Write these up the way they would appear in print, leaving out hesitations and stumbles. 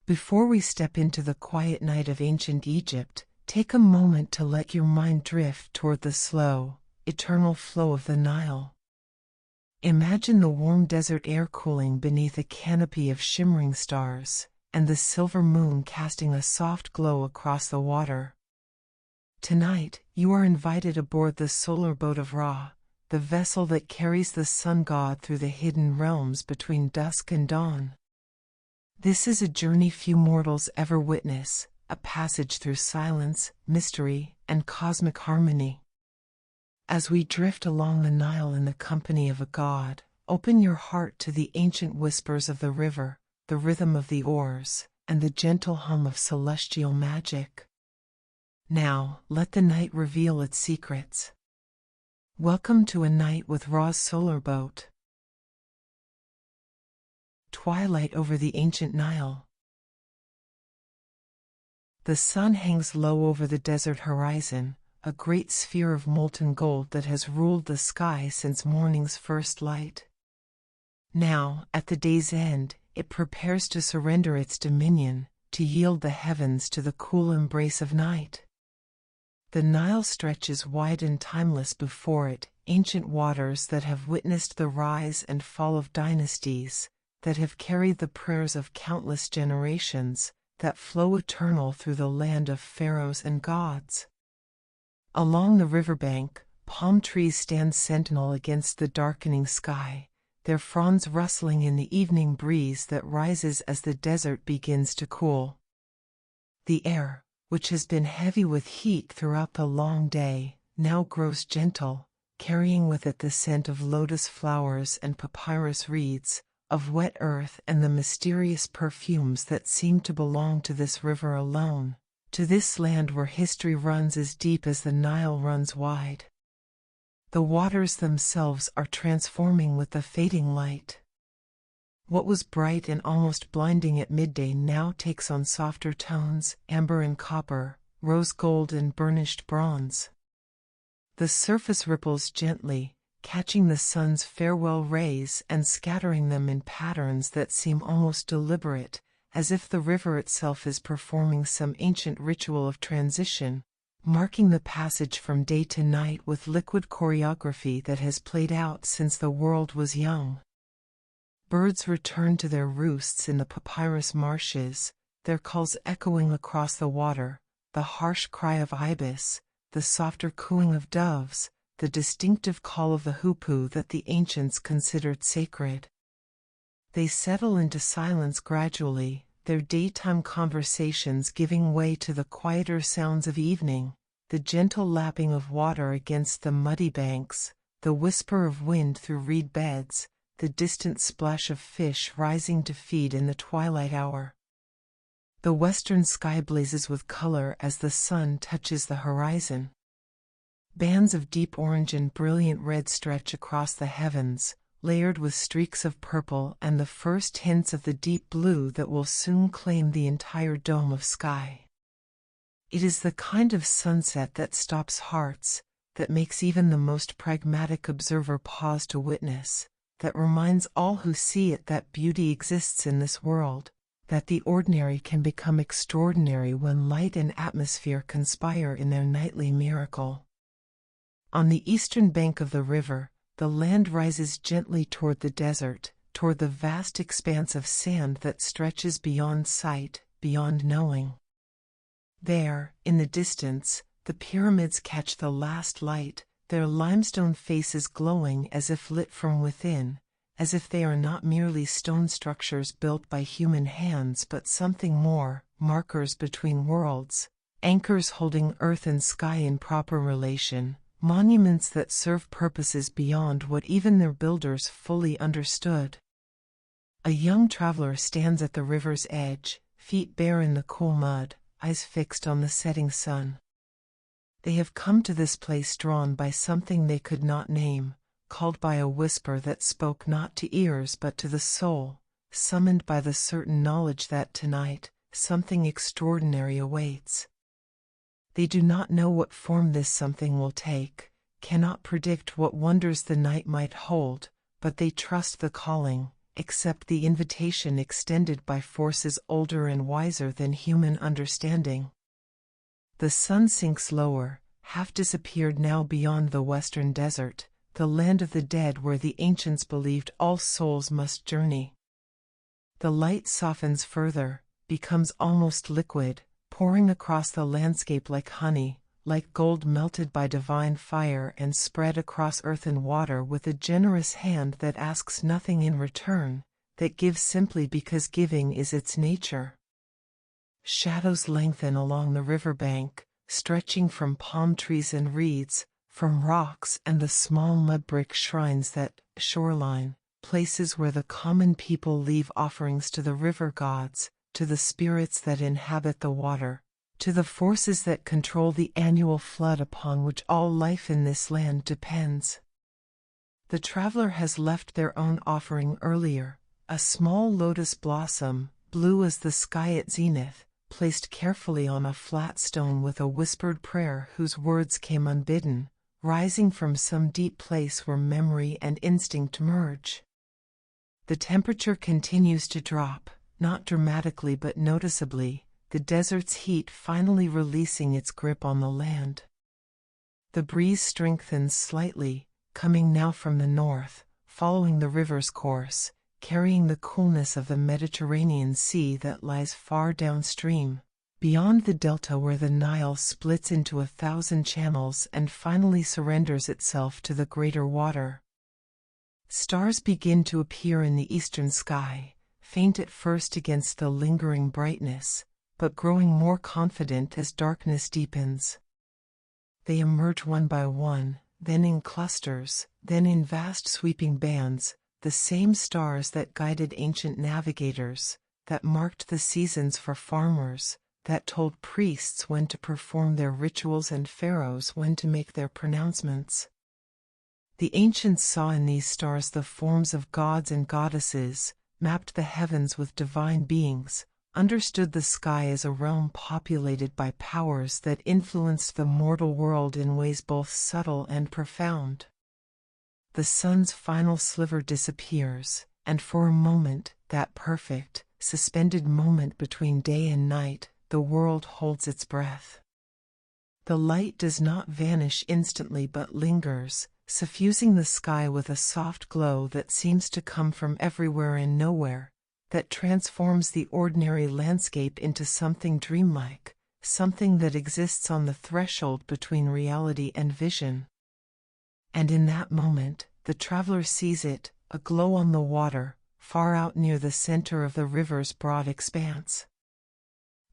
Before we step into the quiet night of ancient Egypt, take a moment to let your mind drift toward the slow, eternal flow of the Nile. Imagine the warm desert air cooling beneath a canopy of shimmering stars, and the silver moon casting a soft glow across the water. Tonight, you are invited aboard the solar boat of Ra, the vessel that carries the sun god through the hidden realms between dusk and dawn. This is a journey few mortals ever witness, a passage through silence, mystery, and cosmic harmony. As we drift along the Nile in the company of a god, open your heart to the ancient whispers of the river, the rhythm of the oars, and the gentle hum of celestial magic. Now, let the night reveal its secrets. Welcome to a night with Ra's solar boat. Twilight over the ancient Nile. The sun hangs low over the desert horizon, a great sphere of molten gold that has ruled the sky since morning's first light. Now, at the day's end, it prepares to surrender its dominion, to yield the heavens to the cool embrace of night. The Nile stretches wide and timeless before it, ancient waters that have witnessed the rise and fall of dynasties, that have carried the prayers of countless generations, that flow eternal through the land of pharaohs and gods. Along the riverbank, palm trees stand sentinel against the darkening sky, their fronds rustling in the evening breeze that rises as the desert begins to cool. The air, which has been heavy with heat throughout the long day, now grows gentle, carrying with it the scent of lotus flowers and papyrus reeds, of wet earth and the mysterious perfumes that seem to belong to this river alone, to this land where history runs as deep as the Nile runs wide. The waters themselves are transforming with the fading light. What was bright and almost blinding at midday now takes on softer tones, amber and copper, rose gold and burnished bronze. The surface ripples gently, catching the sun's farewell rays and scattering them in patterns that seem almost deliberate, as if the river itself is performing some ancient ritual of transition, marking the passage from day to night with liquid choreography that has played out since the world was young. Birds return to their roosts in the papyrus marshes, their calls echoing across the water, the harsh cry of ibis, the softer cooing of doves, the distinctive call of the hoopoe that the ancients considered sacred. They settle into silence gradually, their daytime conversations giving way to the quieter sounds of evening, the gentle lapping of water against the muddy banks, the whisper of wind through reed beds, the distant splash of fish rising to feed in the twilight hour. The western sky blazes with color as the sun touches the horizon. Bands of deep orange and brilliant red stretch across the heavens, layered with streaks of purple and the first hints of the deep blue that will soon claim the entire dome of sky. It is the kind of sunset that stops hearts, that makes even the most pragmatic observer pause to witness, that reminds all who see it that beauty exists in this world, that the ordinary can become extraordinary when light and atmosphere conspire in their nightly miracle. On the eastern bank of the river, the land rises gently toward the desert, toward the vast expanse of sand that stretches beyond sight, beyond knowing. There, in the distance, the pyramids catch the last light, their limestone faces glowing as if lit from within, as if they are not merely stone structures built by human hands but something more, markers between worlds, anchors holding earth and sky in proper relation, monuments that serve purposes beyond what even their builders fully understood. A young traveler stands at the river's edge, feet bare in the cool mud, eyes fixed on the setting sun. They have come to this place drawn by something they could not name, called by a whisper that spoke not to ears but to the soul, summoned by the certain knowledge that tonight, something extraordinary awaits. They do not know what form this something will take, cannot predict what wonders the night might hold, but they trust the calling, accept the invitation extended by forces older and wiser than human understanding. The sun sinks lower, half disappeared now beyond the western desert, the land of the dead where the ancients believed all souls must journey. The light softens further, becomes almost liquid, pouring across the landscape like honey, like gold melted by divine fire and spread across earth and water with a generous hand that asks nothing in return, that gives simply because giving is its nature. Shadows lengthen along the riverbank, stretching from palm trees and reeds, from rocks and the small mud brick shrines that shoreline, places where the common people leave offerings to the river gods, to the spirits that inhabit the water, to the forces that control the annual flood upon which all life in this land depends. The traveler has left their own offering earlier, a small lotus blossom, blue as the sky at zenith, placed carefully on a flat stone with a whispered prayer whose words came unbidden, rising from some deep place where memory and instinct merge. The temperature continues to drop, not dramatically but noticeably, the desert's heat finally releasing its grip on the land. The breeze strengthens slightly, coming now from the north, following the river's course, carrying the coolness of the Mediterranean Sea that lies far downstream, beyond the delta where the Nile splits into 1,000 channels and finally surrenders itself to the greater water. Stars begin to appear in the eastern sky, faint at first against the lingering brightness, but growing more confident as darkness deepens. They emerge one by one, then in clusters, then in vast sweeping bands, the same stars that guided ancient navigators, that marked the seasons for farmers, that told priests when to perform their rituals and pharaohs when to make their pronouncements. The ancients saw in these stars the forms of gods and goddesses, mapped the heavens with divine beings, understood the sky as a realm populated by powers that influenced the mortal world in ways both subtle and profound. The sun's final sliver disappears, and for a moment, that perfect, suspended moment between day and night, the world holds its breath. The light does not vanish instantly but lingers, suffusing the sky with a soft glow that seems to come from everywhere and nowhere, that transforms the ordinary landscape into something dreamlike, something that exists on the threshold between reality and vision. And in that moment, the traveler sees it, a glow on the water, far out near the center of the river's broad expanse.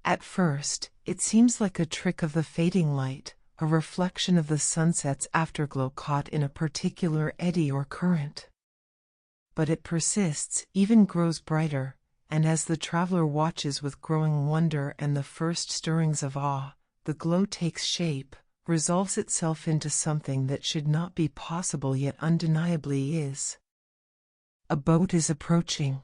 At first, it seems like a trick of the fading light, a reflection of the sunset's afterglow caught in a particular eddy or current. But it persists, even grows brighter, and as the traveler watches with growing wonder and the first stirrings of awe, the glow takes shape, resolves itself into something that should not be possible yet undeniably is. A boat is approaching.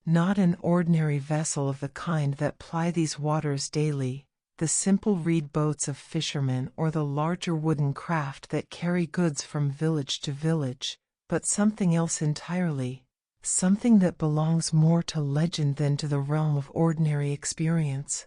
Not an ordinary vessel of the kind that ply these waters daily, the simple reed boats of fishermen or the larger wooden craft that carry goods from village to village, but something else entirely, something that belongs more to legend than to the realm of ordinary experience.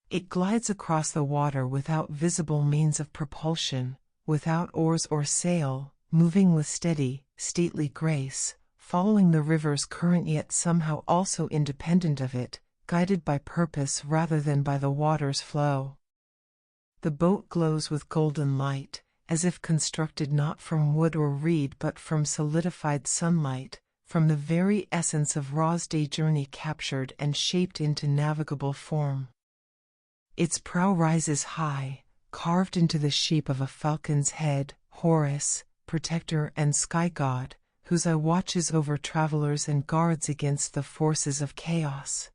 It glides across the water without visible means of propulsion, without oars or sail, moving with steady, stately grace, following the river's current yet somehow also independent of it, guided by purpose rather than by the water's flow. The boat glows with golden light, as if constructed not from wood or reed but from solidified sunlight, from the very essence of Ra's day journey captured and shaped into navigable form. Its prow rises high, carved into the shape of a falcon's head, Horus, protector and sky god, whose eye watches over travelers and guards against the forces of chaos.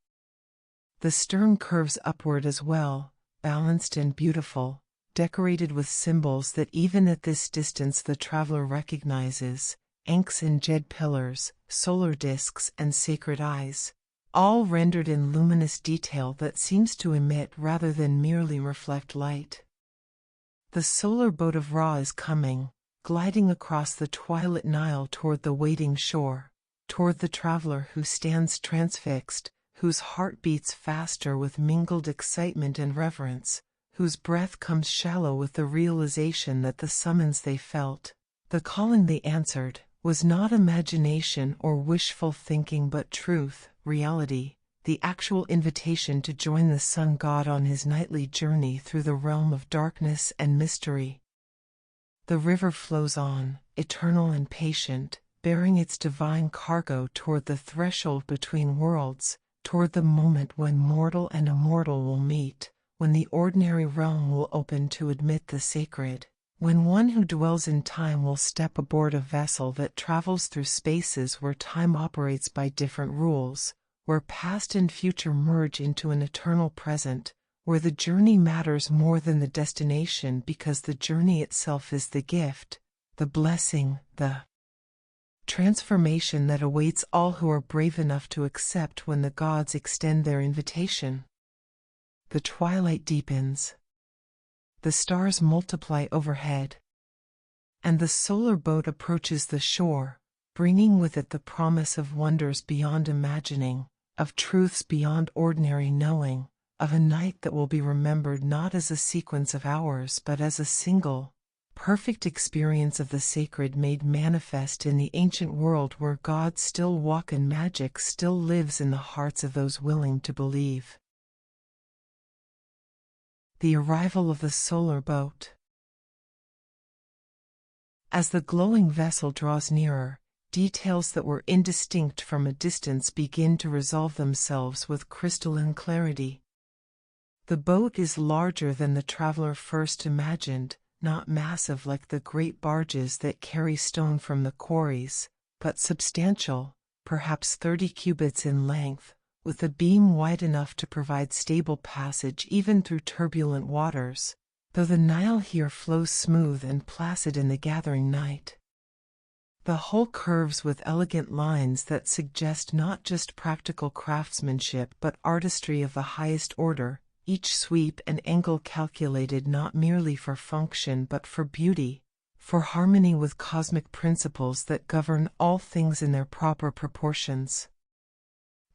The stern curves upward as well, balanced and beautiful, decorated with symbols that even at this distance the traveler recognizes, ankhs and jed pillars, solar discs and sacred eyes, all rendered in luminous detail that seems to emit rather than merely reflect light. The solar boat of Ra is coming, gliding across the twilit Nile toward the waiting shore, toward the traveler who stands transfixed, whose heart beats faster with mingled excitement and reverence, whose breath comes shallow with the realization that the summons they felt, the calling they answered, was not imagination or wishful thinking but truth, reality, the actual invitation to join the sun god on his nightly journey through the realm of darkness and mystery. The river flows on, eternal and patient, bearing its divine cargo toward the threshold between worlds, toward the moment when mortal and immortal will meet, when the ordinary realm will open to admit the sacred, when one who dwells in time will step aboard a vessel that travels through spaces where time operates by different rules, where past and future merge into an eternal present, where the journey matters more than the destination because the journey itself is the gift, the blessing, the transformation that awaits all who are brave enough to accept when the gods extend their invitation. The twilight deepens. The stars multiply overhead. And the solar boat approaches the shore, bringing with it the promise of wonders beyond imagining, of truths beyond ordinary knowing, of a night that will be remembered not as a sequence of hours but as a single, perfect experience of the sacred made manifest in the ancient world where gods still walk and magic still lives in the hearts of those willing to believe. The arrival of the solar boat. As the glowing vessel draws nearer, details that were indistinct from a distance begin to resolve themselves with crystalline clarity. The boat is larger than the traveler first imagined, not massive like the great barges that carry stone from the quarries, but substantial, perhaps 30 cubits in length, with a beam wide enough to provide stable passage even through turbulent waters, though the Nile here flows smooth and placid in the gathering night. The hull curves with elegant lines that suggest not just practical craftsmanship but artistry of the highest order, each sweep and angle calculated not merely for function but for beauty, for harmony with cosmic principles that govern all things in their proper proportions.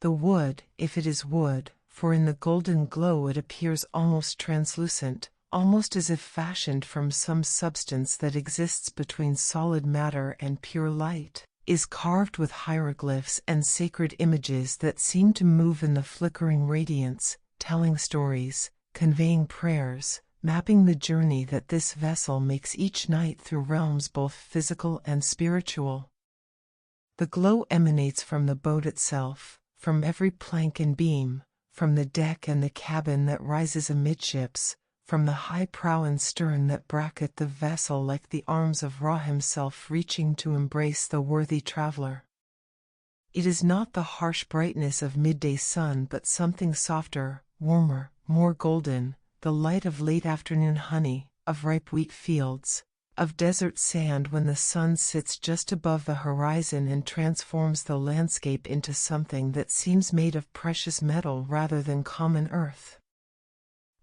The wood, if it is wood, for in the golden glow it appears almost translucent, almost as if fashioned from some substance that exists between solid matter and pure light, is carved with hieroglyphs and sacred images that seem to move in the flickering radiance, telling stories, conveying prayers, mapping the journey that this vessel makes each night through realms both physical and spiritual. The glow emanates from the boat itself, from every plank and beam, from the deck and the cabin that rises amidships, from the high prow and stern that bracket the vessel like the arms of Ra himself reaching to embrace the worthy traveler. It is not the harsh brightness of midday sun but something softer, warmer, more golden, the light of late afternoon honey, of ripe wheat fields, of desert sand when the sun sits just above the horizon and transforms the landscape into something that seems made of precious metal rather than common earth.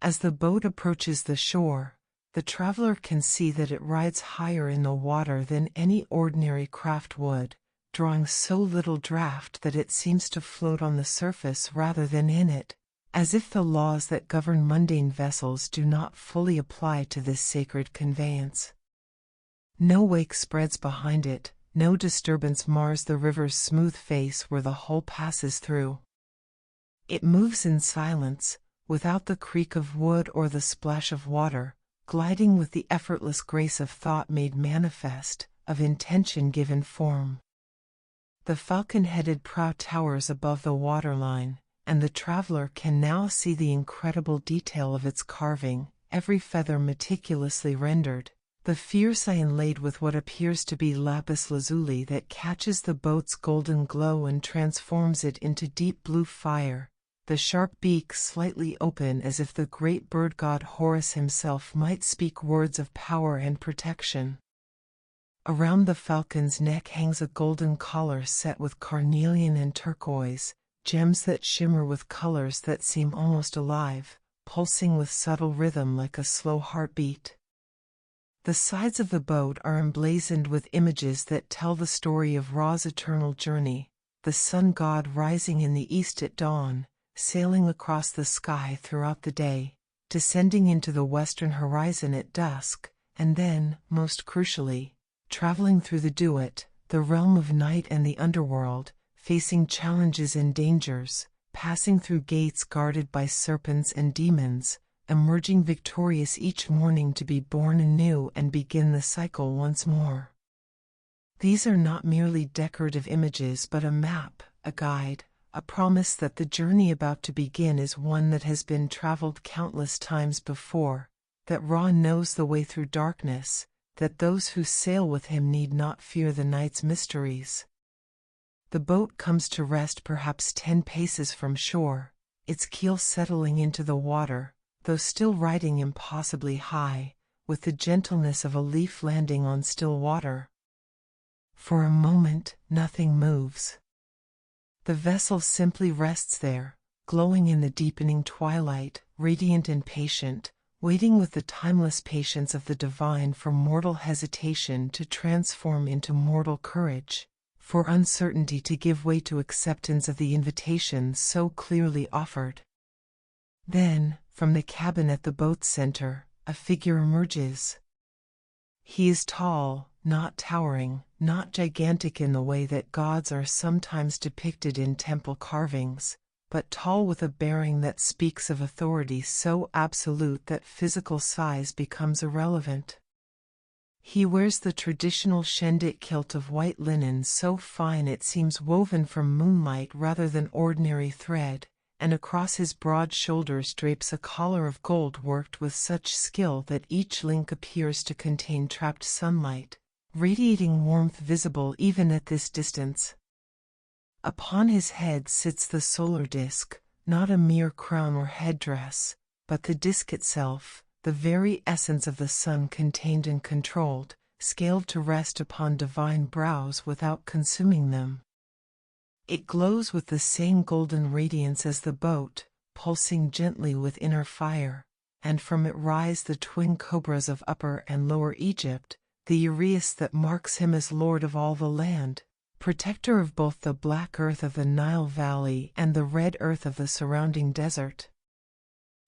As the boat approaches the shore, the traveler can see that it rides higher in the water than any ordinary craft would, drawing so little draft that it seems to float on the surface rather than in it, as if the laws that govern mundane vessels do not fully apply to this sacred conveyance. No wake spreads behind it, no disturbance mars the river's smooth face where the hull passes through. It moves in silence, without the creak of wood or the splash of water, gliding with the effortless grace of thought made manifest, of intention given form. The falcon-headed prow towers above the waterline, and the traveler can now see the incredible detail of its carving, every feather meticulously rendered, the fierce eye inlaid with what appears to be lapis lazuli that catches the boat's golden glow and transforms it into deep blue fire, the sharp beak slightly open as if the great bird god Horus himself might speak words of power and protection. Around the falcon's neck hangs a golden collar set with carnelian and turquoise, gems that shimmer with colors that seem almost alive, pulsing with subtle rhythm like a slow heartbeat. The sides of the boat are emblazoned with images that tell the story of Ra's eternal journey, the sun god rising in the east at dawn, sailing across the sky throughout the day, descending into the western horizon at dusk, and then, most crucially, traveling through the Duat, the realm of night and the underworld, facing challenges and dangers, passing through gates guarded by serpents and demons, emerging victorious each morning to be born anew and begin the cycle once more. These are not merely decorative images but a map, a guide, a promise that the journey about to begin is one that has been traveled countless times before, that Ra knows the way through darkness, that those who sail with him need not fear the night's mysteries. The boat comes to rest perhaps 10 paces from shore, its keel settling into the water, though still riding impossibly high, with the gentleness of a leaf landing on still water. For a moment, nothing moves. The vessel simply rests there, glowing in the deepening twilight, radiant and patient, waiting with the timeless patience of the divine for mortal hesitation to transform into mortal courage, for uncertainty to give way to acceptance of the invitation so clearly offered. Then, from the cabin at the boat's center, a figure emerges. He is tall, not towering, not gigantic in the way that gods are sometimes depicted in temple carvings, but tall with a bearing that speaks of authority so absolute that physical size becomes irrelevant. He wears the traditional shendit kilt of white linen so fine it seems woven from moonlight rather than ordinary thread, and across his broad shoulders drapes a collar of gold worked with such skill that each link appears to contain trapped sunlight, radiating warmth visible even at this distance. Upon his head sits the solar disk, not a mere crown or headdress, but the disk itself, the very essence of the sun contained and controlled, scaled to rest upon divine brows without consuming them. It glows with the same golden radiance as the boat, pulsing gently with inner fire, and from it rise the twin cobras of Upper and Lower Egypt, the uraeus that marks him as lord of all the land, protector of both the black earth of the Nile Valley and the red earth of the surrounding desert.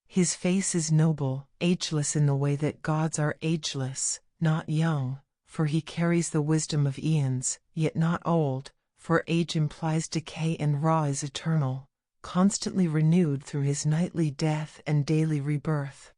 His face is noble, ageless in the way that gods are ageless, not young, for he carries the wisdom of eons, yet not old, for age implies decay and Ra is eternal, constantly renewed through his nightly death and daily rebirth.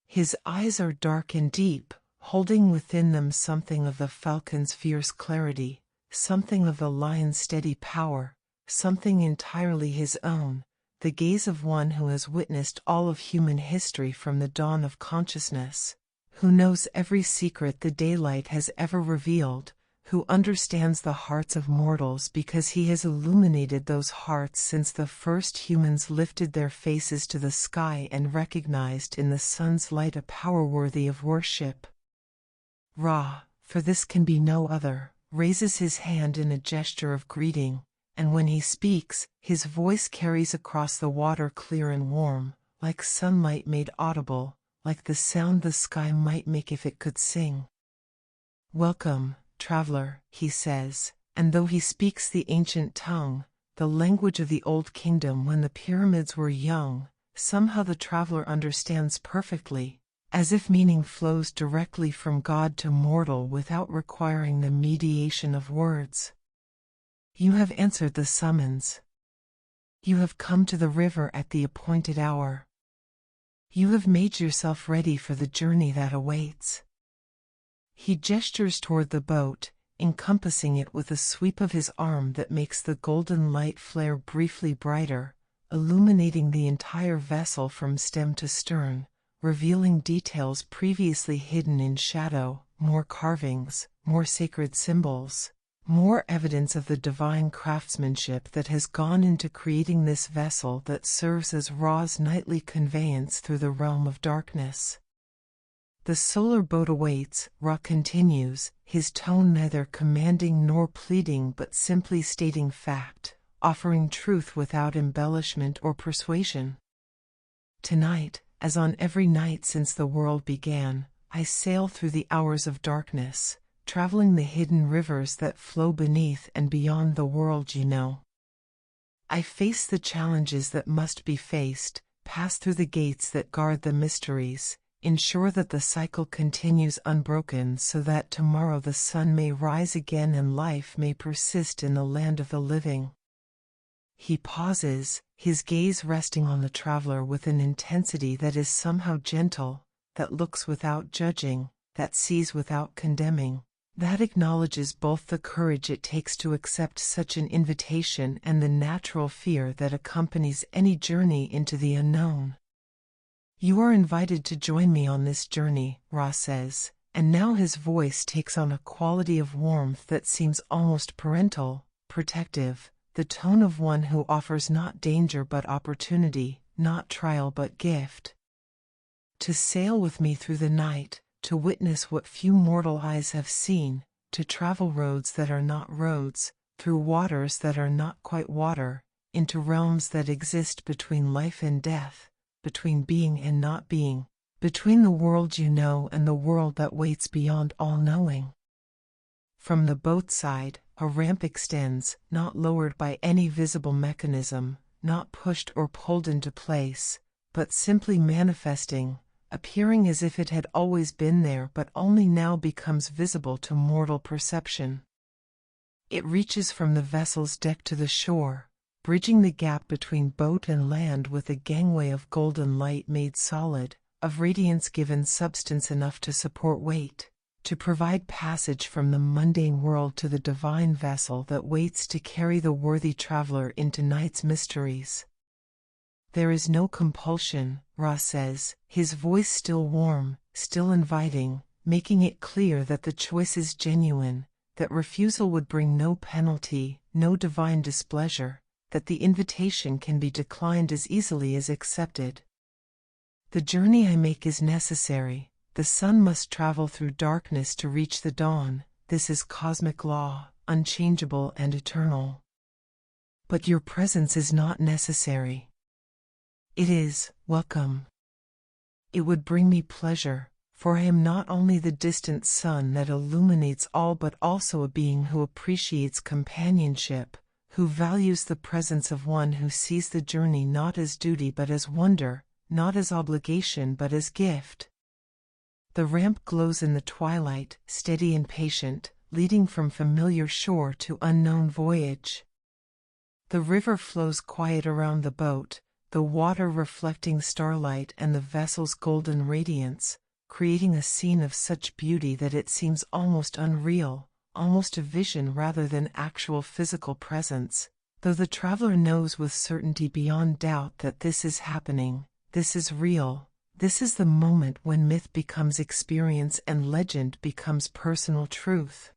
His eyes are dark and deep, holding within them something of the falcon's fierce clarity, something of the lion's steady power, something entirely his own, the gaze of one who has witnessed all of human history from the dawn of consciousness, who knows every secret the daylight has ever revealed, who understands the hearts of mortals because he has illuminated those hearts since the first humans lifted their faces to the sky and recognized in the sun's light a power worthy of worship. Ra, for this can be no other, raises his hand in a gesture of greeting, and when he speaks, his voice carries across the water clear and warm, like sunlight made audible, like the sound the sky might make if it could sing. "Welcome, traveler," he says, and though he speaks the ancient tongue, the language of the Old Kingdom when the pyramids were young, somehow the traveler understands perfectly, as if meaning flows directly from God to mortal without requiring the mediation of words. You have answered the summons. You have come to the river at the appointed hour. You have made yourself ready for the journey that awaits. He gestures toward the boat, encompassing it with a sweep of his arm that makes the golden light flare briefly brighter, illuminating the entire vessel from stem to stern, revealing details previously hidden in shadow, more carvings, more sacred symbols, more evidence of the divine craftsmanship that has gone into creating this vessel that serves as Ra's nightly conveyance through the realm of darkness. The solar boat awaits, Ra continues, his tone neither commanding nor pleading but simply stating fact, offering truth without embellishment or persuasion. Tonight, as on every night since the world began, I sail through the hours of darkness, traveling the hidden rivers that flow beneath and beyond the world you know. I face the challenges that must be faced, pass through the gates that guard the mysteries, ensure that the cycle continues unbroken so that tomorrow the sun may rise again and life may persist in the land of the living. He pauses, his gaze resting on the traveler with an intensity that is somehow gentle, that looks without judging, that sees without condemning, that acknowledges both the courage it takes to accept such an invitation and the natural fear that accompanies any journey into the unknown. You are invited to join me on this journey, Ra says, and now his voice takes on a quality of warmth that seems almost parental, protective, the tone of one who offers not danger but opportunity, not trial but gift. To sail with me through the night, to witness what few mortal eyes have seen, to travel roads that are not roads, through waters that are not quite water, into realms that exist between life and death, between being and not being, between the world you know and the world that waits beyond all knowing. From the boat side, a ramp extends, not lowered by any visible mechanism, not pushed or pulled into place, but simply manifesting, appearing as if it had always been there but only now becomes visible to mortal perception. It reaches from the vessel's deck to the shore, bridging the gap between boat and land with a gangway of golden light made solid, of radiance given substance enough to support weight, to provide passage from the mundane world to the divine vessel that waits to carry the worthy traveler into night's mysteries. There is no compulsion, Ra says, his voice still warm, still inviting, making it clear that the choice is genuine, that refusal would bring no penalty, no divine displeasure, that the invitation can be declined as easily as accepted. The journey I make is necessary. The sun must travel through darkness to reach the dawn. This is cosmic law, unchangeable and eternal. But your presence is not necessary. It is welcome. It would bring me pleasure, for I am not only the distant sun that illuminates all but also a being who appreciates companionship, who values the presence of one who sees the journey not as duty but as wonder, not as obligation but as gift. The ramp glows in the twilight, steady and patient, leading from familiar shore to unknown voyage. The river flows quiet around the boat, the water reflecting starlight and the vessel's golden radiance, creating a scene of such beauty that it seems almost unreal, almost a vision rather than actual physical presence, though the traveler knows with certainty beyond doubt that this is happening, this is real. This is the moment when myth becomes experience and legend becomes personal truth.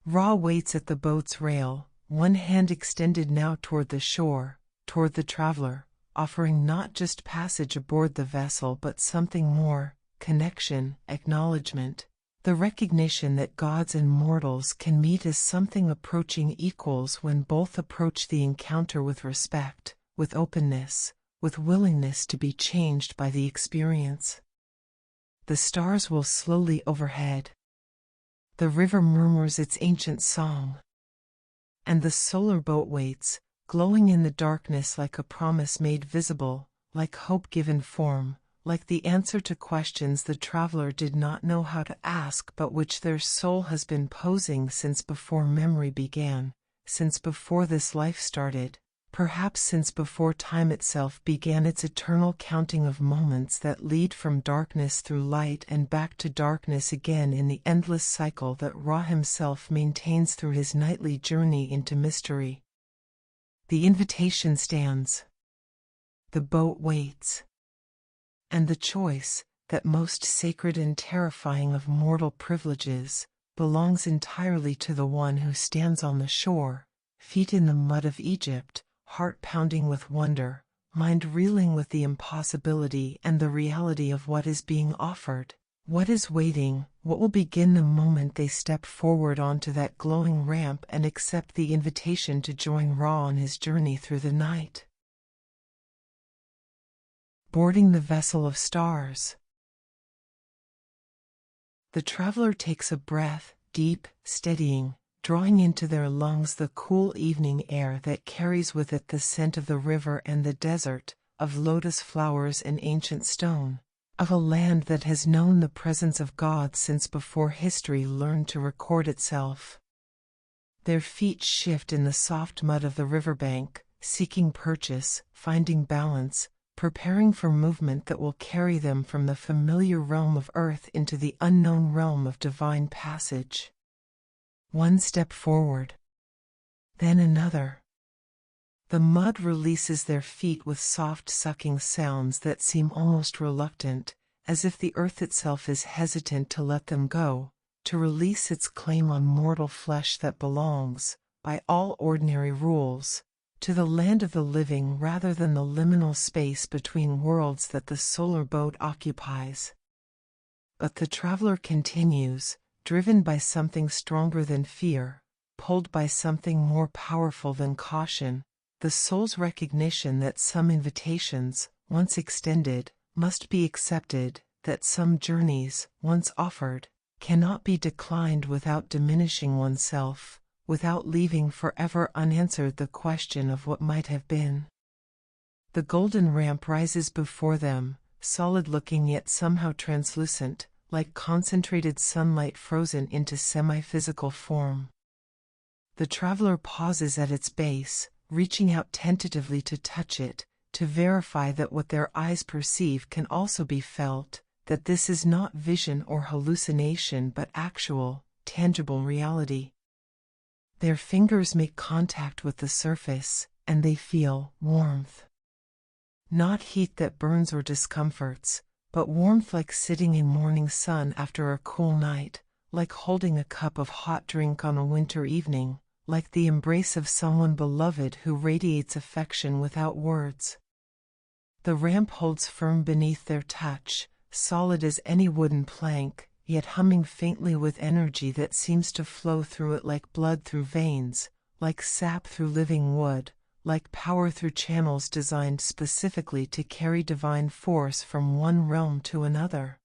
Ra waits at the boat's rail, one hand extended now toward the shore, toward the traveler, offering not just passage aboard the vessel but something more, connection, acknowledgement, the recognition that gods and mortals can meet as something approaching equals when both approach the encounter with respect, with openness, with willingness to be changed by the experience. The stars will slowly overhead. The river murmurs its ancient song. And the solar boat waits, glowing in the darkness like a promise made visible, like hope given form, like the answer to questions the traveler did not know how to ask but which their soul has been posing since before memory began, since before this life started. Perhaps since before time itself began its eternal counting of moments that lead from darkness through light and back to darkness again in the endless cycle that Ra himself maintains through his nightly journey into mystery. The invitation stands. The boat waits. And the choice, that most sacred and terrifying of mortal privileges, belongs entirely to the one who stands on the shore, feet in the mud of Egypt, heart pounding with wonder, mind reeling with the impossibility and the reality of what is being offered, what is waiting, what will begin the moment they step forward onto that glowing ramp and accept the invitation to join Ra on his journey through the night. Boarding the vessel of stars. The traveler takes a breath, deep, steadying, drawing into their lungs the cool evening air that carries with it the scent of the river and the desert, of lotus flowers and ancient stone, of a land that has known the presence of God since before history learned to record itself. Their feet shift in the soft mud of the riverbank, seeking purchase, finding balance, preparing for movement that will carry them from the familiar realm of earth into the unknown realm of divine passage. One step forward, then another. The mud releases their feet with soft sucking sounds that seem almost reluctant, as if the earth itself is hesitant to let them go, to release its claim on mortal flesh that belongs, by all ordinary rules, to the land of the living rather than the liminal space between worlds that the solar boat occupies. But the traveler continues, driven by something stronger than fear, pulled by something more powerful than caution, the soul's recognition that some invitations, once extended, must be accepted, that some journeys, once offered, cannot be declined without diminishing oneself, without leaving forever unanswered the question of what might have been. The golden ramp rises before them, solid-looking yet somehow translucent, like concentrated sunlight frozen into semi-physical form. The traveler pauses at its base, reaching out tentatively to touch it, to verify that what their eyes perceive can also be felt, that this is not vision or hallucination but actual, tangible reality. Their fingers make contact with the surface, and they feel warmth. Not heat that burns or discomforts, but warmth like sitting in morning sun after a cool night, like holding a cup of hot drink on a winter evening, like the embrace of someone beloved who radiates affection without words. The ramp holds firm beneath their touch, solid as any wooden plank, yet humming faintly with energy that seems to flow through it like blood through veins, like sap through living wood, like power through channels designed specifically to carry divine force from one realm to another.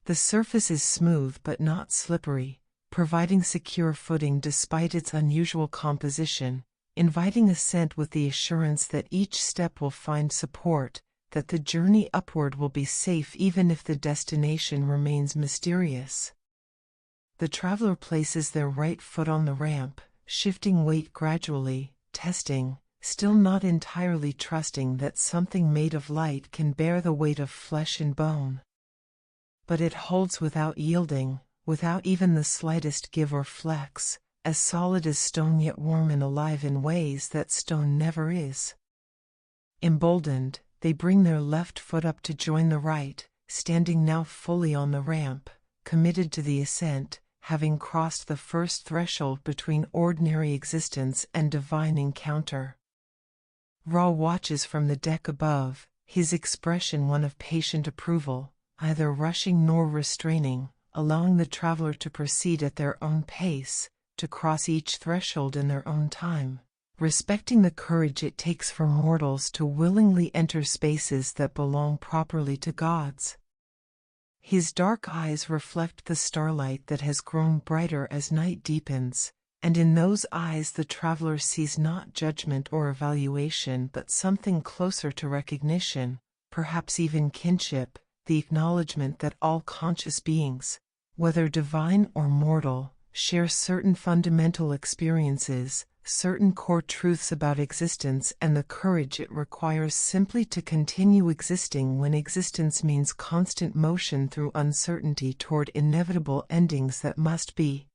The surface is smooth but not slippery, providing secure footing despite its unusual composition, inviting ascent with the assurance that each step will find support, that the journey upward will be safe even if the destination remains mysterious. The traveler places their right foot on the ramp, shifting weight gradually, testing, still not entirely trusting that something made of light can bear the weight of flesh and bone. But it holds without yielding, without even the slightest give or flex, as solid as stone yet warm and alive in ways that stone never is. Emboldened, they bring their left foot up to join the right, standing now fully on the ramp, committed to the ascent, having crossed the first threshold between ordinary existence and divine encounter. Ra watches from the deck above, his expression one of patient approval, neither rushing nor restraining, allowing the traveler to proceed at their own pace, to cross each threshold in their own time, respecting the courage it takes for mortals to willingly enter spaces that belong properly to gods. His dark eyes reflect the starlight that has grown brighter as night deepens, and in those eyes the traveler sees not judgment or evaluation but something closer to recognition, perhaps even kinship, the acknowledgement that all conscious beings, whether divine or mortal, share certain fundamental experiences, certain core truths about existence and the courage it requires simply to continue existing when existence means constant motion through uncertainty toward inevitable endings that must be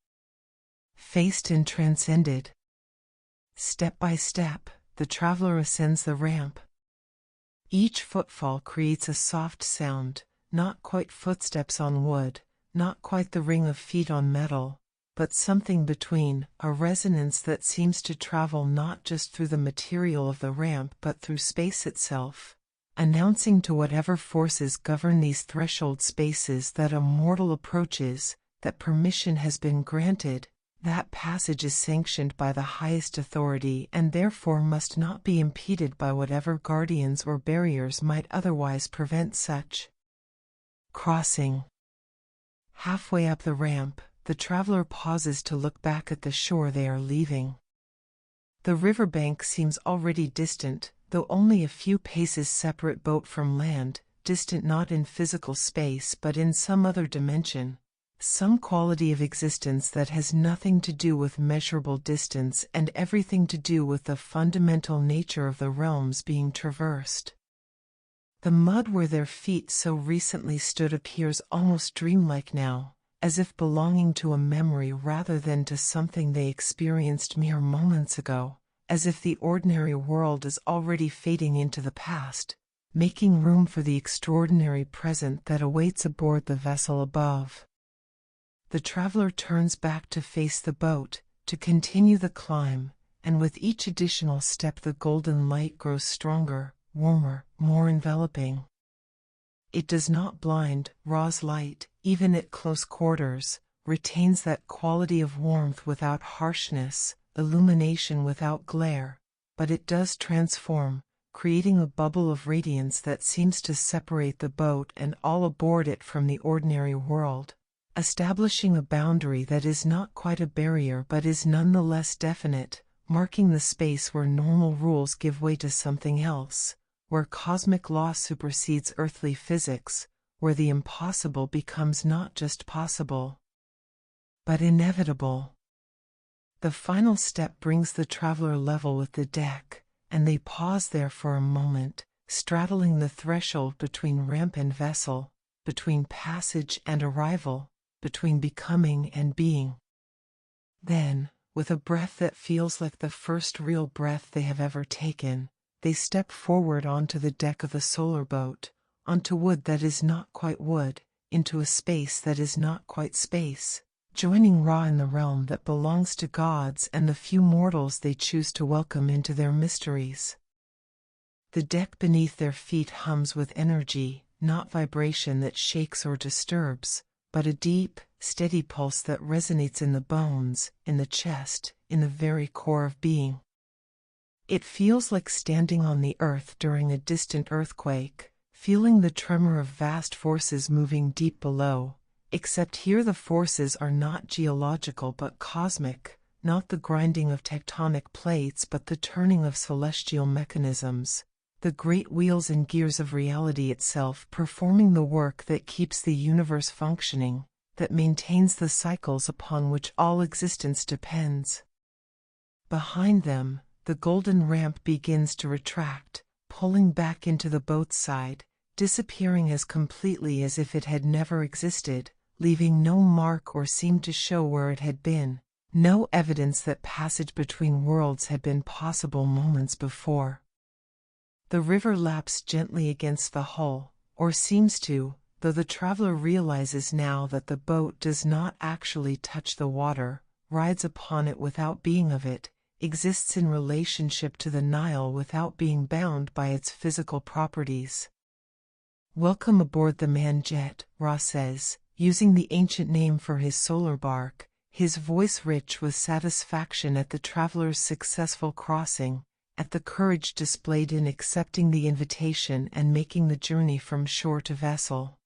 faced and transcended. Step by step, the traveler ascends the ramp. Each footfall creates a soft sound, not quite footsteps on wood, not quite the ring of feet on metal, but something between, a resonance that seems to travel not just through the material of the ramp but through space itself, announcing to whatever forces govern these threshold spaces that a mortal approaches, that permission has been granted, that passage is sanctioned by the highest authority and therefore must not be impeded by whatever guardians or barriers might otherwise prevent such crossing. Halfway up the ramp, the traveler pauses to look back at the shore they are leaving. The riverbank seems already distant, though only a few paces separate boat from land, distant not in physical space but in some other dimension, some quality of existence that has nothing to do with measurable distance and everything to do with the fundamental nature of the realms being traversed. The mud where their feet so recently stood appears almost dreamlike now, as if belonging to a memory rather than to something they experienced mere moments ago, as if the ordinary world is already fading into the past, making room for the extraordinary present that awaits aboard the vessel above. The traveler turns back to face the boat, to continue the climb, and with each additional step the golden light grows stronger, warmer, more enveloping. It does not blind. Ra's light, even at close quarters, retains that quality of warmth without harshness, illumination without glare, but it does transform, creating a bubble of radiance that seems to separate the boat and all aboard it from the ordinary world, establishing a boundary that is not quite a barrier but is nonetheless definite, marking the space where normal rules give way to something else, where cosmic law supersedes earthly physics, where the impossible becomes not just possible, but inevitable. The final step brings the traveler level with the deck, and they pause there for a moment, straddling the threshold between ramp and vessel, between passage and arrival, between becoming and being. Then, with a breath that feels like the first real breath they have ever taken, they step forward onto the deck of the solar boat, onto wood that is not quite wood, into a space that is not quite space, joining Ra in the realm that belongs to gods and the few mortals they choose to welcome into their mysteries. The deck beneath their feet hums with energy, not vibration that shakes or disturbs, but a deep, steady pulse that resonates in the bones, in the chest, in the very core of being. It feels like standing on the earth during a distant earthquake, feeling the tremor of vast forces moving deep below, except here the forces are not geological but cosmic, not the grinding of tectonic plates but the turning of celestial mechanisms, the great wheels and gears of reality itself performing the work that keeps the universe functioning, that maintains the cycles upon which all existence depends. Behind them, the golden ramp begins to retract, pulling back into the boat's side, disappearing as completely as if it had never existed, leaving no mark or seem to show where it had been, no evidence that passage between worlds had been possible moments before. The river laps gently against the hull, or seems to, though the traveler realizes now that the boat does not actually touch the water, rides upon it without being of it, exists in relationship to the Nile without being bound by its physical properties. "Welcome aboard the Man-Jet," Ra says, using the ancient name for his solar bark, his voice rich with satisfaction at the traveler's successful crossing, at the courage displayed in accepting the invitation and making the journey from shore to vessel.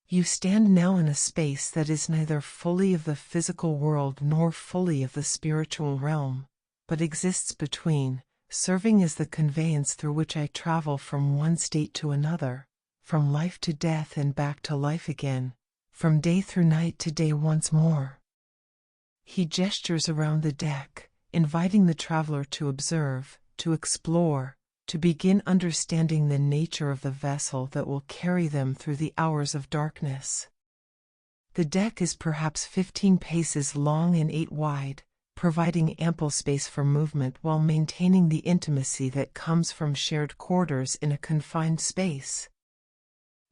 You stand now in a space that is neither fully of the physical world nor fully of the spiritual realm, but exists between, serving as the conveyance through which I travel from one state to another, from life to death and back to life again, from day through night to day once more. He gestures around the deck, inviting the traveler to observe, to explore, to begin understanding the nature of the vessel that will carry them through the hours of darkness. The deck is perhaps 15 paces long and 8 wide, providing ample space for movement while maintaining the intimacy that comes from shared quarters in a confined space.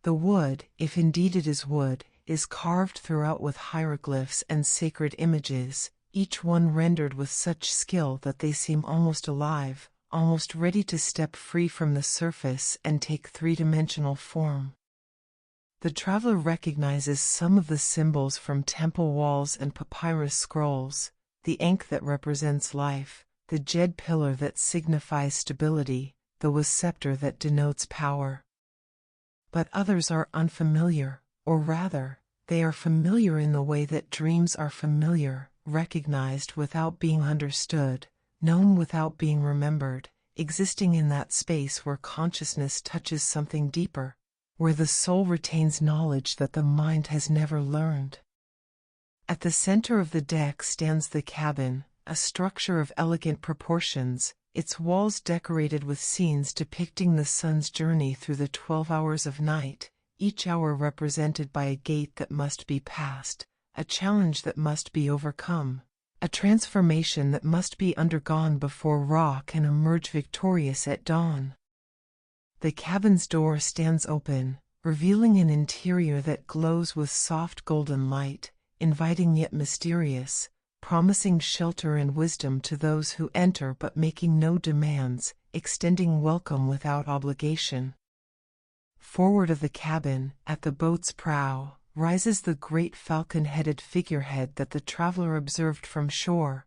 The wood, if indeed it is wood, is carved throughout with hieroglyphs and sacred images, each one rendered with such skill that they seem almost alive, almost ready to step free from the surface and take three-dimensional form. The traveler recognizes some of the symbols from temple walls and papyrus scrolls, the ankh that represents life, the jed pillar that signifies stability, the was scepter that denotes power. But others are unfamiliar, or rather, They are familiar in the way that dreams are familiar, recognized without being understood, known without being remembered, existing in that space where consciousness touches something deeper, where the soul retains knowledge that the mind has never learned. At the center of the deck stands the cabin, a structure of elegant proportions, its walls decorated with scenes depicting the sun's journey through the 12 hours of night, each hour represented by a gate that must be passed, a challenge that must be overcome, a transformation that must be undergone before Ra can emerge victorious at dawn. The cabin's door stands open, revealing an interior that glows with soft golden light, inviting yet mysterious, promising shelter and wisdom to those who enter but making no demands, extending welcome without obligation. Forward of the cabin, at the boat's prow, rises the great falcon-headed figurehead that the traveler observed from shore.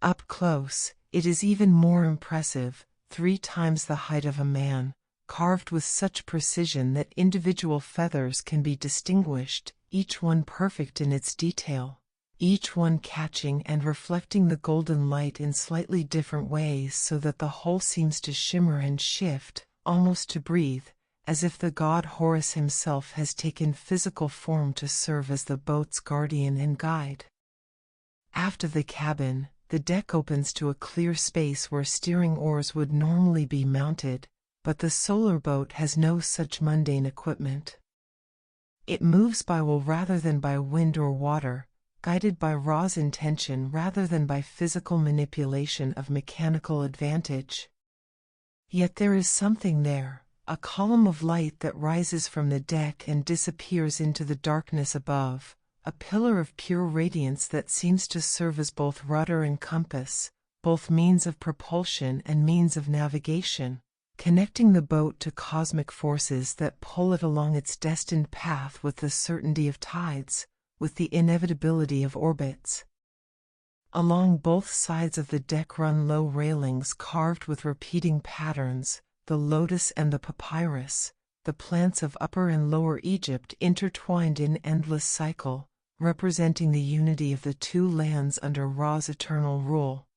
Up close, it is even more impressive, 3 times the height of a man, carved with such precision that individual feathers can be distinguished, each one perfect in its detail, each one catching and reflecting the golden light in slightly different ways so that the whole seems to shimmer and shift, almost to breathe, as if the god Horus himself has taken physical form to serve as the boat's guardian and guide. Aft of the cabin, the deck opens to a clear space where steering oars would normally be mounted, but the solar boat has no such mundane equipment. It moves by will rather than by wind or water, guided by Ra's intention rather than by physical manipulation of mechanical advantage. Yet there is something there, a column of light that rises from the deck and disappears into the darkness above, a pillar of pure radiance that seems to serve as both rudder and compass, both means of propulsion and means of navigation, connecting the boat to cosmic forces that pull it along its destined path with the certainty of tides, with the inevitability of orbits. Along both sides of the deck run low railings carved with repeating patterns, the lotus and the papyrus, the plants of Upper and Lower Egypt intertwined in endless cycle, representing the unity of the 2 lands under Ra's eternal rule.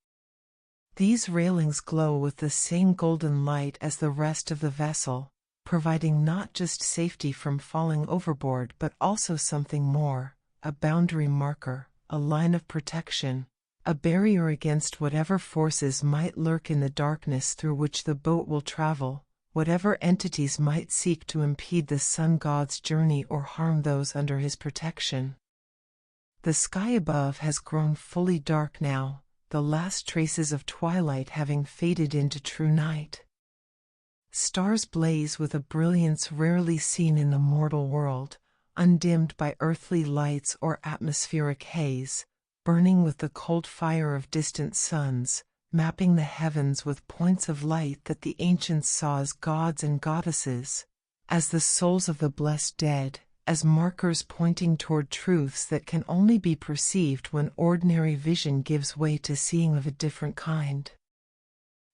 These railings glow with the same golden light as the rest of the vessel, providing not just safety from falling overboard but also something more, a boundary marker, a line of protection, a barrier against whatever forces might lurk in the darkness through which the boat will travel, whatever entities might seek to impede the sun god's journey or harm those under his protection. The sky above has grown fully dark now, the last traces of twilight having faded into true night. Stars blaze with a brilliance rarely seen in the mortal world, undimmed by earthly lights or atmospheric haze, burning with the cold fire of distant suns, mapping the heavens with points of light that the ancients saw as gods and goddesses, as the souls of the blessed dead, as markers pointing toward truths that can only be perceived when ordinary vision gives way to seeing of a different kind.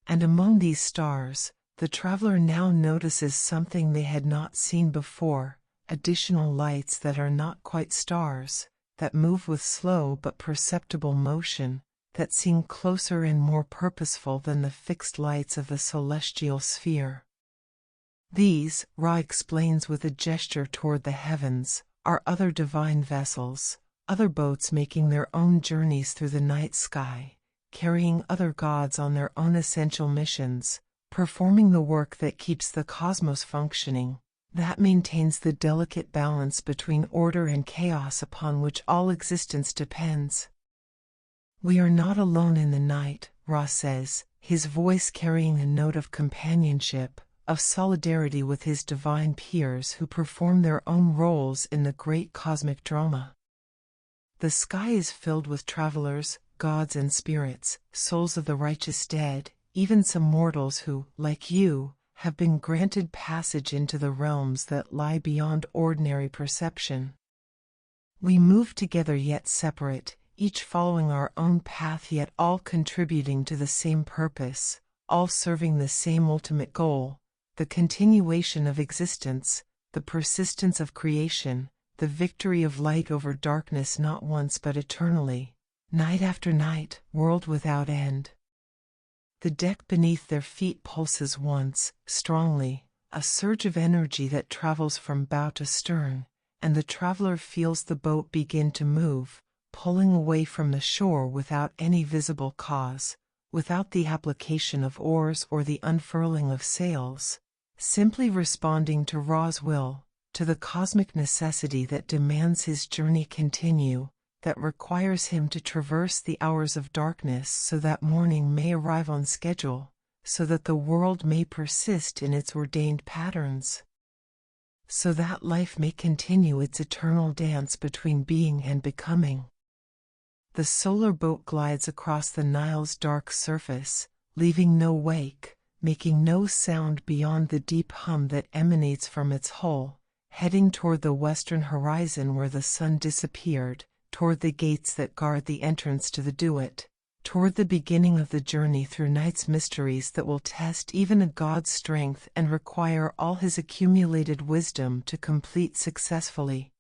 And among these stars, the traveler now notices something they had not seen before, additional lights that are not quite stars, that move with slow but perceptible motion, that seem closer and more purposeful than the fixed lights of the celestial sphere. These, Ra explains with a gesture toward the heavens, are other divine vessels, other boats making their own journeys through the night sky, carrying other gods on their own essential missions, performing the work that keeps the cosmos functioning, that maintains the delicate balance between order and chaos upon which all existence depends. We are not alone in the night, Ra says, his voice carrying a note of companionship, of solidarity with his divine peers who perform their own roles in the great cosmic drama. The sky is filled with travelers, gods and spirits, souls of the righteous dead, even some mortals who, like you, have been granted passage into the realms that lie beyond ordinary perception. We move together yet separate, each following our own path yet all contributing to the same purpose, all serving the same ultimate goal, the continuation of existence, the persistence of creation, the victory of light over darkness not once but eternally, night after night, world without end. The deck beneath their feet pulses once, strongly, a surge of energy that travels from bow to stern, and the traveler feels the boat begin to move, pulling away from the shore without any visible cause, without the application of oars or the unfurling of sails, simply responding to Ra's will, to the cosmic necessity that demands his journey continue, that requires him to traverse the hours of darkness so that morning may arrive on schedule, so that the world may persist in its ordained patterns, so that life may continue its eternal dance between being and becoming. The solar boat glides across the Nile's dark surface, leaving no wake, making no sound beyond the deep hum that emanates from its hull, heading toward the western horizon where the sun disappeared, toward the gates that guard the entrance to the Duat, toward the beginning of the journey through night's mysteries that will test even a god's strength and require all his accumulated wisdom to complete successfully.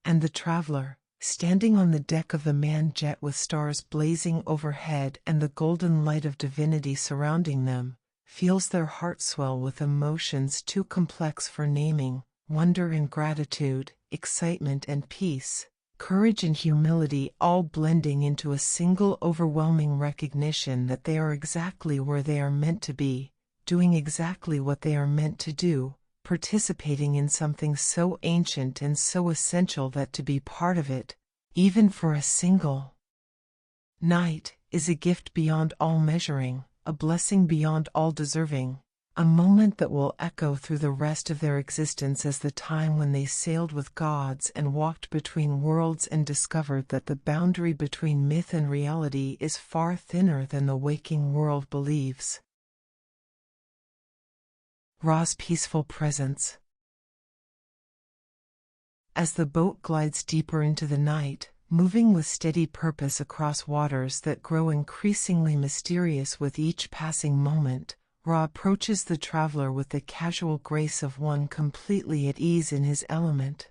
And the traveler, standing on the deck of the man-jet with stars blazing overhead and the golden light of divinity surrounding them, feels their heart swell with emotions too complex for naming, wonder and gratitude, excitement and peace, courage and humility all blending into a single overwhelming recognition that they are exactly where they are meant to be, doing exactly what they are meant to do, participating in something so ancient and so essential that to be part of it, even for a single night, is a gift beyond all measuring, a blessing beyond all deserving. A moment that will echo through the rest of their existence as the time when they sailed with gods and walked between worlds and discovered that the boundary between myth and reality is far thinner than the waking world believes. Ra's peaceful presence. As the boat glides deeper into the night, moving with steady purpose across waters that grow increasingly mysterious with each passing moment, Ra approaches the traveler with the casual grace of one completely at ease in his element.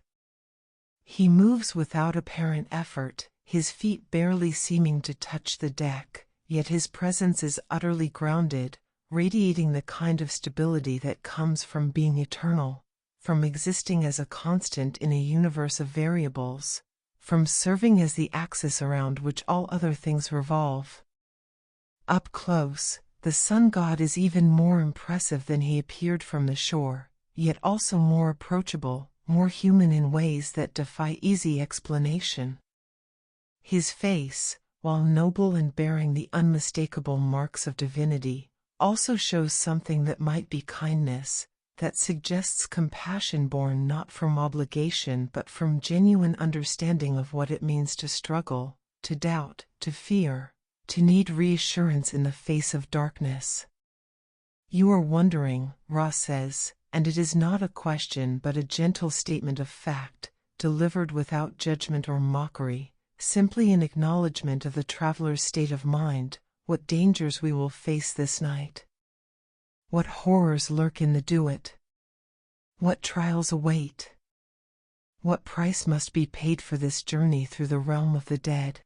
He moves without apparent effort, his feet barely seeming to touch the deck, yet his presence is utterly grounded, radiating the kind of stability that comes from being eternal, from existing as a constant in a universe of variables, from serving as the axis around which all other things revolve. Up close, the sun god is even more impressive than he appeared from the shore, yet also more approachable, more human in ways that defy easy explanation. His face, while noble and bearing the unmistakable marks of divinity, also shows something that might be kindness, that suggests compassion born not from obligation but from genuine understanding of what it means to struggle, to doubt, to fear, to need reassurance in the face of darkness. You are wondering, Ra says, and it is not a question but a gentle statement of fact, delivered without judgment or mockery, simply an acknowledgement of the traveler's state of mind, what dangers we will face this night. What horrors lurk in the Duat? What trials await? What price must be paid for this journey through the realm of the dead?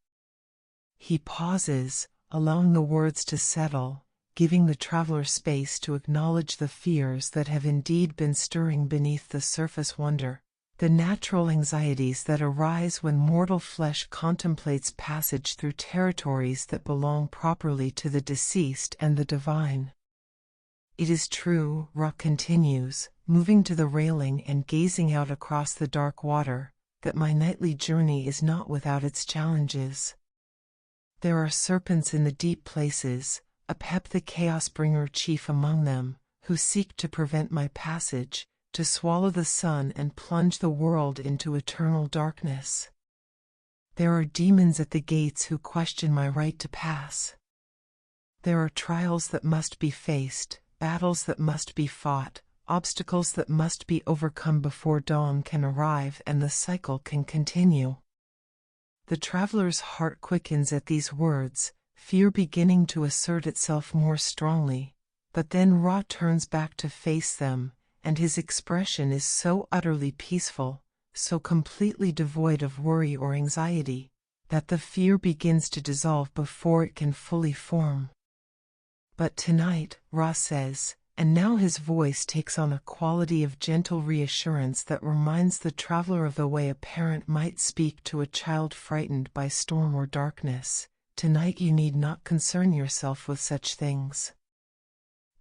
He pauses, allowing the words to settle, giving the traveler space to acknowledge the fears that have indeed been stirring beneath the surface wonder, the natural anxieties that arise when mortal flesh contemplates passage through territories that belong properly to the deceased and the divine. It is true, Ra continues, moving to the railing and gazing out across the dark water, that my nightly journey is not without its challenges. There are serpents in the deep places, Apep the Chaos-bringer chief among them, who seek to prevent my passage, to swallow the sun and plunge the world into eternal darkness. There are demons at the gates who question my right to pass. There are trials that must be faced, battles that must be fought, obstacles that must be overcome before dawn can arrive and the cycle can continue. The traveler's heart quickens at these words, fear beginning to assert itself more strongly, but then Ra turns back to face them, and his expression is so utterly peaceful, so completely devoid of worry or anxiety, that the fear begins to dissolve before it can fully form. But tonight, Ra says, and now his voice takes on a quality of gentle reassurance that reminds the traveler of the way a parent might speak to a child frightened by storm or darkness. Tonight you need not concern yourself with such things.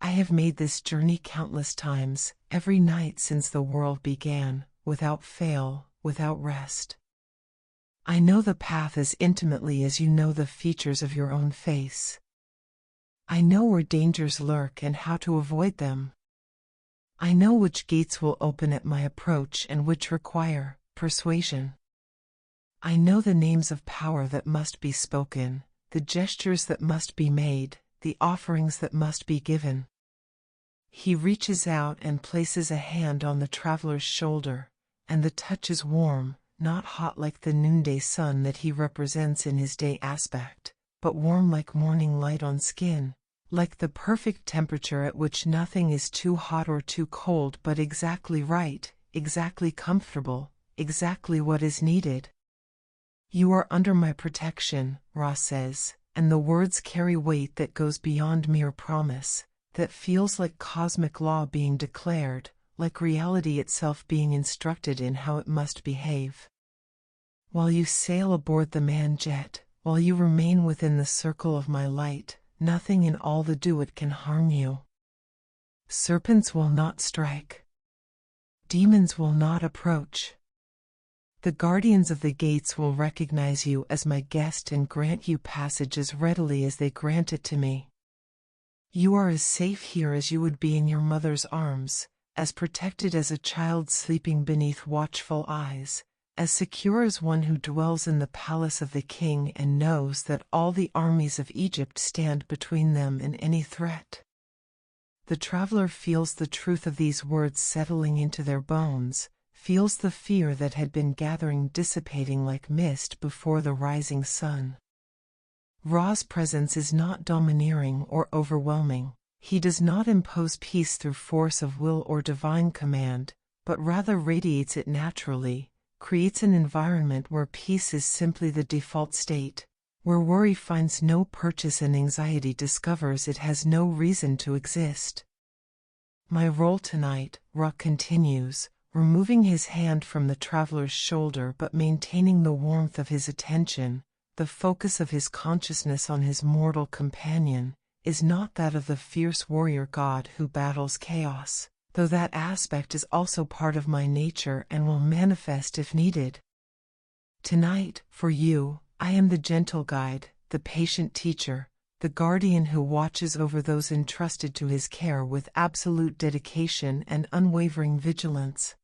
I have made this journey countless times, every night since the world began, without fail, without rest. I know the path as intimately as you know the features of your own face. I know where dangers lurk and how to avoid them. I know which gates will open at my approach and which require persuasion. I know the names of power that must be spoken, the gestures that must be made, the offerings that must be given. He reaches out and places a hand on the traveler's shoulder, and the touch is warm, not hot like the noonday sun that he represents in his day aspect, but warm like morning light on skin, like the perfect temperature at which nothing is too hot or too cold but exactly right, exactly comfortable, exactly what is needed. You are under my protection, Ra says, and the words carry weight that goes beyond mere promise, that feels like cosmic law being declared, like reality itself being instructed in how it must behave. While you sail aboard the man jet, while you remain within the circle of my light, nothing in all the Duat can harm you. Serpents will not strike. Demons will not approach. The guardians of the gates will recognize you as my guest and grant you passage as readily as they grant it to me. You are as safe here as you would be in your mother's arms, as protected as a child sleeping beneath watchful eyes, as secure as one who dwells in the palace of the king and knows that all the armies of Egypt stand between them and any threat. The traveler feels the truth of these words settling into their bones, feels the fear that had been gathering dissipating like mist before the rising sun. Ra's presence is not domineering or overwhelming. He does not impose peace through force of will or divine command, but rather radiates it naturally, creates an environment where peace is simply the default state, where worry finds no purchase and anxiety discovers it has no reason to exist. My role tonight, Ra continues, removing his hand from the traveler's shoulder but maintaining the warmth of his attention, the focus of his consciousness on his mortal companion, is not that of the fierce warrior god who battles chaos, though that aspect is also part of my nature and will manifest if needed. Tonight, for you, I am the gentle guide, the patient teacher, the guardian who watches over those entrusted to his care with absolute dedication and unwavering vigilance.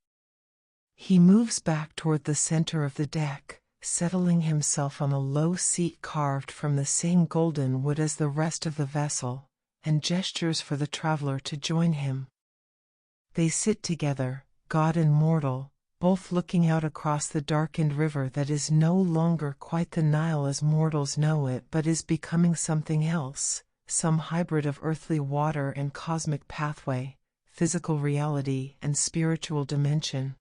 He moves back toward the center of the deck, settling himself on a low seat carved from the same golden wood as the rest of the vessel, and gestures for the traveler to join him. They sit together, god and mortal, both looking out across the darkened river that is no longer quite the Nile as mortals know it but is becoming something else, some hybrid of earthly water and cosmic pathway, physical reality and spiritual dimension.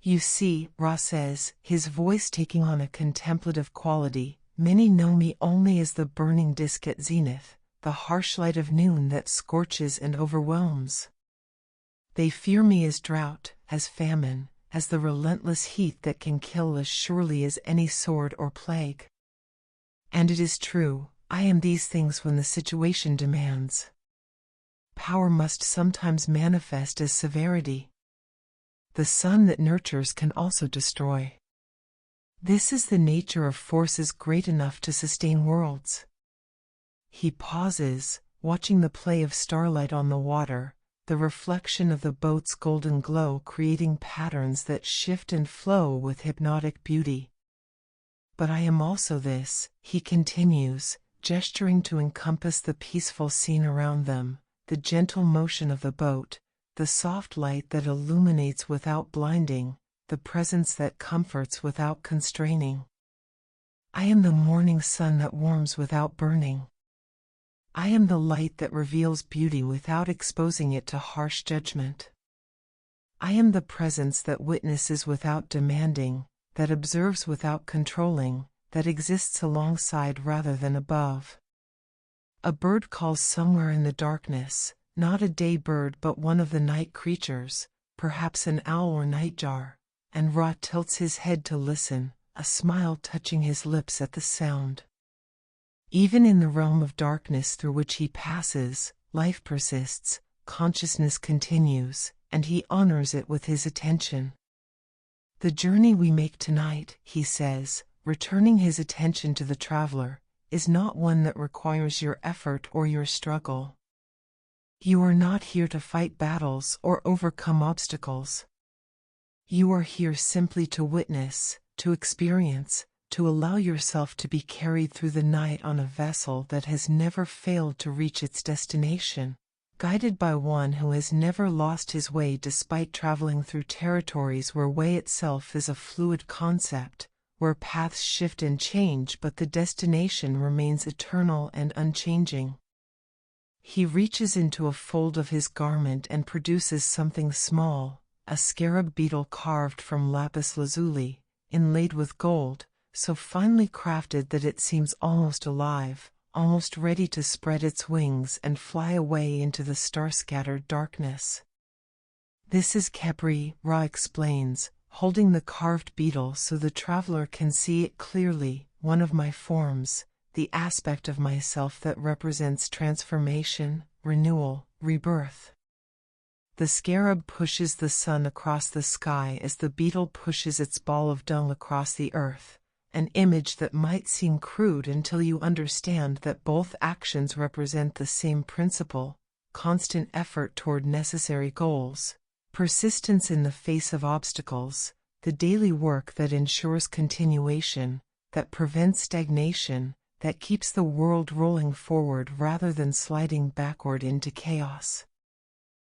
You see, Ra says, his voice taking on a contemplative quality, many know me only as the burning disk at zenith, the harsh light of noon that scorches and overwhelms. They fear me as drought, as famine, as the relentless heat that can kill as surely as any sword or plague. And it is true, I am these things when the situation demands. Power must sometimes manifest as severity. The sun that nurtures can also destroy. This is the nature of forces great enough to sustain worlds. He pauses, watching the play of starlight on the water, the reflection of the boat's golden glow creating patterns that shift and flow with hypnotic beauty. But I am also this, he continues, gesturing to encompass the peaceful scene around them, the gentle motion of the boat, the soft light that illuminates without blinding, the presence that comforts without constraining. I am the morning sun that warms without burning. I am the light that reveals beauty without exposing it to harsh judgment. I am the presence that witnesses without demanding, that observes without controlling, that exists alongside rather than above. A bird calls somewhere in the darkness, not a day bird but one of the night creatures, perhaps an owl or nightjar, and Ra tilts his head to listen, a smile touching his lips at the sound. Even in the realm of darkness through which he passes, life persists, consciousness continues, and he honors it with his attention. The journey we make tonight, he says, returning his attention to the traveler, is not one that requires your effort or your struggle. You are not here to fight battles or overcome obstacles. You are here simply to witness, to experience, to allow yourself to be carried through the night on a vessel that has never failed to reach its destination, guided by one who has never lost his way despite traveling through territories where way itself is a fluid concept, where paths shift and change but the destination remains eternal and unchanging. He reaches into a fold of his garment and produces something small, a scarab beetle carved from lapis lazuli, inlaid with gold, so finely crafted that it seems almost alive, almost ready to spread its wings and fly away into the star-scattered darkness. This is Khepri, Ra explains, holding the carved beetle so the traveler can see it clearly, one of my forms, the aspect of myself that represents transformation, renewal, rebirth. The scarab pushes the sun across the sky as the beetle pushes its ball of dung across the earth, an image that might seem crude until you understand that both actions represent the same principle: constant effort toward necessary goals, persistence in the face of obstacles, the daily work that ensures continuation, that prevents stagnation, that keeps the world rolling forward rather than sliding backward into chaos.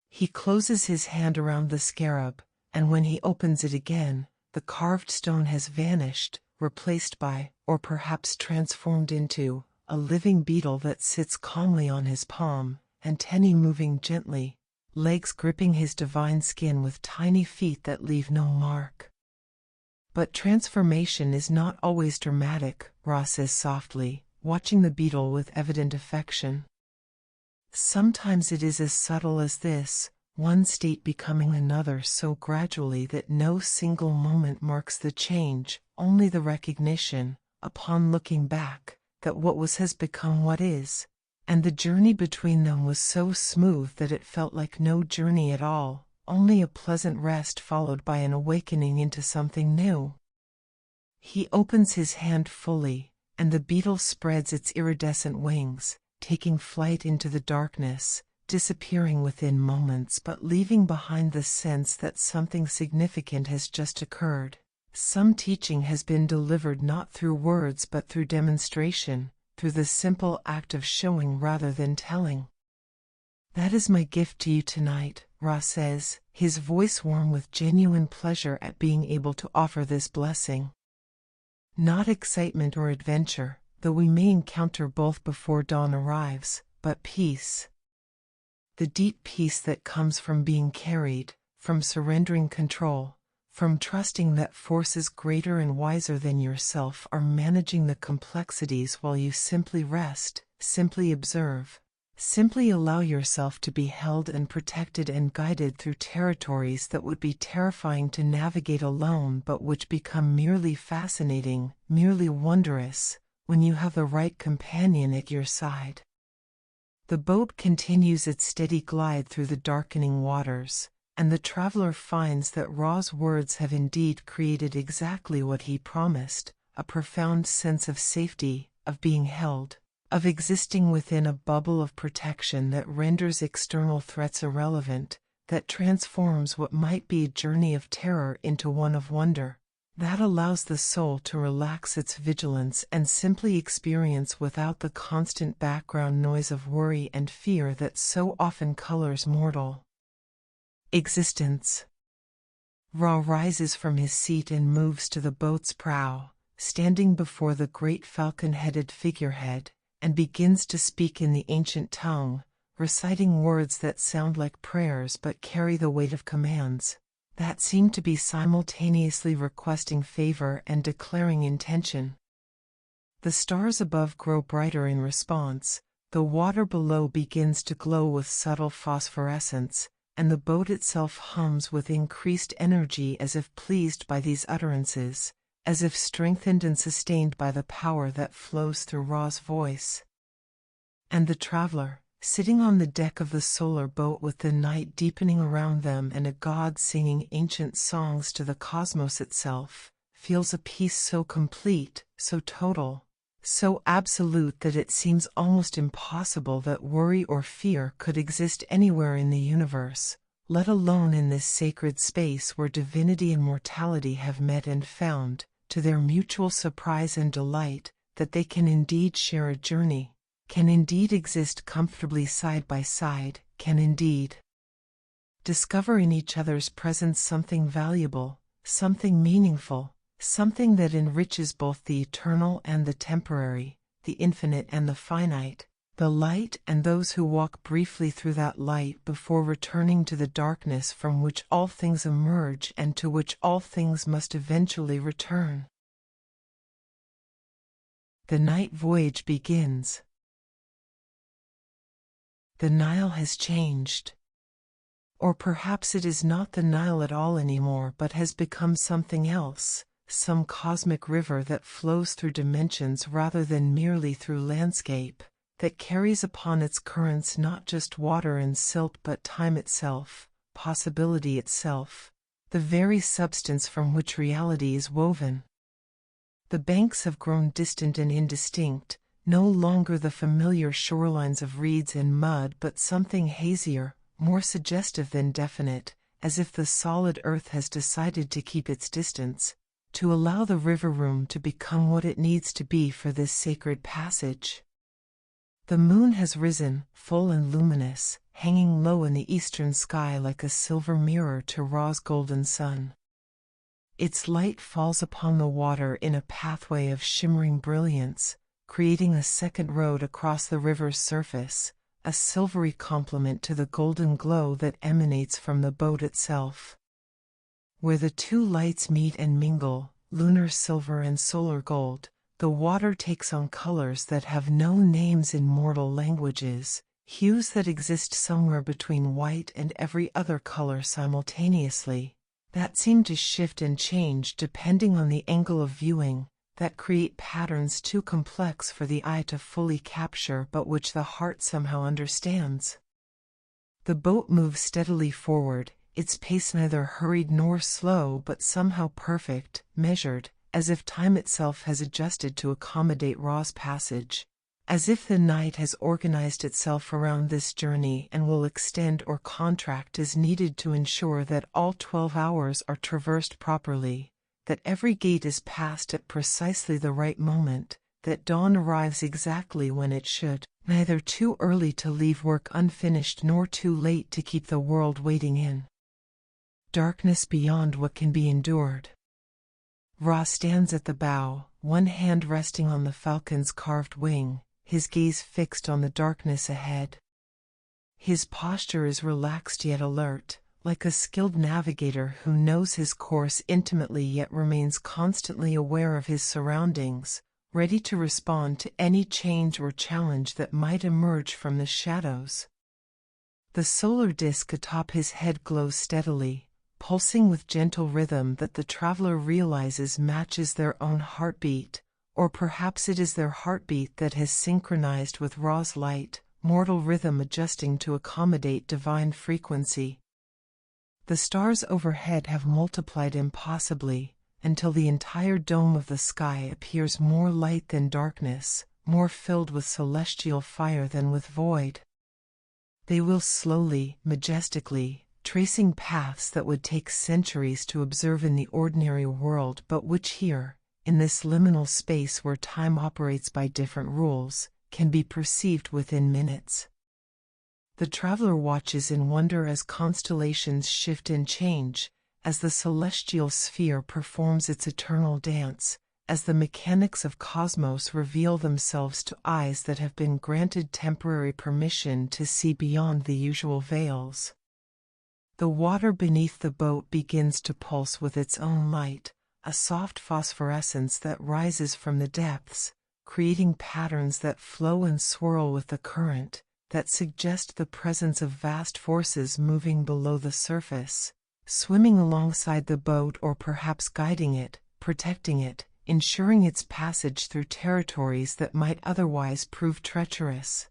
He closes his hand around the scarab, and when he opens it again, the carved stone has vanished, replaced by, or perhaps transformed into, a living beetle that sits calmly on his palm, antennae moving gently, legs gripping his divine skin with tiny feet that leave no mark. But transformation is not always dramatic, Ra says softly, watching the beetle with evident affection. Sometimes it is as subtle as this, one state becoming another so gradually that no single moment marks the change, only the recognition, upon looking back, that what was has become what is, and the journey between them was so smooth that it felt like no journey at all, only a pleasant rest followed by an awakening into something new. He opens his hand fully, and the beetle spreads its iridescent wings, taking flight into the darkness, disappearing within moments but leaving behind the sense that something significant has just occurred. Some teaching has been delivered not through words but through demonstration, through the simple act of showing rather than telling. That is my gift to you tonight, Ra says, his voice warm with genuine pleasure at being able to offer this blessing. Not excitement or adventure, though we may encounter both before dawn arrives, but peace. The deep peace that comes from being carried, from surrendering control, from trusting that forces greater and wiser than yourself are managing the complexities while you simply rest, simply observe, simply allow yourself to be held and protected and guided through territories that would be terrifying to navigate alone but which become merely fascinating, merely wondrous, when you have the right companion at your side. The boat continues its steady glide through the darkening waters, and the traveler finds that Ra's words have indeed created exactly what he promised, a profound sense of safety, of being held, of existing within a bubble of protection that renders external threats irrelevant, that transforms what might be a journey of terror into one of wonder, that allows the soul to relax its vigilance and simply experience without the constant background noise of worry and fear that so often colors mortal existence. Ra rises from his seat and moves to the boat's prow, standing before the great falcon-headed figurehead, and begins to speak in the ancient tongue, reciting words that sound like prayers but carry the weight of commands. that seem to be simultaneously requesting favor and declaring intention. The stars above grow brighter in response, the water below begins to glow with subtle phosphorescence, and the boat itself hums with increased energy as if pleased by these utterances, as if strengthened and sustained by the power that flows through Ra's voice. And the traveler, sitting on the deck of the solar boat with the night deepening around them and a god singing ancient songs to the cosmos itself, feels a peace so complete, so total, so absolute that it seems almost impossible that worry or fear could exist anywhere in the universe, let alone in this sacred space where divinity and mortality have met and found, to their mutual surprise and delight, that they can indeed share a journey, can indeed exist comfortably side by side, can indeed discover in each other's presence something valuable, something meaningful, something that enriches both the eternal and the temporary, the infinite and the finite, the light and those who walk briefly through that light before returning to the darkness from which all things emerge and to which all things must eventually return. The night voyage begins. The Nile has changed. Or perhaps it is not the Nile at all anymore but has become something else, some cosmic river that flows through dimensions rather than merely through landscape, that carries upon its currents not just water and silt but time itself, possibility itself, the very substance from which reality is woven. The banks have grown distant and indistinct, no longer the familiar shorelines of reeds and mud but something hazier, more suggestive than definite, as if the solid earth has decided to keep its distance, to allow the river room to become what it needs to be for this sacred passage. The moon has risen, full and luminous, hanging low in the eastern sky like a silver mirror to Ra's golden sun. Its light falls upon the water in a pathway of shimmering brilliance, creating a second road across the river's surface, a silvery complement to the golden glow that emanates from the boat itself. Where the two lights meet and mingle, lunar silver and solar gold, the water takes on colors that have no names in mortal languages, hues that exist somewhere between white and every other color simultaneously, that seem to shift and change depending on the angle of viewing, that create patterns too complex for the eye to fully capture but which the heart somehow understands. The boat moves steadily forward, its pace neither hurried nor slow but somehow perfect, measured, as if time itself has adjusted to accommodate Ra's passage, as if the night has organized itself around this journey and will extend or contract as needed to ensure that all 12 hours are traversed properly, that every gate is passed at precisely the right moment, that dawn arrives exactly when it should, neither too early to leave work unfinished nor too late to keep the world waiting in darkness beyond what can be endured. Ra stands at the bow, one hand resting on the falcon's carved wing, his gaze fixed on the darkness ahead. His posture is relaxed yet alert, like a skilled navigator who knows his course intimately yet remains constantly aware of his surroundings, ready to respond to any change or challenge that might emerge from the shadows. The solar disk atop his head glows steadily, pulsing with gentle rhythm that the traveler realizes matches their own heartbeat, or perhaps it is their heartbeat that has synchronized with Ra's light, mortal rhythm adjusting to accommodate divine frequency. The stars overhead have multiplied impossibly, until the entire dome of the sky appears more light than darkness, more filled with celestial fire than with void. They will slowly, majestically, tracing paths that would take centuries to observe in the ordinary world but which here, in this liminal space where time operates by different rules, can be perceived within minutes. The traveler watches in wonder as constellations shift and change, as the celestial sphere performs its eternal dance, as the mechanics of cosmos reveal themselves to eyes that have been granted temporary permission to see beyond the usual veils. The water beneath the boat begins to pulse with its own light, a soft phosphorescence that rises from the depths, creating patterns that flow and swirl with the current, that suggest the presence of vast forces moving below the surface, swimming alongside the boat or perhaps guiding it, protecting it, ensuring its passage through territories that might otherwise prove treacherous.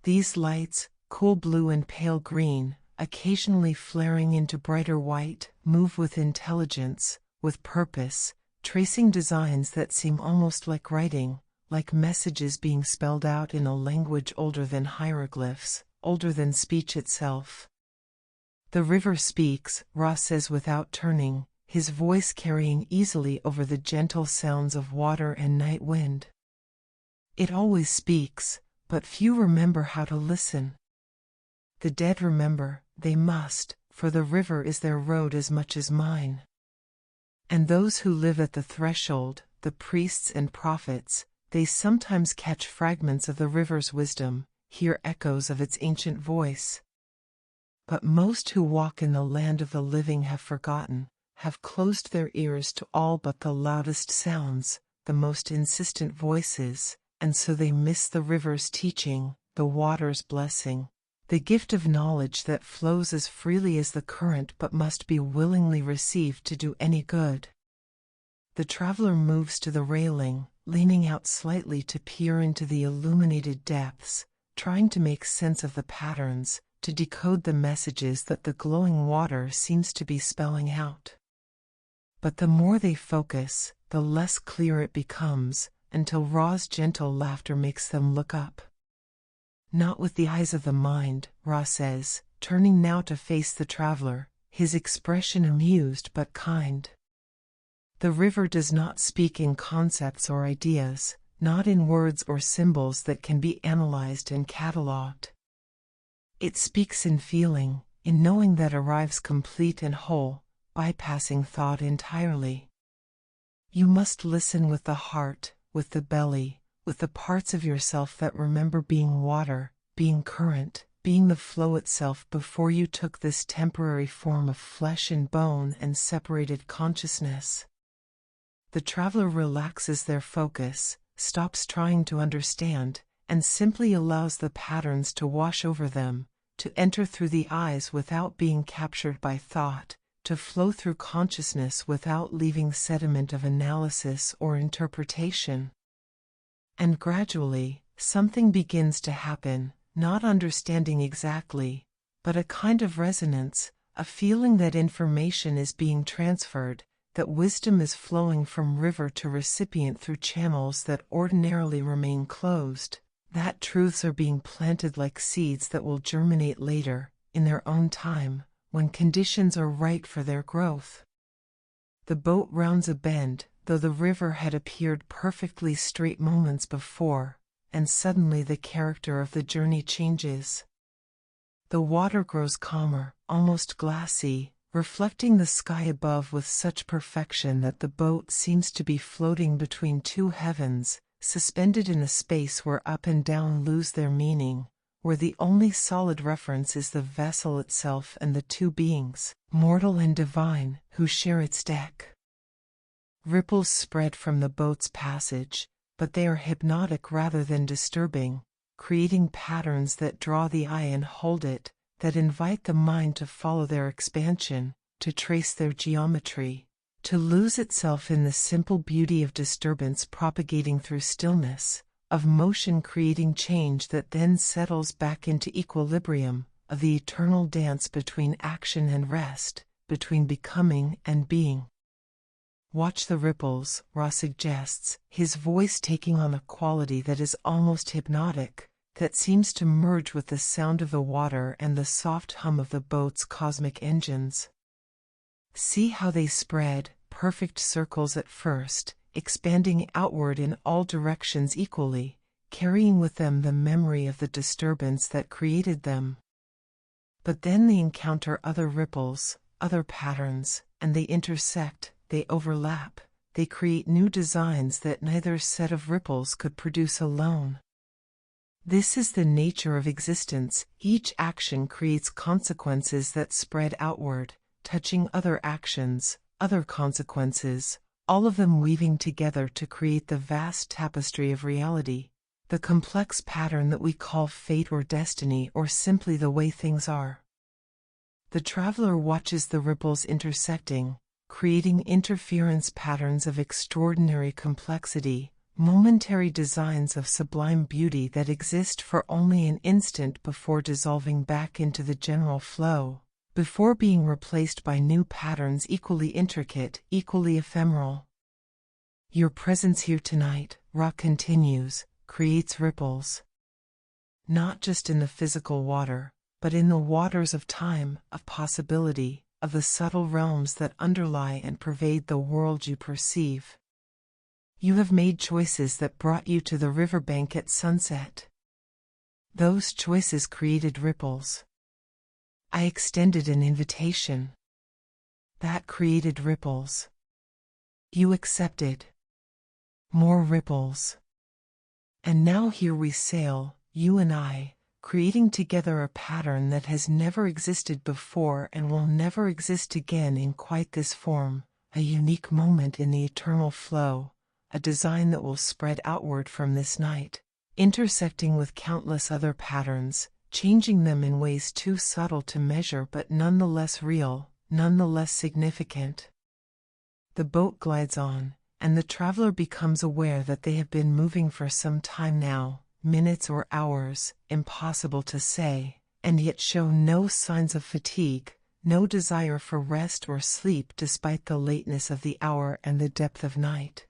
These lights, cool blue and pale green, occasionally flaring into brighter white, move with intelligence, with purpose, tracing designs that seem almost like writing, like messages being spelled out in a language older than hieroglyphs, older than speech itself. The river speaks, Ross says without turning, his voice carrying easily over the gentle sounds of water and night wind. It always speaks, but few remember how to listen. The dead remember, they must, for the river is their road as much as mine. And those who live at the threshold, the priests and prophets, they sometimes catch fragments of the river's wisdom, hear echoes of its ancient voice. But most who walk in the land of the living have forgotten, have closed their ears to all but the loudest sounds, the most insistent voices, and so they miss the river's teaching, the water's blessing, the gift of knowledge that flows as freely as the current but must be willingly received to do any good. The traveler moves to the railing, leaning out slightly to peer into the illuminated depths, trying to make sense of the patterns, to decode the messages that the glowing water seems to be spelling out. But the more they focus, the less clear it becomes, until Ra's gentle laughter makes them look up. Not with the eyes of the mind, Ra says, turning now to face the traveler, his expression amused but kind. The river does not speak in concepts or ideas, not in words or symbols that can be analyzed and catalogued. It speaks in feeling, in knowing that arrives complete and whole, bypassing thought entirely. You must listen with the heart, with the belly, with the parts of yourself that remember being water, being current, being the flow itself before you took this temporary form of flesh and bone and separated consciousness. The traveler relaxes their focus, stops trying to understand, and simply allows the patterns to wash over them, to enter through the eyes without being captured by thought, to flow through consciousness without leaving sediment of analysis or interpretation. And gradually, something begins to happen, not understanding exactly, but a kind of resonance, a feeling that information is being transferred, that wisdom is flowing from river to recipient through channels that ordinarily remain closed, that truths are being planted like seeds that will germinate later, in their own time, when conditions are right for their growth. The boat rounds a bend, though the river had appeared perfectly straight moments before, and suddenly the character of the journey changes. The water grows calmer, almost glassy, reflecting the sky above with such perfection that the boat seems to be floating between two heavens, suspended in a space where up and down lose their meaning, where the only solid reference is the vessel itself and the two beings, mortal and divine, who share its deck. Ripples spread from the boat's passage, but they are hypnotic rather than disturbing, creating patterns that draw the eye and hold it, that invite the mind to follow their expansion, to trace their geometry, to lose itself in the simple beauty of disturbance propagating through stillness, of motion creating change that then settles back into equilibrium, of the eternal dance between action and rest, between becoming and being. Watch the ripples, Ra suggests, his voice taking on a quality that is almost hypnotic, that seems to merge with the sound of the water and the soft hum of the boat's cosmic engines. See how they spread, perfect circles at first, expanding outward in all directions equally, carrying with them the memory of the disturbance that created them. But then they encounter other ripples, other patterns, and they intersect, they overlap, they create new designs that neither set of ripples could produce alone. This is the nature of existence. Each action creates consequences that spread outward, touching other actions, other consequences, all of them weaving together to create the vast tapestry of reality, the complex pattern that we call fate or destiny, or simply the way things are. The traveler watches the ripples intersecting, creating interference patterns of extraordinary complexity, momentary designs of sublime beauty that exist for only an instant before dissolving back into the general flow, before being replaced by new patterns equally intricate, equally ephemeral. Your presence here tonight, Ra continues, creates ripples. Not just in the physical water, but in the waters of time, of possibility, of the subtle realms that underlie and pervade the world you perceive. You have made choices that brought you to the riverbank at sunset. Those choices created ripples. I extended an invitation. That created ripples. You accepted. More ripples. And now here we sail, you and I, creating together a pattern that has never existed before and will never exist again in quite this form, a unique moment in the eternal flow, a design that will spread outward from this night, intersecting with countless other patterns, changing them in ways too subtle to measure but nonetheless real, nonetheless significant. The boat glides on, and the traveler becomes aware that they have been moving for some time now, minutes or hours, impossible to say, and yet show no signs of fatigue, no desire for rest or sleep despite the lateness of the hour and the depth of night.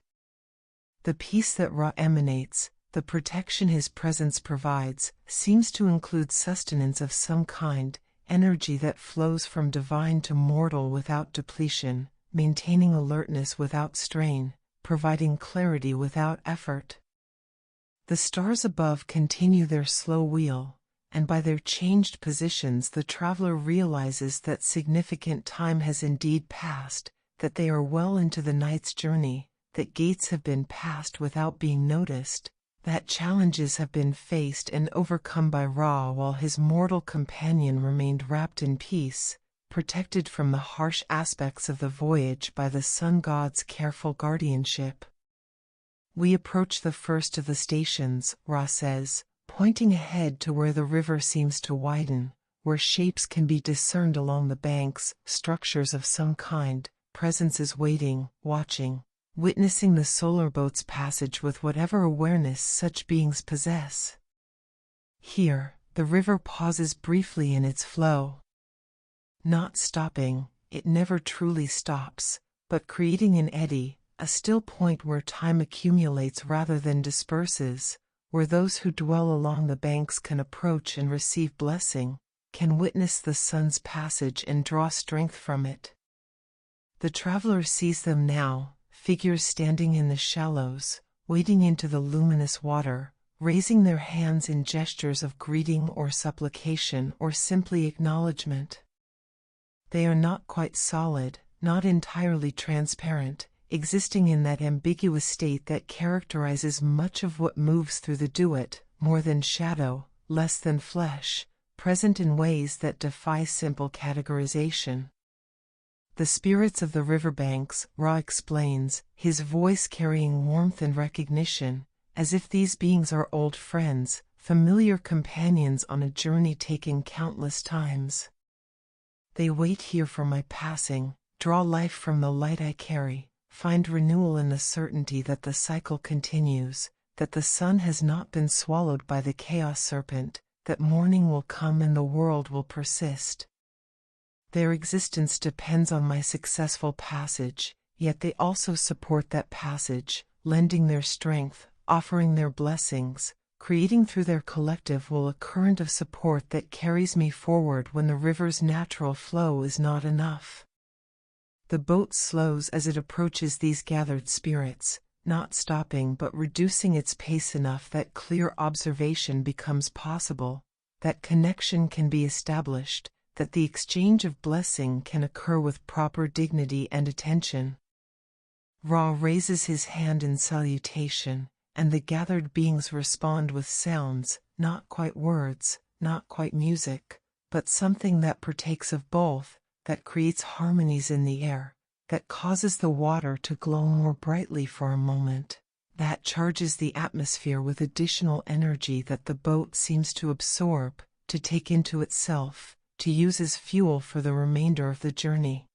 The peace that Ra emanates, the protection his presence provides, seems to include sustenance of some kind, energy that flows from divine to mortal without depletion, maintaining alertness without strain, providing clarity without effort. The stars above continue their slow wheel, and by their changed positions the traveler realizes that significant time has indeed passed, that they are well into the night's journey, that gates have been passed without being noticed, that challenges have been faced and overcome by Ra while his mortal companion remained wrapped in peace, protected from the harsh aspects of the voyage by the sun god's careful guardianship. We approach the first of the stations, Ra says, pointing ahead to where the river seems to widen, where shapes can be discerned along the banks, structures of some kind, presences waiting, watching, witnessing the solar boat's passage with whatever awareness such beings possess. Here, the river pauses briefly in its flow. Not stopping, it never truly stops, but creating an eddy, a still point where time accumulates rather than disperses, where those who dwell along the banks can approach and receive blessing, can witness the sun's passage and draw strength from it. The traveler sees them now, figures standing in the shallows, wading into the luminous water, raising their hands in gestures of greeting or supplication or simply acknowledgement. They are not quite solid, not entirely transparent, existing in that ambiguous state that characterizes much of what moves through the Duat, more than shadow, less than flesh, present in ways that defy simple categorization. The spirits of the riverbanks, Ra explains, his voice carrying warmth and recognition, as if these beings are old friends, familiar companions on a journey taken countless times. They wait here for my passing, draw life from the light I carry, find renewal in the certainty that the cycle continues, that the sun has not been swallowed by the chaos serpent, that morning will come and the world will persist. Their existence depends on my successful passage, yet they also support that passage, lending their strength, offering their blessings, creating through their collective will a current of support that carries me forward when the river's natural flow is not enough. The boat slows as it approaches these gathered spirits, not stopping but reducing its pace enough that clear observation becomes possible, that connection can be established, that the exchange of blessing can occur with proper dignity and attention. Ra raises his hand in salutation, and the gathered beings respond with sounds, not quite words, not quite music, but something that partakes of both, that creates harmonies in the air, that causes the water to glow more brightly for a moment, that charges the atmosphere with additional energy that the boat seems to absorb, to take into itself, to use as fuel for the remainder of the journey.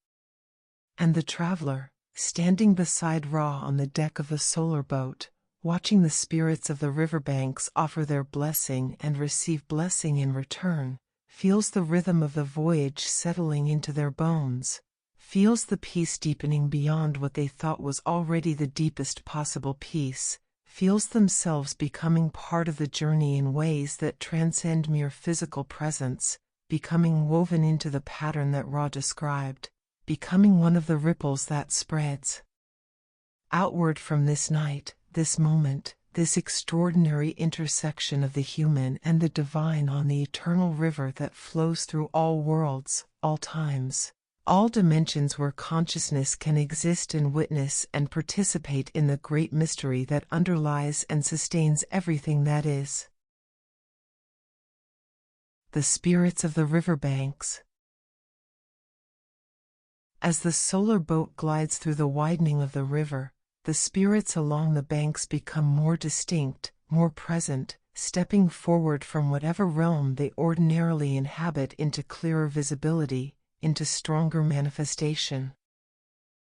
And the traveler, standing beside Ra on the deck of the solar boat, watching the spirits of the riverbanks offer their blessing and receive blessing in return, feels the rhythm of the voyage settling into their bones, feels the peace deepening beyond what they thought was already the deepest possible peace, feels themselves becoming part of the journey in ways that transcend mere physical presence, becoming woven into the pattern that Ra described, becoming one of the ripples that spreads outward from this night, this moment, this extraordinary intersection of the human and the divine on the eternal river that flows through all worlds, all times, all dimensions where consciousness can exist and witness and participate in the great mystery that underlies and sustains everything that is. The spirits of the riverbanks. As the solar boat glides through the widening of the river, the spirits along the banks become more distinct, more present, stepping forward from whatever realm they ordinarily inhabit into clearer visibility, into stronger manifestation.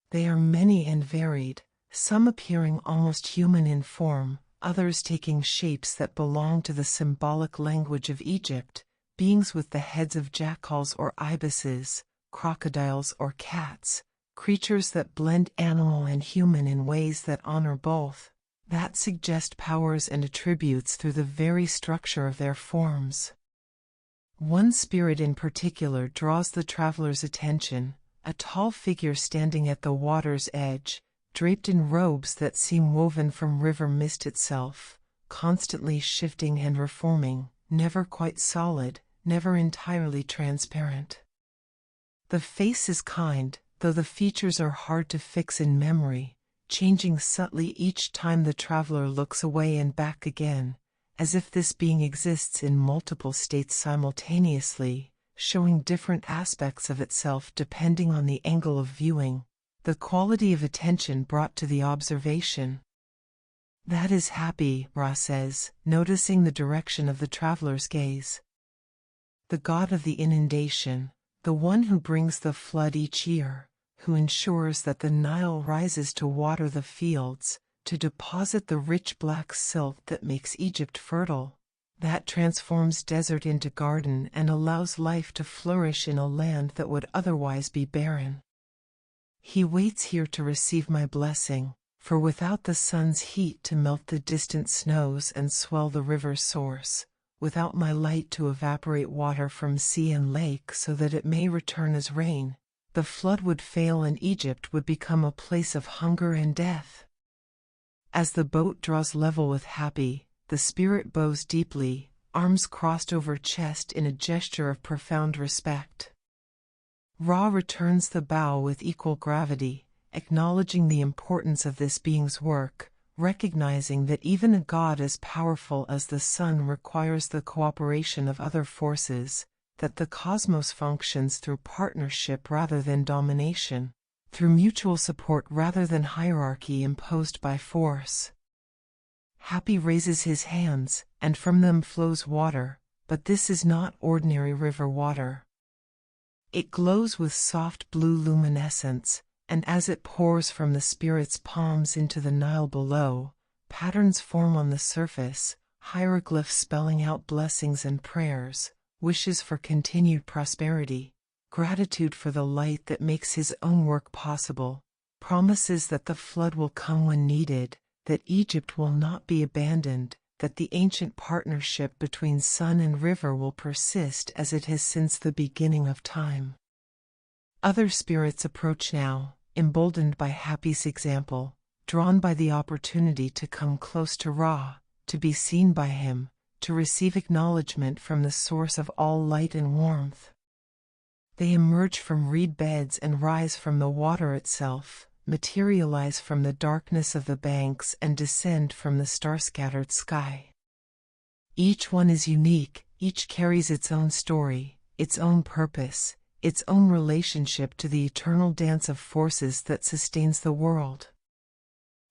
They are many and varied, some appearing almost human in form, others taking shapes that belong to the symbolic language of Egypt, beings with the heads of jackals or ibises, crocodiles or cats, creatures that blend animal and human in ways that honor both, that suggest powers and attributes through the very structure of their forms. One spirit in particular draws the traveler's attention, a tall figure standing at the water's edge, draped in robes that seem woven from river mist itself, constantly shifting and reforming, never quite solid, never entirely transparent. The face is kind, though the features are hard to fix in memory, changing subtly each time the traveler looks away and back again, as if this being exists in multiple states simultaneously, showing different aspects of itself depending on the angle of viewing, the quality of attention brought to the observation. That is Happy, Ra says, noticing the direction of the traveler's gaze. The god of the inundation, the one who brings the flood each year, who ensures that the Nile rises to water the fields, to deposit the rich black silt that makes Egypt fertile, that transforms desert into garden and allows life to flourish in a land that would otherwise be barren. He waits here to receive my blessing, for without the sun's heat to melt the distant snows and swell the river's source, without my light to evaporate water from sea and lake so that it may return as rain, the flood would fail and Egypt would become a place of hunger and death. As the boat draws level with Happy, the spirit bows deeply, arms crossed over chest in a gesture of profound respect. Ra returns the bow with equal gravity, acknowledging the importance of this being's work, recognizing that even a god as powerful as the sun requires the cooperation of other forces, that the cosmos functions through partnership rather than domination, through mutual support rather than hierarchy imposed by force. Happy raises his hands, and from them flows water, but this is not ordinary river water. It glows with soft blue luminescence, and as it pours from the spirit's palms into the Nile below, patterns form on the surface, hieroglyphs spelling out blessings and prayers, wishes for continued prosperity, gratitude for the light that makes his own work possible, promises that the flood will come when needed, that Egypt will not be abandoned, that the ancient partnership between sun and river will persist as it has since the beginning of time. Other spirits approach now, emboldened by Happy's example, drawn by the opportunity to come close to Ra, to be seen by him, to receive acknowledgement from the source of all light and warmth. They emerge from reed beds and rise from the water itself, materialize from the darkness of the banks and descend from the star-scattered sky. Each one is unique, each carries its own story, its own purpose, its own relationship to the eternal dance of forces that sustains the world.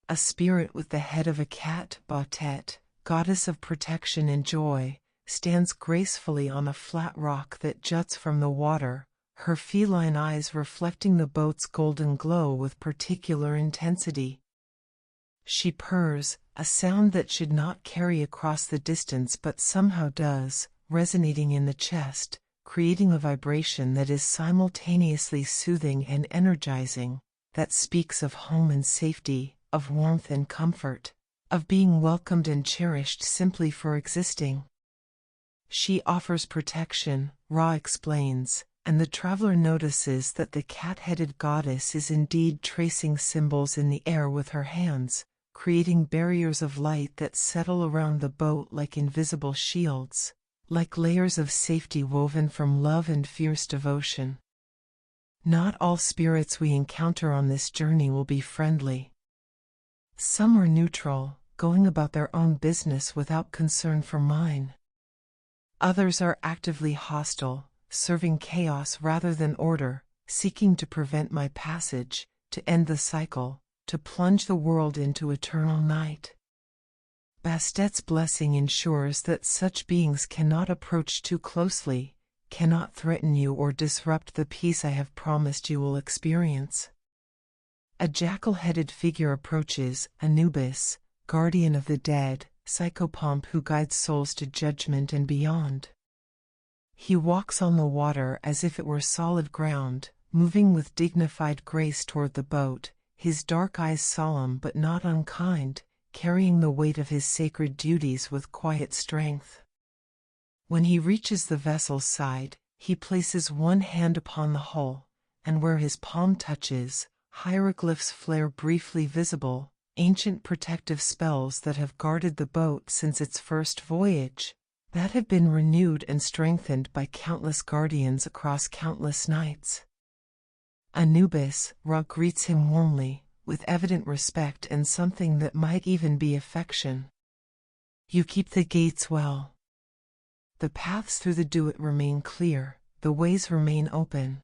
A spirit with the head of a cat, Bautet, goddess of protection and joy, stands gracefully on a flat rock that juts from the water, her feline eyes reflecting the boat's golden glow with particular intensity. She purrs, a sound that should not carry across the distance but somehow does, resonating in the chest, creating a vibration that is simultaneously soothing and energizing, that speaks of home and safety, of warmth and comfort, of being welcomed and cherished simply for existing. She offers protection, Ra explains, and the traveler notices that the cat-headed goddess is indeed tracing symbols in the air with her hands, creating barriers of light that settle around the boat like invisible shields, like layers of safety woven from love and fierce devotion. Not all spirits we encounter on this journey will be friendly. Some are neutral, going about their own business without concern for mine. Others are actively hostile, serving chaos rather than order, seeking to prevent my passage, to end the cycle, to plunge the world into eternal night. Bastet's blessing ensures that such beings cannot approach too closely, cannot threaten you or disrupt the peace I have promised you will experience. A jackal-headed figure approaches, Anubis, guardian of the dead, psychopomp who guides souls to judgment and beyond. He walks on the water as if it were solid ground, moving with dignified grace toward the boat, his dark eyes solemn but not unkind, carrying the weight of his sacred duties with quiet strength. When he reaches the vessel's side, he places one hand upon the hull, and where his palm touches, hieroglyphs flare briefly visible, ancient protective spells that have guarded the boat since its first voyage, that have been renewed and strengthened by countless guardians across countless nights. Anubis, Ra greets him warmly, with evident respect and something that might even be affection. You keep the gates well. The paths through the Duat remain clear, the ways remain open.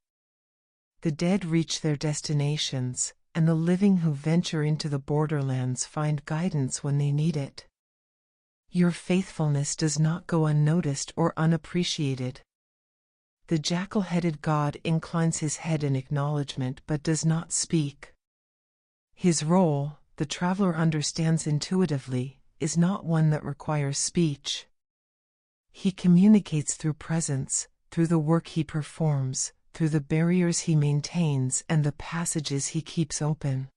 The dead reach their destinations, and the living who venture into the borderlands find guidance when they need it. Your faithfulness does not go unnoticed or unappreciated. The jackal-headed god inclines his head in acknowledgement but does not speak. His role, the traveler understands intuitively, is not one that requires speech. He communicates through presence, through the work he performs, through the barriers he maintains and the passages he keeps open.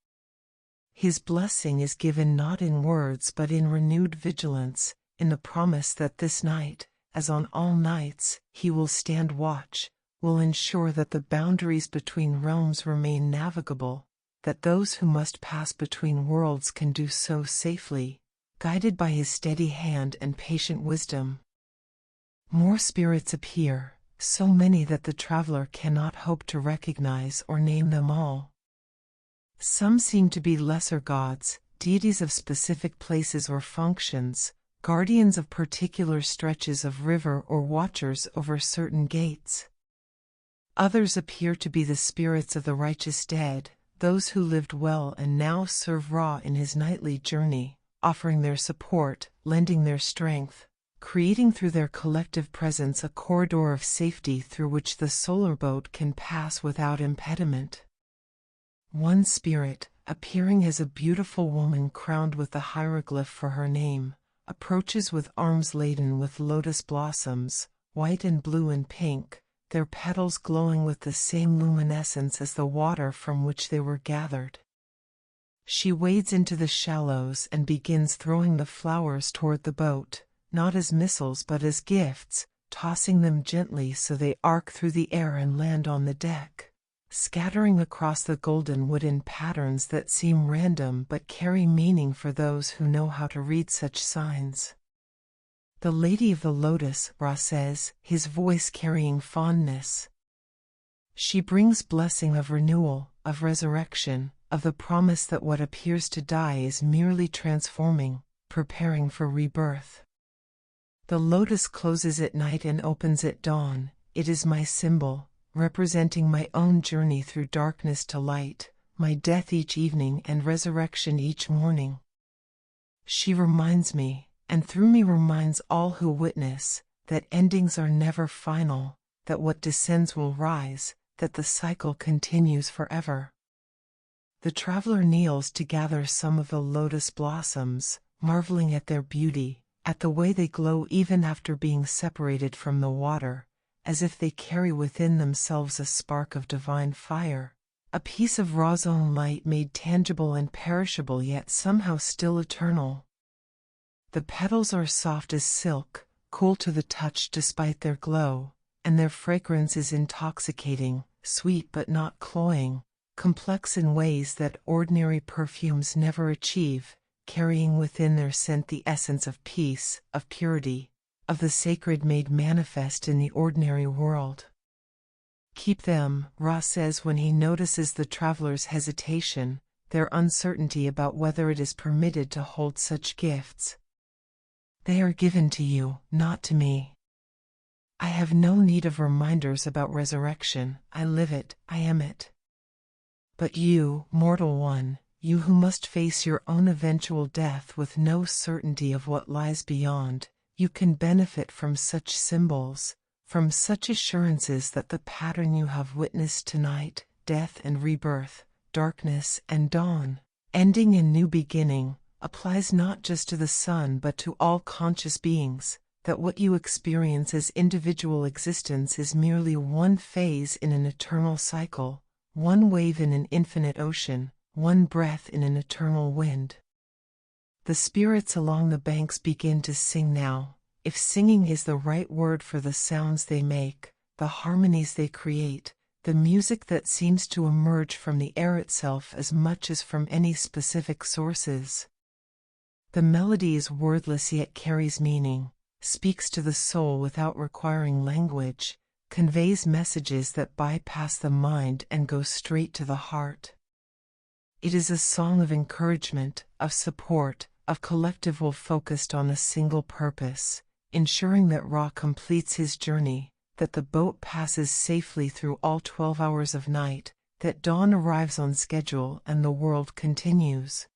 His blessing is given not in words but in renewed vigilance, in the promise that this night, as on all nights, he will stand watch, will ensure that the boundaries between realms remain navigable, that those who must pass between worlds can do so safely, guided by his steady hand and patient wisdom. More spirits appear, so many that the traveler cannot hope to recognize or name them all. Some seem to be lesser gods, deities of specific places or functions, guardians of particular stretches of river or watchers over certain gates. Others appear to be the spirits of the righteous dead, those who lived well and now serve Ra in his nightly journey, offering their support, lending their strength, creating through their collective presence a corridor of safety through which the solar boat can pass without impediment. One spirit, appearing as a beautiful woman crowned with the hieroglyph for her name, approaches with arms laden with lotus blossoms, white and blue and pink, their petals glowing with the same luminescence as the water from which they were gathered. She wades into the shallows and begins throwing the flowers toward the boat, not as missiles but as gifts, tossing them gently so they arc through the air and land on the deck, scattering across the golden wood in patterns that seem random but carry meaning for those who know how to read such signs. The Lady of the Lotus, Ra says, his voice carrying fondness. She brings blessing of renewal, of resurrection, of the promise that what appears to die is merely transforming, preparing for rebirth. The lotus closes at night and opens at dawn. It is my symbol, representing my own journey through darkness to light, my death each evening and resurrection each morning. She reminds me, and through me reminds all who witness, that endings are never final, that what descends will rise, that the cycle continues forever. The traveler kneels to gather some of the lotus blossoms, marveling at their beauty, at the way they glow even after being separated from the water, as if they carry within themselves a spark of divine fire, a piece of Ra's own light made tangible and perishable yet somehow still eternal. The petals are soft as silk, cool to the touch despite their glow, and their fragrance is intoxicating, sweet but not cloying, complex in ways that ordinary perfumes never achieve, carrying within their scent the essence of peace, of purity, of the sacred made manifest in the ordinary world. Keep them, Ra says when he notices the traveler's hesitation, their uncertainty about whether it is permitted to hold such gifts. They are given to you, not to me. I have no need of reminders about resurrection. I live it, I am it. But you, mortal one, you who must face your own eventual death with no certainty of what lies beyond, you can benefit from such symbols, from such assurances that the pattern you have witnessed tonight, death and rebirth, darkness and dawn, ending and new beginning, applies not just to the sun but to all conscious beings, that what you experience as individual existence is merely one phase in an eternal cycle, one wave in an infinite ocean, one breath in an eternal wind. The spirits along the banks begin to sing now, if singing is the right word for the sounds they make, the harmonies they create, the music that seems to emerge from the air itself as much as from any specific sources. The melody is wordless yet carries meaning, speaks to the soul without requiring language, conveys messages that bypass the mind and go straight to the heart. It is a song of encouragement, of support, of collective will focused on a single purpose, ensuring that Ra completes his journey, that the boat passes safely through all 12 hours of night, that dawn arrives on schedule and the world continues.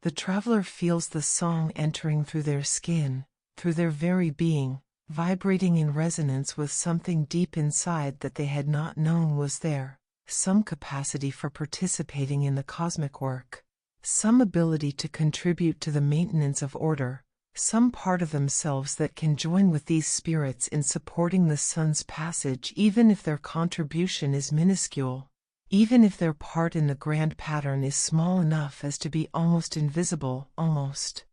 The traveler feels the song entering through their skin, through their very being, vibrating in resonance with something deep inside that they had not known was there, some capacity for participating in the cosmic work, some ability to contribute to the maintenance of order, some part of themselves that can join with these spirits in supporting the sun's passage even if their contribution is minuscule, even if their part in the grand pattern is small enough as to be almost invisible, almost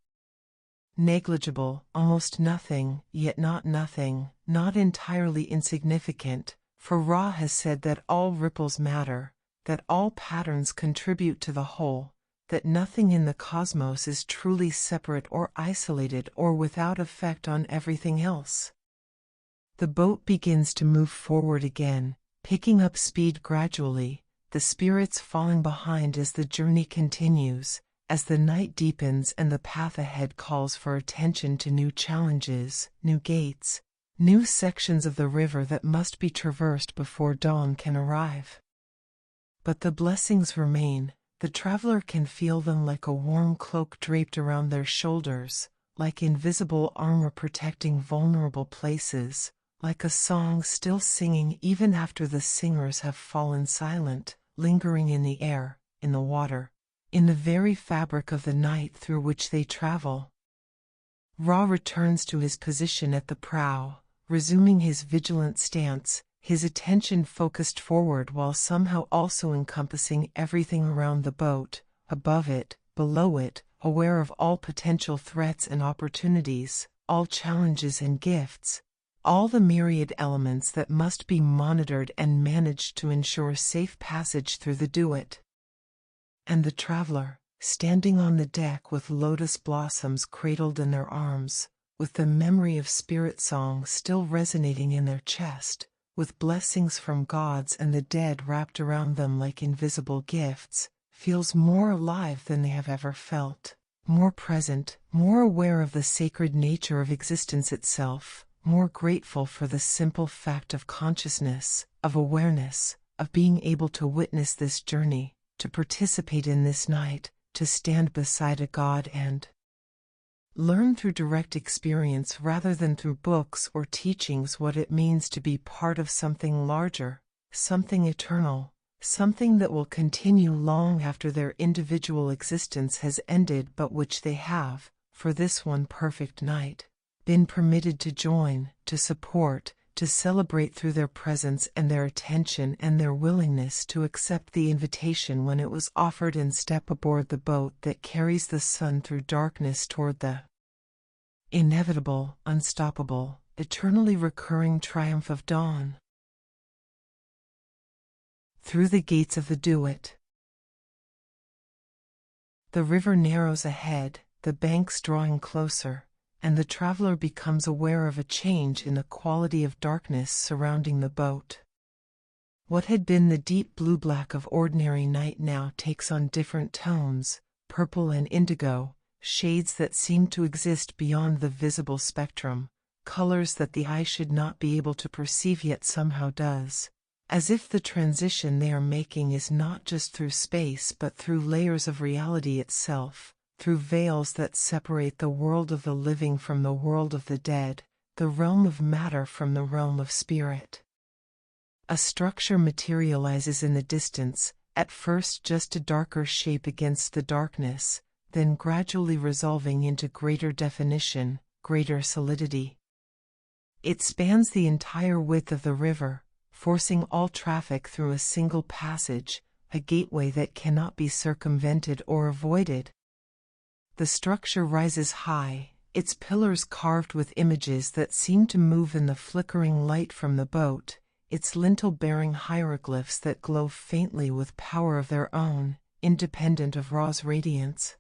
negligible, almost nothing, yet not nothing, not entirely insignificant, for Ra has said that all ripples matter, that all patterns contribute to the whole, that nothing in the cosmos is truly separate or isolated or without effect on everything else. The boat begins to move forward again, picking up speed gradually, the spirits falling behind as the journey continues, as the night deepens and the path ahead calls for attention to new challenges, new gates, new sections of the river that must be traversed before dawn can arrive. But the blessings remain. The traveler can feel them like a warm cloak draped around their shoulders, like invisible armor protecting vulnerable places, like a song still singing even after the singers have fallen silent, lingering in the air, in the water, in the very fabric of the night through which they travel. Ra returns to his position at the prow, resuming his vigilant stance, his attention focused forward while somehow also encompassing everything around the boat, above it, below it, aware of all potential threats and opportunities, all challenges and gifts, all the myriad elements that must be monitored and managed to ensure safe passage through the Duat. And the traveler, standing on the deck with lotus blossoms cradled in their arms, with the memory of spirit song still resonating in their chest, with blessings from gods and the dead wrapped around them like invisible gifts, feels more alive than they have ever felt, more present, more aware of the sacred nature of existence itself, more grateful for the simple fact of consciousness, of awareness, of being able to witness this journey, to participate in this night, to stand beside a God and learn through direct experience rather than through books or teachings what it means to be part of something larger, something eternal, something that will continue long after their individual existence has ended, but which they have, for this one perfect night, been permitted to join, to support, to celebrate through their presence and their attention and their willingness to accept the invitation when it was offered and step aboard the boat that carries the sun through darkness toward the inevitable, unstoppable, eternally recurring triumph of dawn. Through the gates of the Duat. The river narrows ahead, the banks drawing closer, and the traveler becomes aware of a change in the quality of darkness surrounding the boat. What had been the deep blue-black of ordinary night now takes on different tones, purple and indigo, shades that seem to exist beyond the visible spectrum, colors that the eye should not be able to perceive yet somehow does. As if the transition they are making is not just through space but through layers of reality itself, through veils that separate the world of the living from the world of the dead, the realm of matter from the realm of spirit. A structure materializes in the distance, at first just a darker shape against the darkness, then gradually resolving into greater definition, greater solidity. It spans the entire width of the river, forcing all traffic through a single passage, a gateway that cannot be circumvented or avoided. The structure rises high, its pillars carved with images that seem to move in the flickering light from the boat, its lintel bearing hieroglyphs that glow faintly with power of their own, independent of Ra's radiance.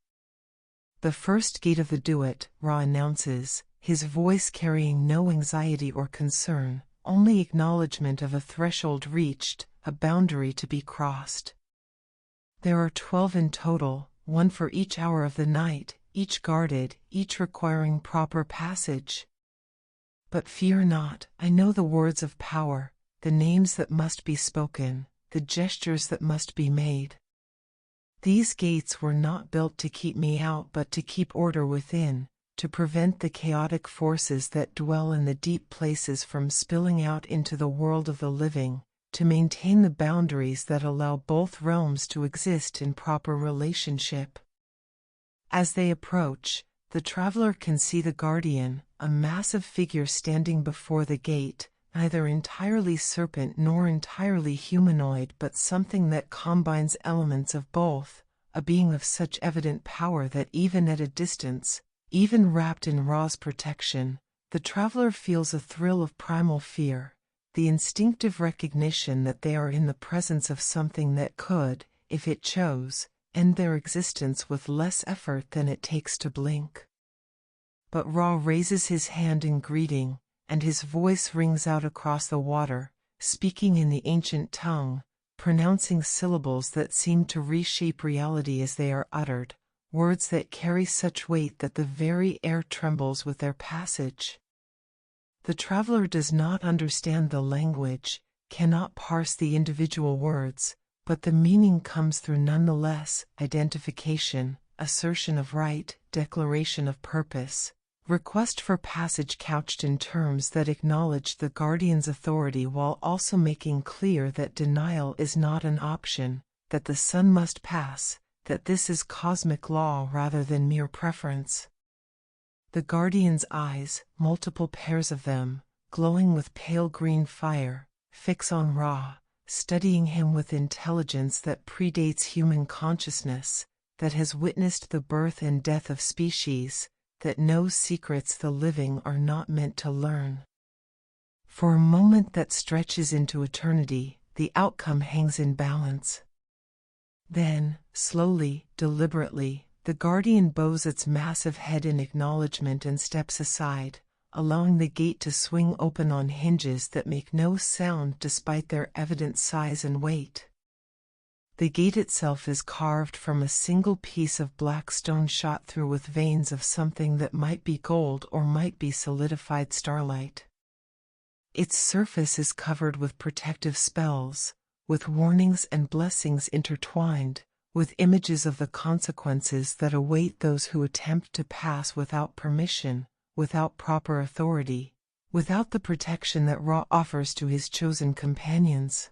The first gate of the Duat, Ra announces, his voice carrying no anxiety or concern, only acknowledgement of a threshold reached, a boundary to be crossed. There are 12 in total, one for each hour of the night, each guarded, each requiring proper passage. But fear not, I know the words of power, the names that must be spoken, the gestures that must be made. These gates were not built to keep me out but to keep order within, to prevent the chaotic forces that dwell in the deep places from spilling out into the world of the living, to maintain the boundaries that allow both realms to exist in proper relationship. As they approach, the traveler can see the guardian, a massive figure standing before the gate, neither entirely serpent nor entirely humanoid but something that combines elements of both, a being of such evident power that even at a distance, even wrapped in Ra's protection, the traveler feels a thrill of primal fear, the instinctive recognition that they are in the presence of something that could, if it chose, end their existence with less effort than it takes to blink. But Ra raises his hand in greeting, and his voice rings out across the water, speaking in the ancient tongue, pronouncing syllables that seem to reshape reality as they are uttered, words that carry such weight that the very air trembles with their passage. The traveler does not understand the language, cannot parse the individual words, but the meaning comes through nonetheless: identification, assertion of right, declaration of purpose, request for passage couched in terms that acknowledge the guardian's authority while also making clear that denial is not an option, that the sun must pass, that this is cosmic law rather than mere preference. The guardian's eyes, multiple pairs of them, glowing with pale green fire, fix on Ra, studying him with intelligence that predates human consciousness, that has witnessed the birth and death of species, that knows secrets the living are not meant to learn. For a moment that stretches into eternity, the outcome hangs in balance. Then, slowly, deliberately, the guardian bows its massive head in acknowledgement and steps aside, allowing the gate to swing open on hinges that make no sound despite their evident size and weight. The gate itself is carved from a single piece of black stone shot through with veins of something that might be gold or might be solidified starlight. Its surface is covered with protective spells, with warnings and blessings intertwined, with images of the consequences that await those who attempt to pass without permission, without proper authority, without the protection that Ra offers to his chosen companions.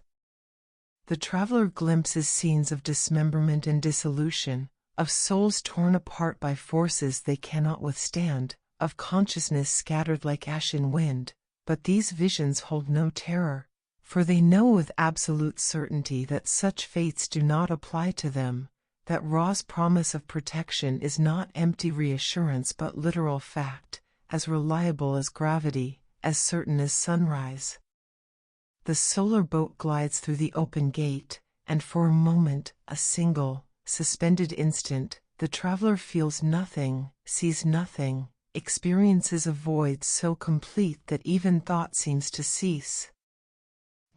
The traveler glimpses scenes of dismemberment and dissolution, of souls torn apart by forces they cannot withstand, of consciousness scattered like ash in wind, but these visions hold no terror, for they know with absolute certainty that such fates do not apply to them, that Ra's promise of protection is not empty reassurance but literal fact, as reliable as gravity, as certain as sunrise. The solar boat glides through the open gate, and for a moment, a single, suspended instant, the traveler feels nothing, sees nothing, experiences a void so complete that even thought seems to cease.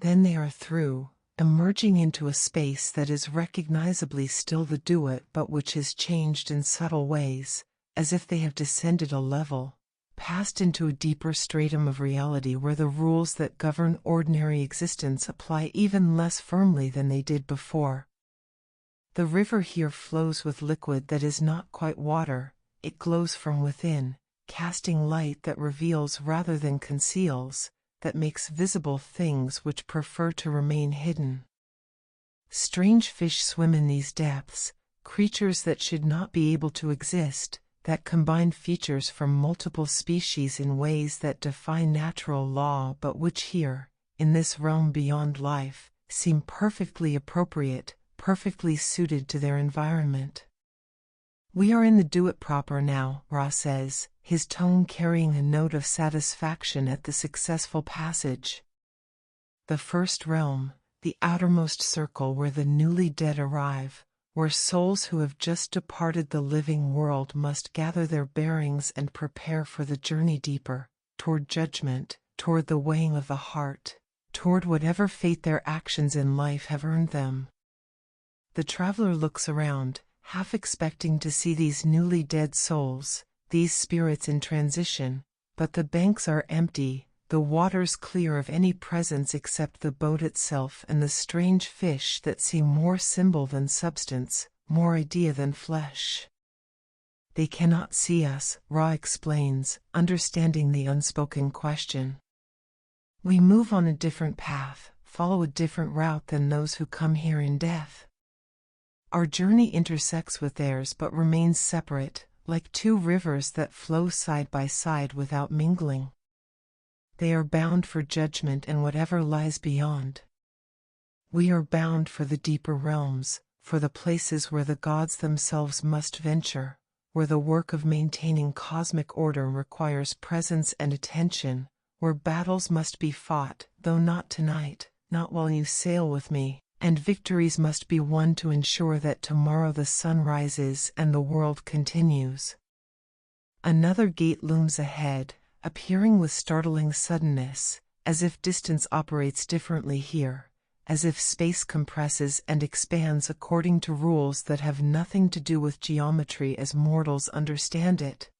Then they are through, emerging into a space that is recognizably still the Duat but which has changed in subtle ways, as if they have descended a level, passed into a deeper stratum of reality where the rules that govern ordinary existence apply even less firmly than they did before. The river here flows with liquid that is not quite water, it glows from within, casting light that reveals rather than conceals, that makes visible things which prefer to remain hidden. Strange fish swim in these depths, creatures that should not be able to exist, that combine features from multiple species in ways that defy natural law but which here, in this realm beyond life, seem perfectly appropriate, perfectly suited to their environment. We are in the Duat proper now, Ra says, his tone carrying a note of satisfaction at the successful passage. The first realm, the outermost circle where the newly dead arrive, where souls who have just departed the living world must gather their bearings and prepare for the journey deeper, toward judgment, toward the weighing of the heart, toward whatever fate their actions in life have earned them. The traveler looks around, half expecting to see these newly dead souls, these spirits in transition, but the banks are empty, the waters clear of any presence except the boat itself and the strange fish that seem more symbol than substance, more idea than flesh. They cannot see us, Ra explains, understanding the unspoken question. We move on a different path, follow a different route than those who come here in death. Our journey intersects with theirs but remains separate, like two rivers that flow side by side without mingling. They are bound for judgment and whatever lies beyond. We are bound for the deeper realms, for the places where the gods themselves must venture, where the work of maintaining cosmic order requires presence and attention, where battles must be fought, though not tonight, not while you sail with me, and victories must be won to ensure that tomorrow the sun rises and the world continues. Another gate looms ahead, appearing with startling suddenness, as if distance operates differently here, as if space compresses and expands according to rules that have nothing to do with geometry as mortals understand it.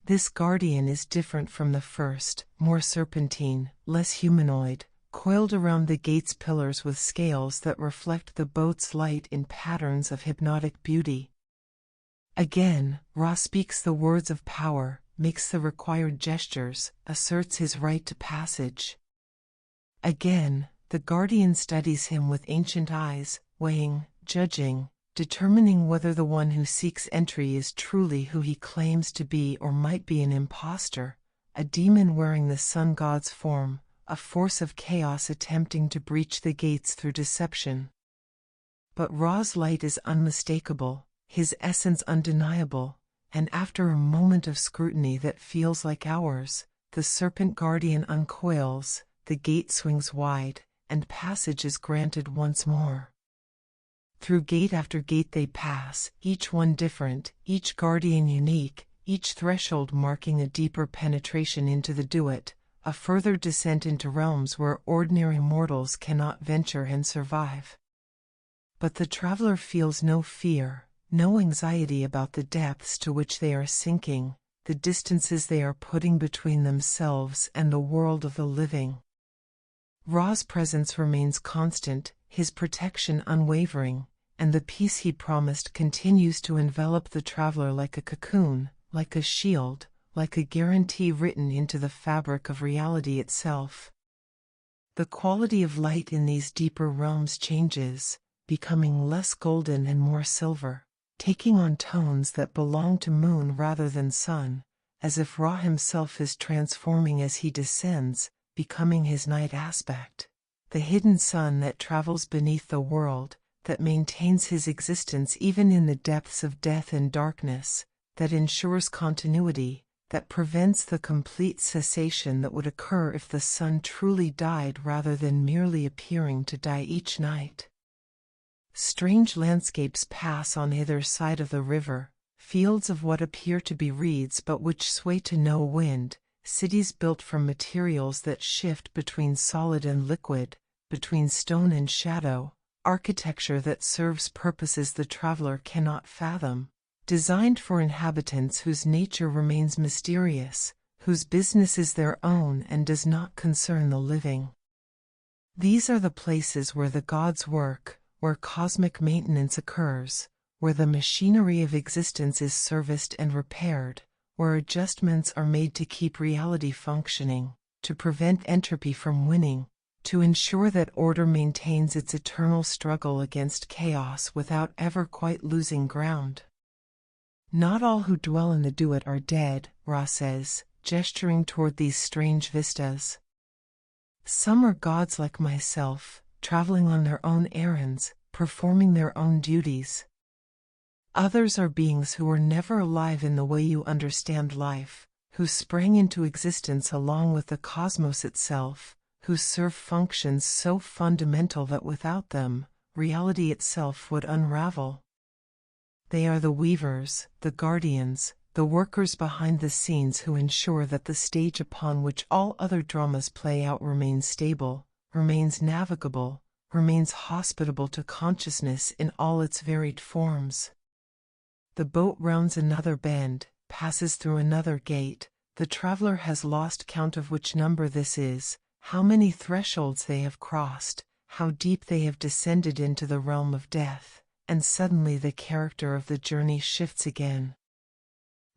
This guardian is different from the first, more serpentine, less humanoid, coiled around the gate's pillars with scales that reflect the boat's light in patterns of hypnotic beauty. Again, Ra speaks the words of power, makes the required gestures, asserts his right to passage. Again, the guardian studies him with ancient eyes, weighing, judging, determining whether the one who seeks entry is truly who he claims to be or might be an impostor, a demon wearing the sun god's form, a force of chaos attempting to breach the gates through deception. But Ra's light is unmistakable, his essence undeniable, and after a moment of scrutiny that feels like hours, the serpent guardian uncoils, the gate swings wide, and passage is granted once more. Through gate after gate they pass, each one different, each guardian unique, each threshold marking a deeper penetration into the Duat, a further descent into realms where ordinary mortals cannot venture and survive. But the traveler feels no fear, no anxiety about the depths to which they are sinking, the distances they are putting between themselves and the world of the living. Ra's presence remains constant, his protection unwavering, and the peace he promised continues to envelop the traveler like a cocoon, like a shield, like a guarantee written into the fabric of reality itself. The quality of light in these deeper realms changes, becoming less golden and more silver, taking on tones that belong to moon rather than sun, as if Ra himself is transforming as he descends, becoming his night aspect. The hidden sun that travels beneath the world, that maintains his existence even in the depths of death and darkness, that ensures continuity, that prevents the complete cessation that would occur if the sun truly died rather than merely appearing to die each night. Strange landscapes pass on either side of the river, fields of what appear to be reeds but which sway to no wind, cities built from materials that shift between solid and liquid, between stone and shadow, architecture that serves purposes the traveler cannot fathom, designed for inhabitants whose nature remains mysterious, whose business is their own and does not concern the living. These are the places where the gods work, where cosmic maintenance occurs, where the machinery of existence is serviced and repaired, where adjustments are made to keep reality functioning, to prevent entropy from winning, to ensure that order maintains its eternal struggle against chaos without ever quite losing ground. Not all who dwell in the Duat are dead, Ra says, gesturing toward these strange vistas. Some are gods like myself, traveling on their own errands, performing their own duties. Others are beings who were never alive in the way you understand life, who sprang into existence along with the cosmos itself, who serve functions so fundamental that without them, reality itself would unravel. They are the weavers, the guardians, the workers behind the scenes who ensure that the stage upon which all other dramas play out remains stable, remains navigable, remains hospitable to consciousness in all its varied forms. The boat rounds another bend, passes through another gate. The traveler has lost count of which number this is, how many thresholds they have crossed, how deep they have descended into the realm of death, and suddenly the character of the journey shifts again.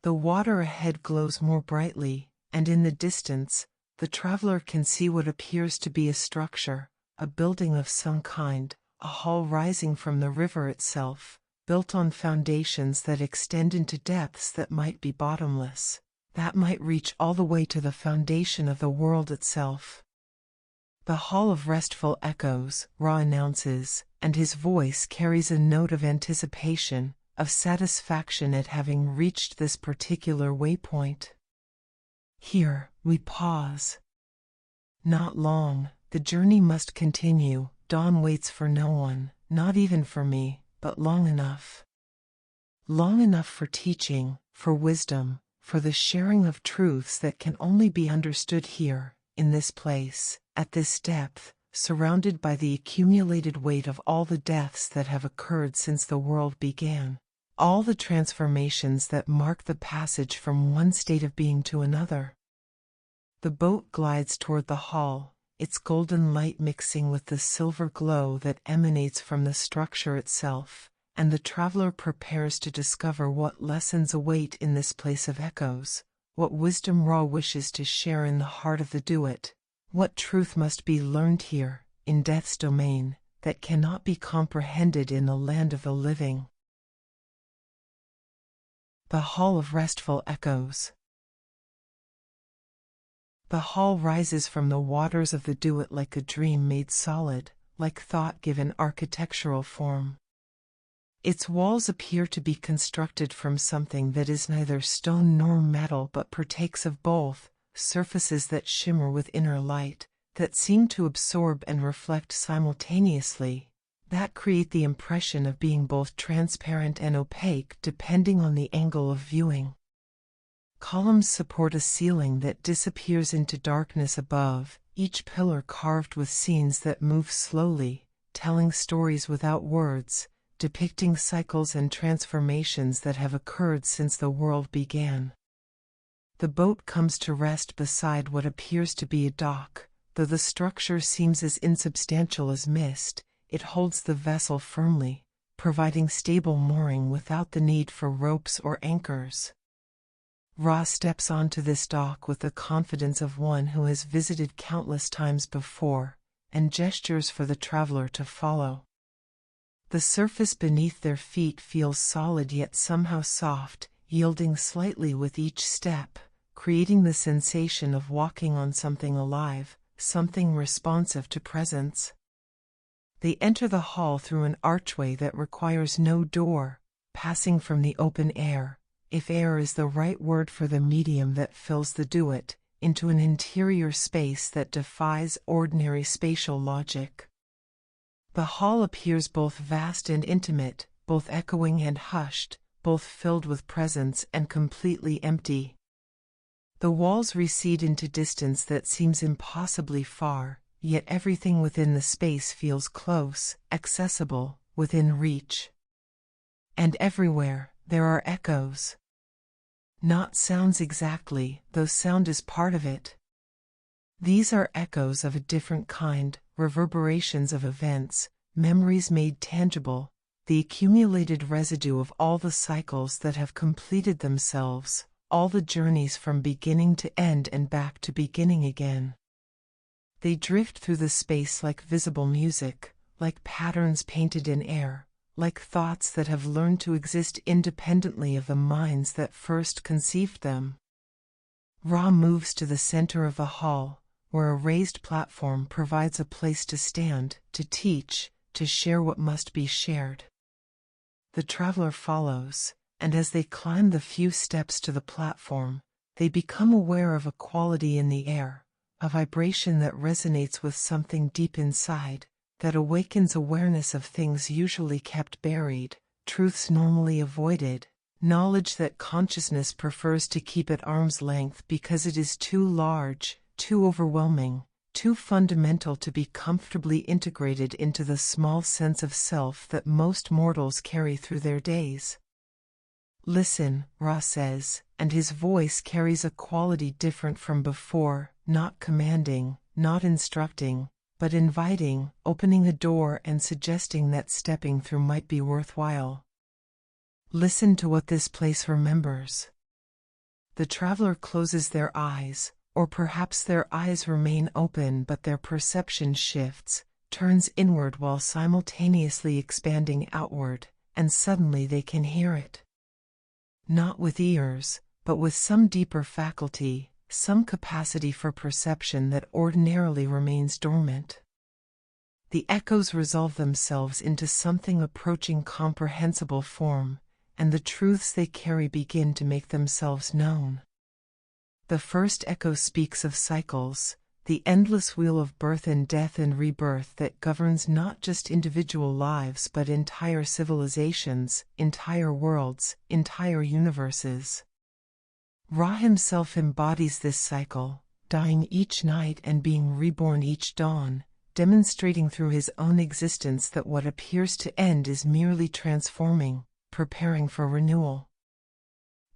The water ahead glows more brightly, and in the distance, the traveler can see what appears to be a structure, a building of some kind, a hall rising from the river itself, built on foundations that extend into depths that might be bottomless, that might reach all the way to the foundation of the world itself. The Hall of Restful echoes, Ra announces, and his voice carries a note of anticipation, of satisfaction at having reached this particular waypoint. Here, we pause. Not long, the journey must continue. Dawn waits for no one, not even for me, but long enough. Long enough for teaching, for wisdom, for the sharing of truths that can only be understood here, in this place, at this depth, surrounded by the accumulated weight of all the deaths that have occurred since the world began, all the transformations that mark the passage from one state of being to another. The boat glides toward the hall, its golden light mixing with the silver glow that emanates from the structure itself, and the traveler prepares to discover what lessons await in this place of echoes, what wisdom Ra wishes to share in the heart of the Duat, what truth must be learned here, in death's domain, that cannot be comprehended in the land of the living. The Hall of Restful Echoes. The hall rises from the waters of the Duat like a dream made solid, like thought given architectural form. Its walls appear to be constructed from something that is neither stone nor metal but partakes of both, surfaces that shimmer with inner light, that seem to absorb and reflect simultaneously, that create the impression of being both transparent and opaque depending on the angle of viewing. Columns support a ceiling that disappears into darkness above, each pillar carved with scenes that move slowly, telling stories without words, depicting cycles and transformations that have occurred since the world began. The boat comes to rest beside what appears to be a dock. Though the structure seems as insubstantial as mist, it holds the vessel firmly, providing stable mooring without the need for ropes or anchors. Ra steps onto this dock with the confidence of one who has visited countless times before, and gestures for the traveler to follow. The surface beneath their feet feels solid yet somehow soft, yielding slightly with each step, creating the sensation of walking on something alive, something responsive to presence. They enter the hall through an archway that requires no door, passing from the open air, if air is the right word for the medium that fills the Duat, into an interior space that defies ordinary spatial logic. The hall appears both vast and intimate, both echoing and hushed, both filled with presence and completely empty. The walls recede into distance that seems impossibly far, yet everything within the space feels close, accessible, within reach. And everywhere, there are echoes. Not sounds exactly, though sound is part of it. These are echoes of a different kind, reverberations of events, memories made tangible, the accumulated residue of all the cycles that have completed themselves, all the journeys from beginning to end and back to beginning again. They drift through the space like visible music, like patterns painted in air, like thoughts that have learned to exist independently of the minds that first conceived them. Ra moves to the center of the hall, where a raised platform provides a place to stand, to teach, to share what must be shared. The traveler follows, and as they climb the few steps to the platform, they become aware of a quality in the air, a vibration that resonates with something deep inside, that awakens awareness of things usually kept buried, truths normally avoided, knowledge that consciousness prefers to keep at arm's length because it is too large, too overwhelming, too fundamental to be comfortably integrated into the small sense of self that most mortals carry through their days. Listen, Ra says, and his voice carries a quality different from before, not commanding, not instructing, but inviting, opening a door and suggesting that stepping through might be worthwhile. Listen to what this place remembers. The traveler closes their eyes, or perhaps their eyes remain open but their perception shifts, turns inward while simultaneously expanding outward, and suddenly they can hear it. Not with ears, but with some deeper faculty, some capacity for perception that ordinarily remains dormant. The echoes resolve themselves into something approaching comprehensible form, and the truths they carry begin to make themselves known. The first echo speaks of cycles, the endless wheel of birth and death and rebirth that governs not just individual lives but entire civilizations, entire worlds, entire universes. Ra himself embodies this cycle, dying each night and being reborn each dawn, demonstrating through his own existence that what appears to end is merely transforming, preparing for renewal.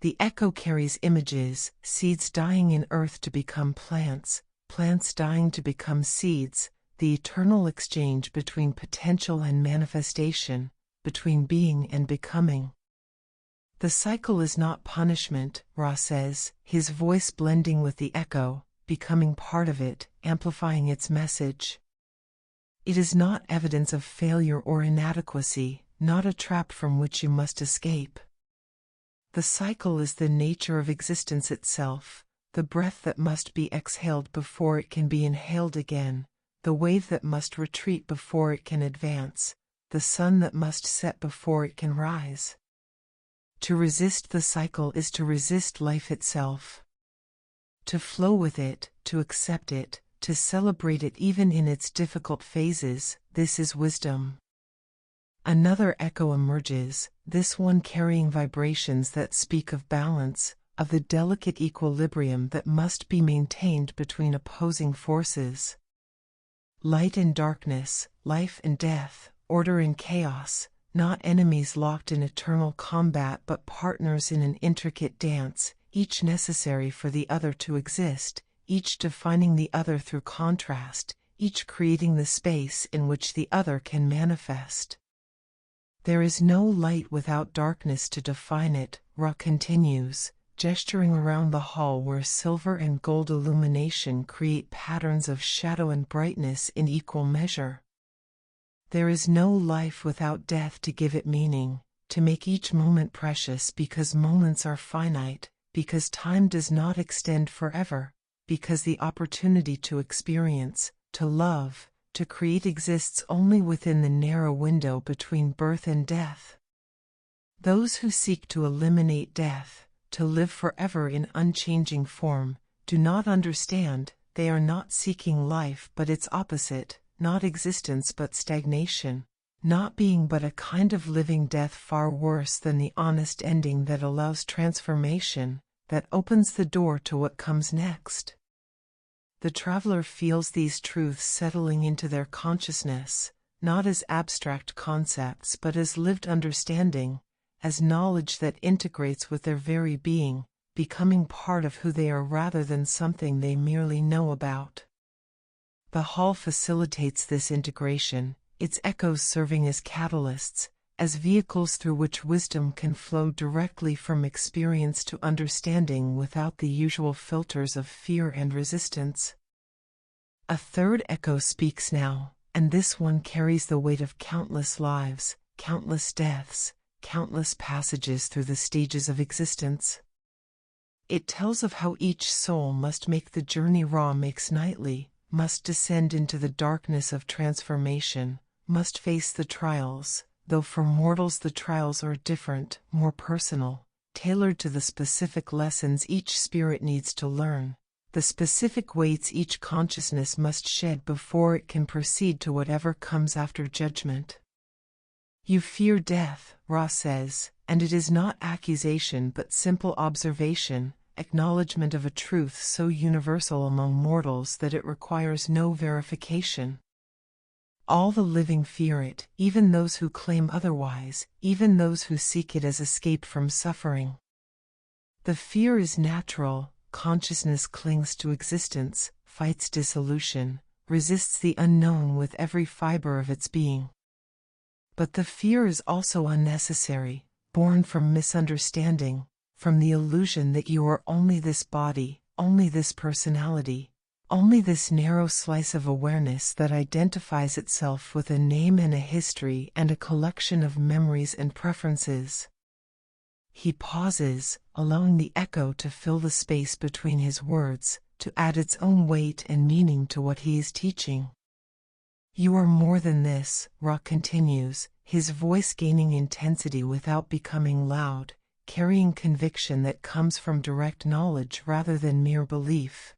The echo carries images, seeds dying in earth to become plants, plants dying to become seeds, the eternal exchange between potential and manifestation, between being and becoming. The cycle is not punishment, Ra says, his voice blending with the echo, becoming part of it, amplifying its message. It is not evidence of failure or inadequacy, not a trap from which you must escape. The cycle is the nature of existence itself, the breath that must be exhaled before it can be inhaled again, the wave that must retreat before it can advance, the sun that must set before it can rise. To resist the cycle is to resist life itself. To flow with it, to accept it, to celebrate it even in its difficult phases, this is wisdom. Another echo emerges, this one carrying vibrations that speak of balance, of the delicate equilibrium that must be maintained between opposing forces. Light and darkness, life and death, order and chaos, not enemies locked in eternal combat but partners in an intricate dance, each necessary for the other to exist, each defining the other through contrast, each creating the space in which the other can manifest. There is no light without darkness to define it, Ra continues, gesturing around the hall where silver and gold illumination create patterns of shadow and brightness in equal measure. There is no life without death to give it meaning, to make each moment precious because moments are finite, because time does not extend forever, because the opportunity to experience, to love, to create exists only within the narrow window between birth and death. Those who seek to eliminate death, to live forever in unchanging form, do not understand. They are not seeking life but its opposite, not existence but stagnation, not being but a kind of living death far worse than the honest ending that allows transformation, that opens the door to what comes next. The traveler feels these truths settling into their consciousness, not as abstract concepts but as lived understanding, as knowledge that integrates with their very being, becoming part of who they are rather than something they merely know about. The hall facilitates this integration, its echoes serving as catalysts, as vehicles through which wisdom can flow directly from experience to understanding without the usual filters of fear and resistance. A third echo speaks now, and this one carries the weight of countless lives, countless deaths, countless passages through the stages of existence. It tells of how each soul must make the journey Ra makes nightly, must descend into the darkness of transformation, must face the trials, though for mortals the trials are different, more personal, tailored to the specific lessons each spirit needs to learn, the specific weights each consciousness must shed before it can proceed to whatever comes after judgment. You fear death, Ra says, and it is not accusation but simple observation, acknowledgement of a truth so universal among mortals that it requires no verification. All the living fear it, even those who claim otherwise, even those who seek it as escape from suffering. The fear is natural. Consciousness clings to existence, fights dissolution, resists the unknown with every fiber of its being. But the fear is also unnecessary, born from misunderstanding, from the illusion that you are only this body, only this personality, only this narrow slice of awareness that identifies itself with a name and a history and a collection of memories and preferences. He pauses, allowing the echo to fill the space between his words, to add its own weight and meaning to what he is teaching. You are more than this, Ra continues, his voice gaining intensity without becoming loud, carrying conviction that comes from direct knowledge rather than mere belief.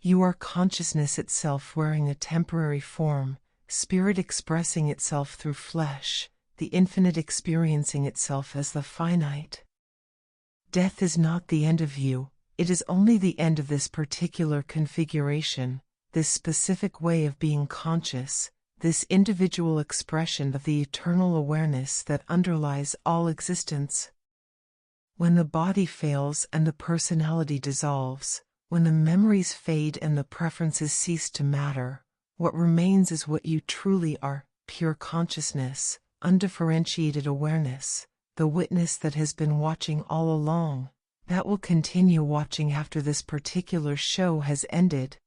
You are consciousness itself wearing a temporary form, spirit expressing itself through flesh, the infinite experiencing itself as the finite. Death is not the end of you, it is only the end of this particular configuration, this specific way of being conscious, this individual expression of the eternal awareness that underlies all existence. When the body fails and the personality dissolves, when the memories fade and the preferences cease to matter, what remains is what you truly are, pure consciousness, undifferentiated awareness, the witness that has been watching all along, that will continue watching after this particular show has ended.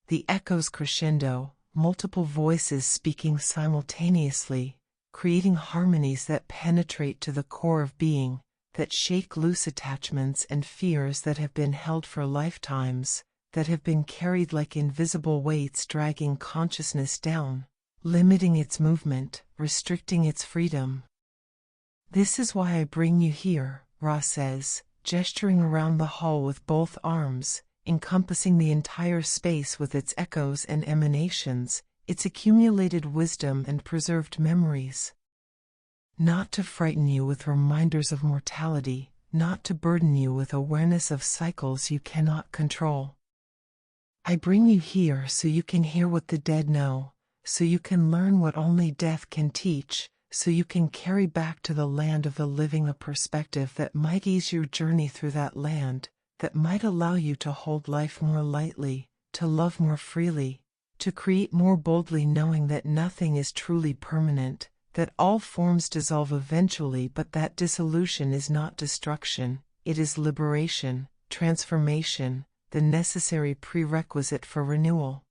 The echoes crescendo, multiple voices speaking simultaneously, creating harmonies that penetrate to the core of being, that shake loose attachments and fears that have been held for lifetimes, that have been carried like invisible weights dragging consciousness down, limiting its movement, restricting its freedom. This is why I bring you here, Ra says, gesturing around the hall with both arms, encompassing the entire space with its echoes and emanations, its accumulated wisdom and preserved memories. Not to frighten you with reminders of mortality, not to burden you with awareness of cycles you cannot control. I bring you here so you can hear what the dead know, so you can learn what only death can teach, so you can carry back to the land of the living a perspective that might ease your journey through that land, that might allow you to hold life more lightly, to love more freely, to create more boldly, knowing that nothing is truly permanent, that all forms dissolve eventually, but that dissolution is not destruction, it is liberation, transformation, the necessary prerequisite for renewal.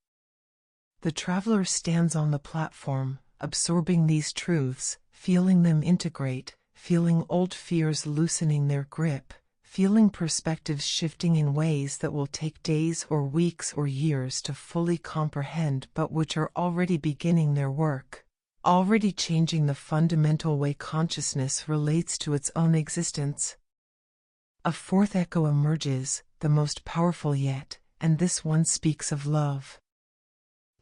The traveler stands on the platform, absorbing these truths, feeling them integrate, feeling old fears loosening their grip, feeling perspectives shifting in ways that will take days or weeks or years to fully comprehend, but which are already beginning their work, already changing the fundamental way consciousness relates to its own existence. A fourth echo emerges, the most powerful yet, and this one speaks of love.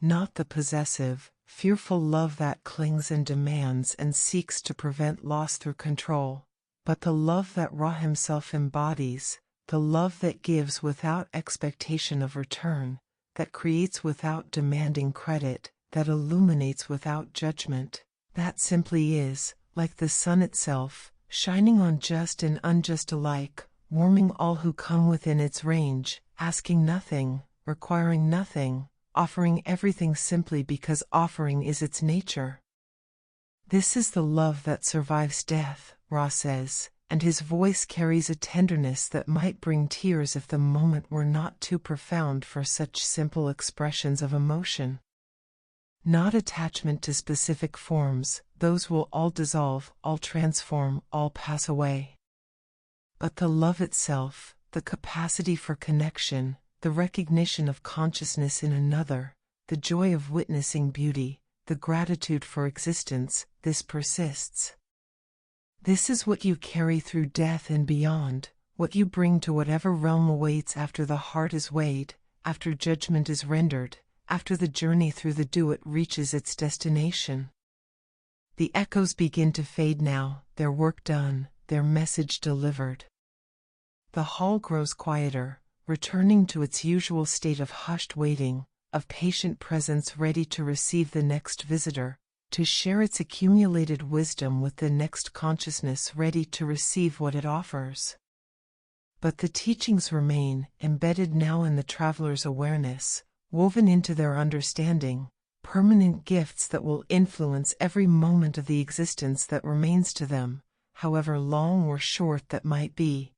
Not the possessive, fearful love that clings and demands and seeks to prevent loss through control, but the love that Ra himself embodies, the love that gives without expectation of return, that creates without demanding credit, that illuminates without judgment, that simply is, like the sun itself, shining on just and unjust alike, warming all who come within its range, asking nothing, requiring nothing, offering everything simply because offering is its nature. This is the love that survives death, Ra says, and his voice carries a tenderness that might bring tears if the moment were not too profound for such simple expressions of emotion. Not attachment to specific forms, those will all dissolve, all transform, all pass away. But the love itself, the capacity for connection, the recognition of consciousness in another, the joy of witnessing beauty, the gratitude for existence, this persists. This is what you carry through death and beyond, what you bring to whatever realm awaits after the heart is weighed, after judgment is rendered, after the journey through the Duat reaches its destination. The echoes begin to fade now, their work done, their message delivered. The hall grows quieter, returning to its usual state of hushed waiting, of patient presence ready to receive the next visitor, to share its accumulated wisdom with the next consciousness ready to receive what it offers. But the teachings remain, embedded now in the traveler's awareness, woven into their understanding, permanent gifts that will influence every moment of the existence that remains to them, however long or short that might be.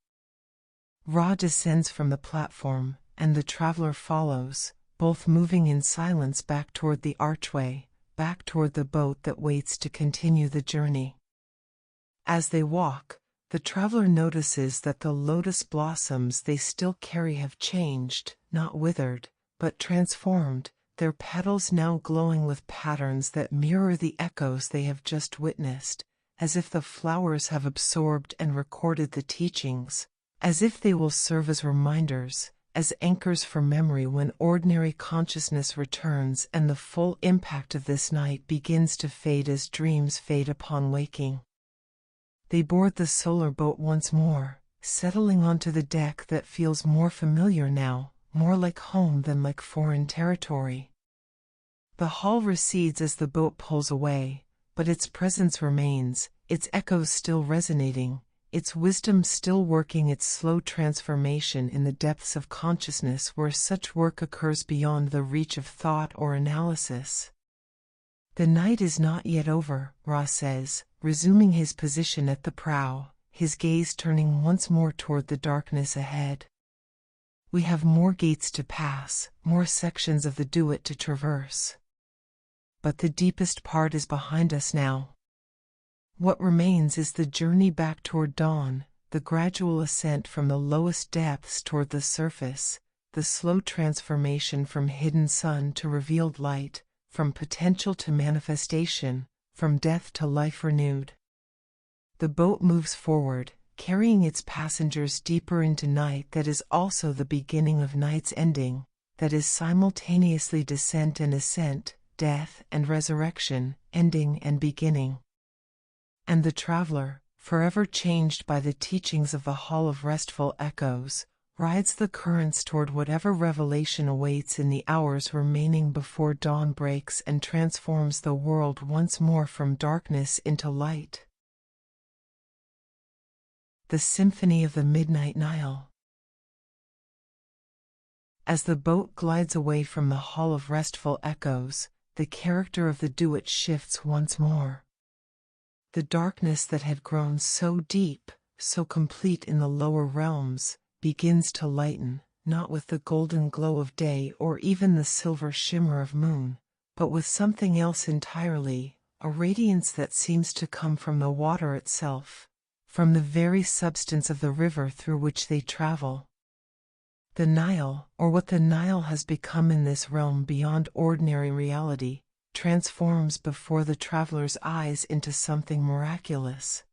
Ra descends from the platform, and the traveler follows, both moving in silence back toward the archway, back toward the boat that waits to continue the journey. As they walk, the traveler notices that the lotus blossoms they still carry have changed, not withered, but transformed, their petals now glowing with patterns that mirror the echoes they have just witnessed, as if the flowers have absorbed and recorded the teachings, as if they will serve as reminders, as anchors for memory when ordinary consciousness returns and the full impact of this night begins to fade as dreams fade upon waking. They board the solar boat once more, settling onto the deck that feels more familiar now, more like home than like foreign territory. The hull recedes as the boat pulls away, but its presence remains, its echoes still resonating, its wisdom still working its slow transformation in the depths of consciousness where such work occurs beyond the reach of thought or analysis. The night is not yet over, Ra says, resuming his position at the prow, his gaze turning once more toward the darkness ahead. We have more gates to pass, more sections of the Duat to traverse. But the deepest part is behind us now. What remains is the journey back toward dawn, the gradual ascent from the lowest depths toward the surface, the slow transformation from hidden sun to revealed light, from potential to manifestation, from death to life renewed. The boat moves forward, carrying its passengers deeper into night that is also the beginning of night's ending, that is simultaneously descent and ascent, death and resurrection, ending and beginning. And the traveler, forever changed by the teachings of the Hall of Restful Echoes, rides the currents toward whatever revelation awaits in the hours remaining before dawn breaks and transforms the world once more from darkness into light. The Symphony of the Midnight Nile. As the boat glides away from the Hall of Restful Echoes, the character of the Duat shifts once more. The darkness that had grown so deep, so complete in the lower realms, begins to lighten, not with the golden glow of day or even the silver shimmer of moon, but with something else entirely, a radiance that seems to come from the water itself, from the very substance of the river through which they travel. The Nile, or what the Nile has become in this realm beyond ordinary reality, transforms before the traveler's eyes into something miraculous.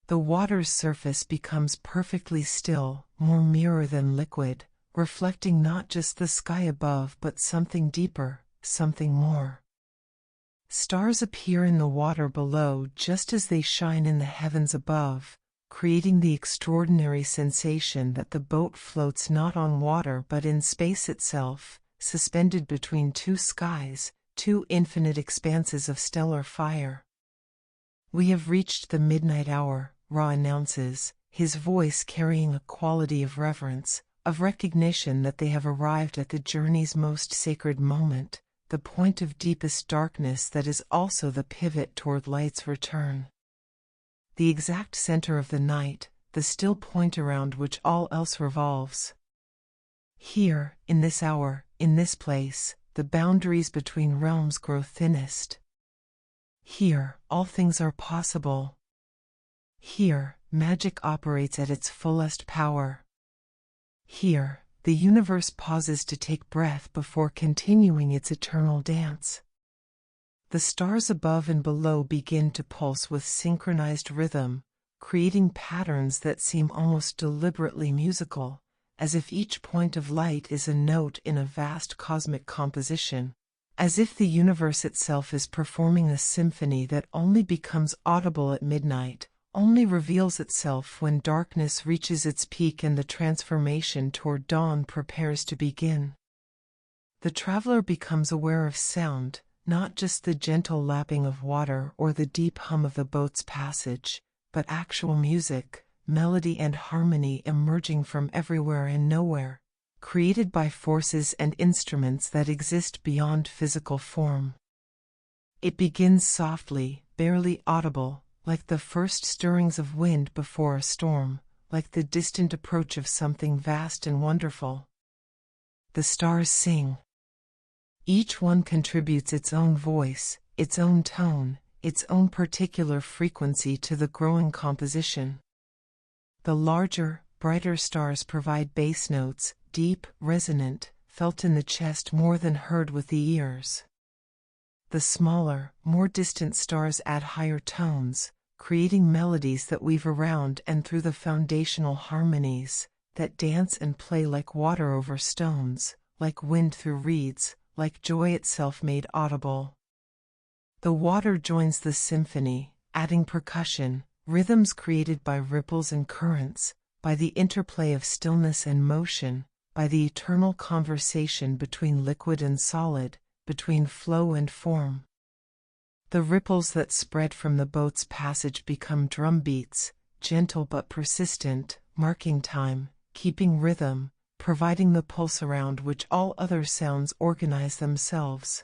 The water's surface becomes perfectly still, more mirror than liquid, reflecting not just the sky above but something deeper, something more. Stars appear in the water below just as they shine in the heavens above, creating the extraordinary sensation that the boat floats not on water but in space itself, suspended between two skies, two infinite expanses of stellar fire. "We have reached the midnight hour," Ra announces, his voice carrying a quality of reverence, of recognition that they have arrived at the journey's most sacred moment, the point of deepest darkness that is also the pivot toward light's return. The exact center of the night, the still point around which all else revolves. Here, in this hour, in this place, the boundaries between realms grow thinnest. Here, all things are possible. Here, magic operates at its fullest power. Here, the universe pauses to take breath before continuing its eternal dance. The stars above and below begin to pulse with synchronized rhythm, creating patterns that seem almost deliberately musical, as if each point of light is a note in a vast cosmic composition, as if the universe itself is performing a symphony that only becomes audible at midnight, only reveals itself when darkness reaches its peak and the transformation toward dawn prepares to begin. The traveler becomes aware of sound, not just the gentle lapping of water or the deep hum of the boat's passage, but actual music, melody and harmony emerging from everywhere and nowhere, created by forces and instruments that exist beyond physical form. It begins softly, barely audible, like the first stirrings of wind before a storm, like the distant approach of something vast and wonderful. The stars sing. Each one contributes its own voice, its own tone, its own particular frequency to the growing composition. The larger, brighter stars provide bass notes, deep, resonant, felt in the chest more than heard with the ears. The smaller, more distant stars add higher tones, creating melodies that weave around and through the foundational harmonies, that dance and play like water over stones, like wind through reeds, like joy itself made audible. The water joins the symphony, adding percussion, rhythms created by ripples and currents, by the interplay of stillness and motion, by the eternal conversation between liquid and solid, between flow and form. The ripples that spread from the boat's passage become drum beats, gentle but persistent, marking time, keeping rhythm, providing the pulse around which all other sounds organize themselves.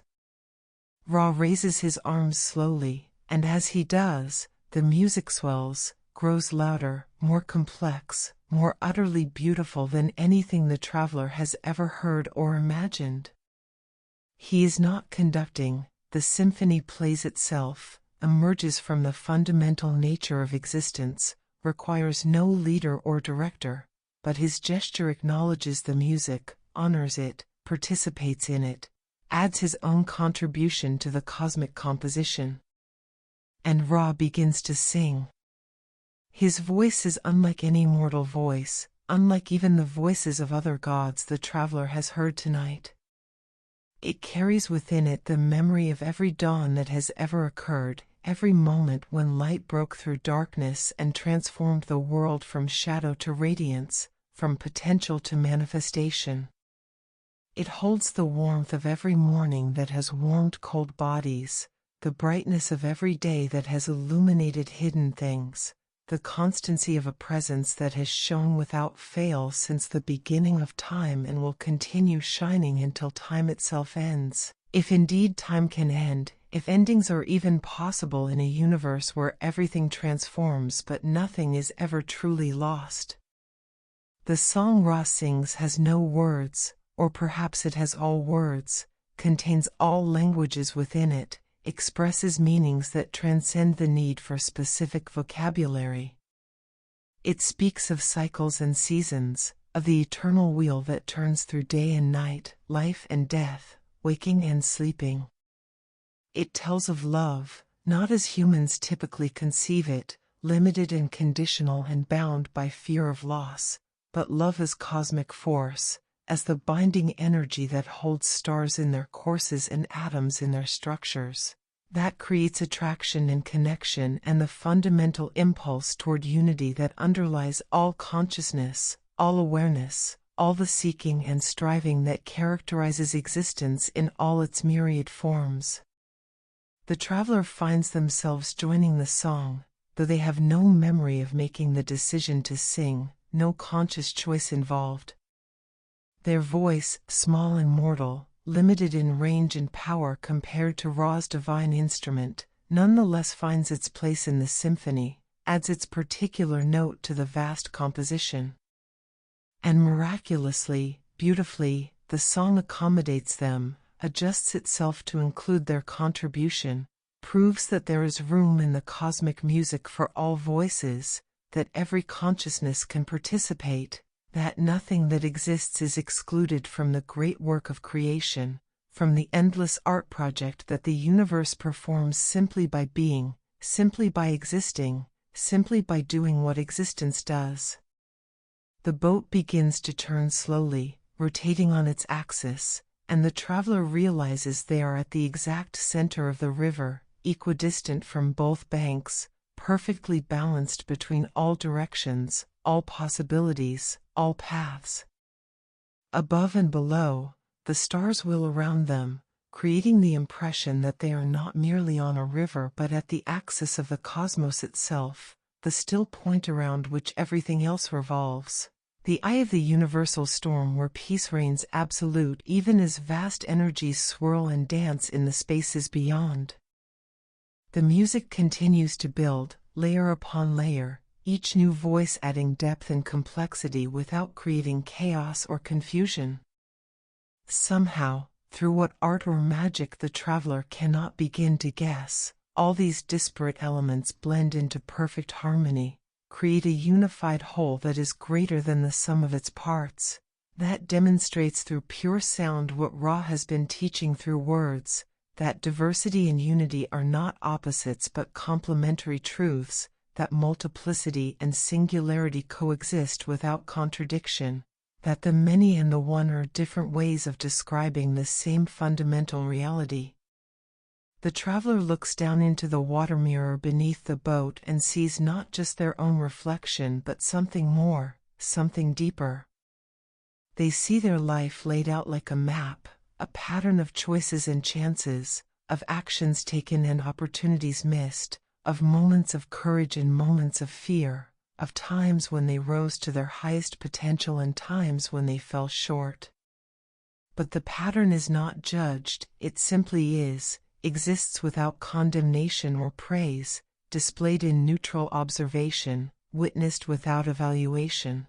Ra raises his arms slowly, and as he does, the music swells, grows louder, more complex, more utterly beautiful than anything the traveler has ever heard or imagined. He is not conducting. The symphony plays itself, emerges from the fundamental nature of existence, requires no leader or director, but his gesture acknowledges the music, honors it, participates in it, adds his own contribution to the cosmic composition. And Ra begins to sing. His voice is unlike any mortal voice, unlike even the voices of other gods the traveler has heard tonight. It carries within it the memory of every dawn that has ever occurred, every moment when light broke through darkness and transformed the world from shadow to radiance, from potential to manifestation. It holds the warmth of every morning that has warmed cold bodies, the brightness of every day that has illuminated hidden things, the constancy of a presence that has shone without fail since the beginning of time and will continue shining until time itself ends. If indeed time can end, if endings are even possible in a universe where everything transforms but nothing is ever truly lost. The song Ra sings has no words, or perhaps it has all words, contains all languages within it, expresses meanings that transcend the need for specific vocabulary. It speaks of cycles and seasons, of the eternal wheel that turns through day and night, life and death, waking and sleeping. It tells of love, not as humans typically conceive it, limited and conditional and bound by fear of loss, but love as cosmic force, as the binding energy that holds stars in their courses and atoms in their structures, that creates attraction and connection and the fundamental impulse toward unity that underlies all consciousness, all awareness, all the seeking and striving that characterizes existence in all its myriad forms. The traveler finds themselves joining the song, though they have no memory of making the decision to sing, no conscious choice involved. Their voice, small and mortal, limited in range and power compared to Ra's divine instrument, nonetheless finds its place in the symphony, adds its particular note to the vast composition. And miraculously, beautifully, the song accommodates them, adjusts itself to include their contribution, proves that there is room in the cosmic music for all voices, that every consciousness can participate, that nothing that exists is excluded from the great work of creation, from the endless art project that the universe performs simply by being, simply by existing, simply by doing what existence does. The boat begins to turn slowly, rotating on its axis, and the traveler realizes they are at the exact center of the river, equidistant from both banks, perfectly balanced between all directions, all possibilities, all paths. Above and below, the stars wheel around them, creating the impression that they are not merely on a river but at the axis of the cosmos itself, the still point around which everything else revolves. The eye of the universal storm where peace reigns absolute even as vast energies swirl and dance in the spaces beyond. The music continues to build, layer upon layer, each new voice adding depth and complexity without creating chaos or confusion. Somehow, through what art or magic the traveler cannot begin to guess, all these disparate elements blend into perfect harmony, create a unified whole that is greater than the sum of its parts, that demonstrates through pure sound what Ra has been teaching through words, that diversity and unity are not opposites but complementary truths, that multiplicity and singularity coexist without contradiction, that the many and the one are different ways of describing the same fundamental reality. The traveler looks down into the water mirror beneath the boat and sees not just their own reflection but something more, something deeper. They see their life laid out like a map, a pattern of choices and chances, of actions taken and opportunities missed, of moments of courage and moments of fear, of times when they rose to their highest potential and times when they fell short. But the pattern is not judged, it simply is, exists without condemnation or praise, displayed in neutral observation, witnessed without evaluation.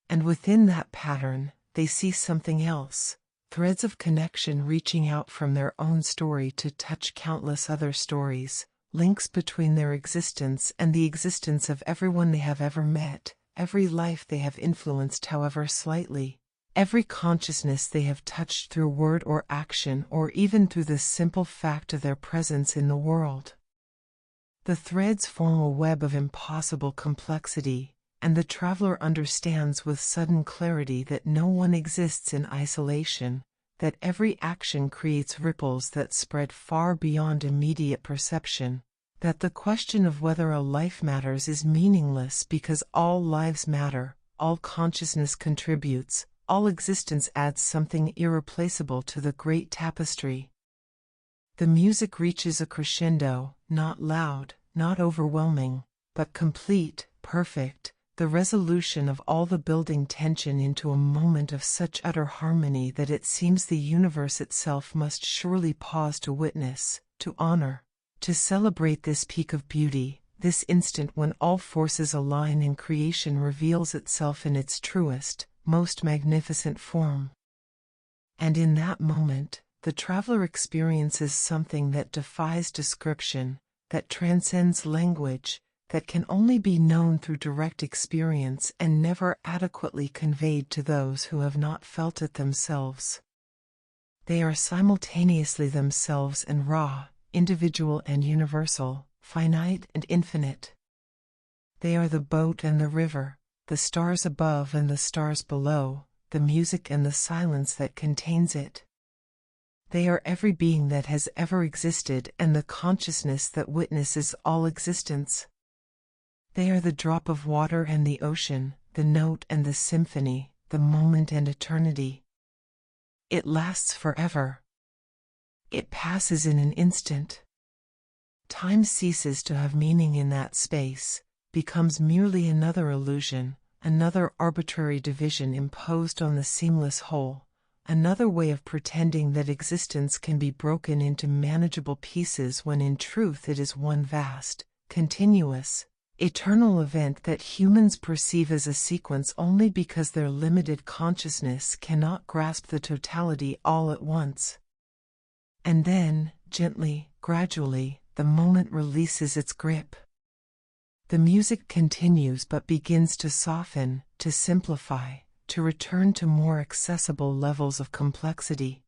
And within that pattern, they see something else, threads of connection reaching out from their own story to touch countless other stories, links between their existence and the existence of everyone they have ever met, every life they have influenced however slightly, every consciousness they have touched through word or action or even through the simple fact of their presence in the world. The threads form a web of impossible complexity, and the traveler understands with sudden clarity that no one exists in isolation, that every action creates ripples that spread far beyond immediate perception, that the question of whether a life matters is meaningless because all lives matter, all consciousness contributes, all existence adds something irreplaceable to the great tapestry. The music reaches a crescendo, not loud, not overwhelming, but complete, perfect, the resolution of all the building tension into a moment of such utter harmony that it seems the universe itself must surely pause to witness, to honor, to celebrate this peak of beauty, this instant when all forces align and creation reveals itself in its truest, most magnificent form. And in that moment, the traveler experiences something that defies description, that transcends language, that can only be known through direct experience and never adequately conveyed to those who have not felt it themselves. They are simultaneously themselves and raw, individual and universal, finite and infinite. They are the boat and the river, the stars above and the stars below, the music and the silence that contains it. They are every being that has ever existed and the consciousness that witnesses all existence. They are the drop of water and the ocean, the note and the symphony, the moment and eternity. It lasts forever. It passes in an instant. Time ceases to have meaning in that space, becomes merely another illusion, another arbitrary division imposed on the seamless whole, another way of pretending that existence can be broken into manageable pieces when in truth it is one vast, continuous, eternal event that humans perceive as a sequence only because their limited consciousness cannot grasp the totality all at once. And then, gently, gradually, the moment releases its grip. The music continues but begins to soften, to simplify, to return to more accessible levels of complexity.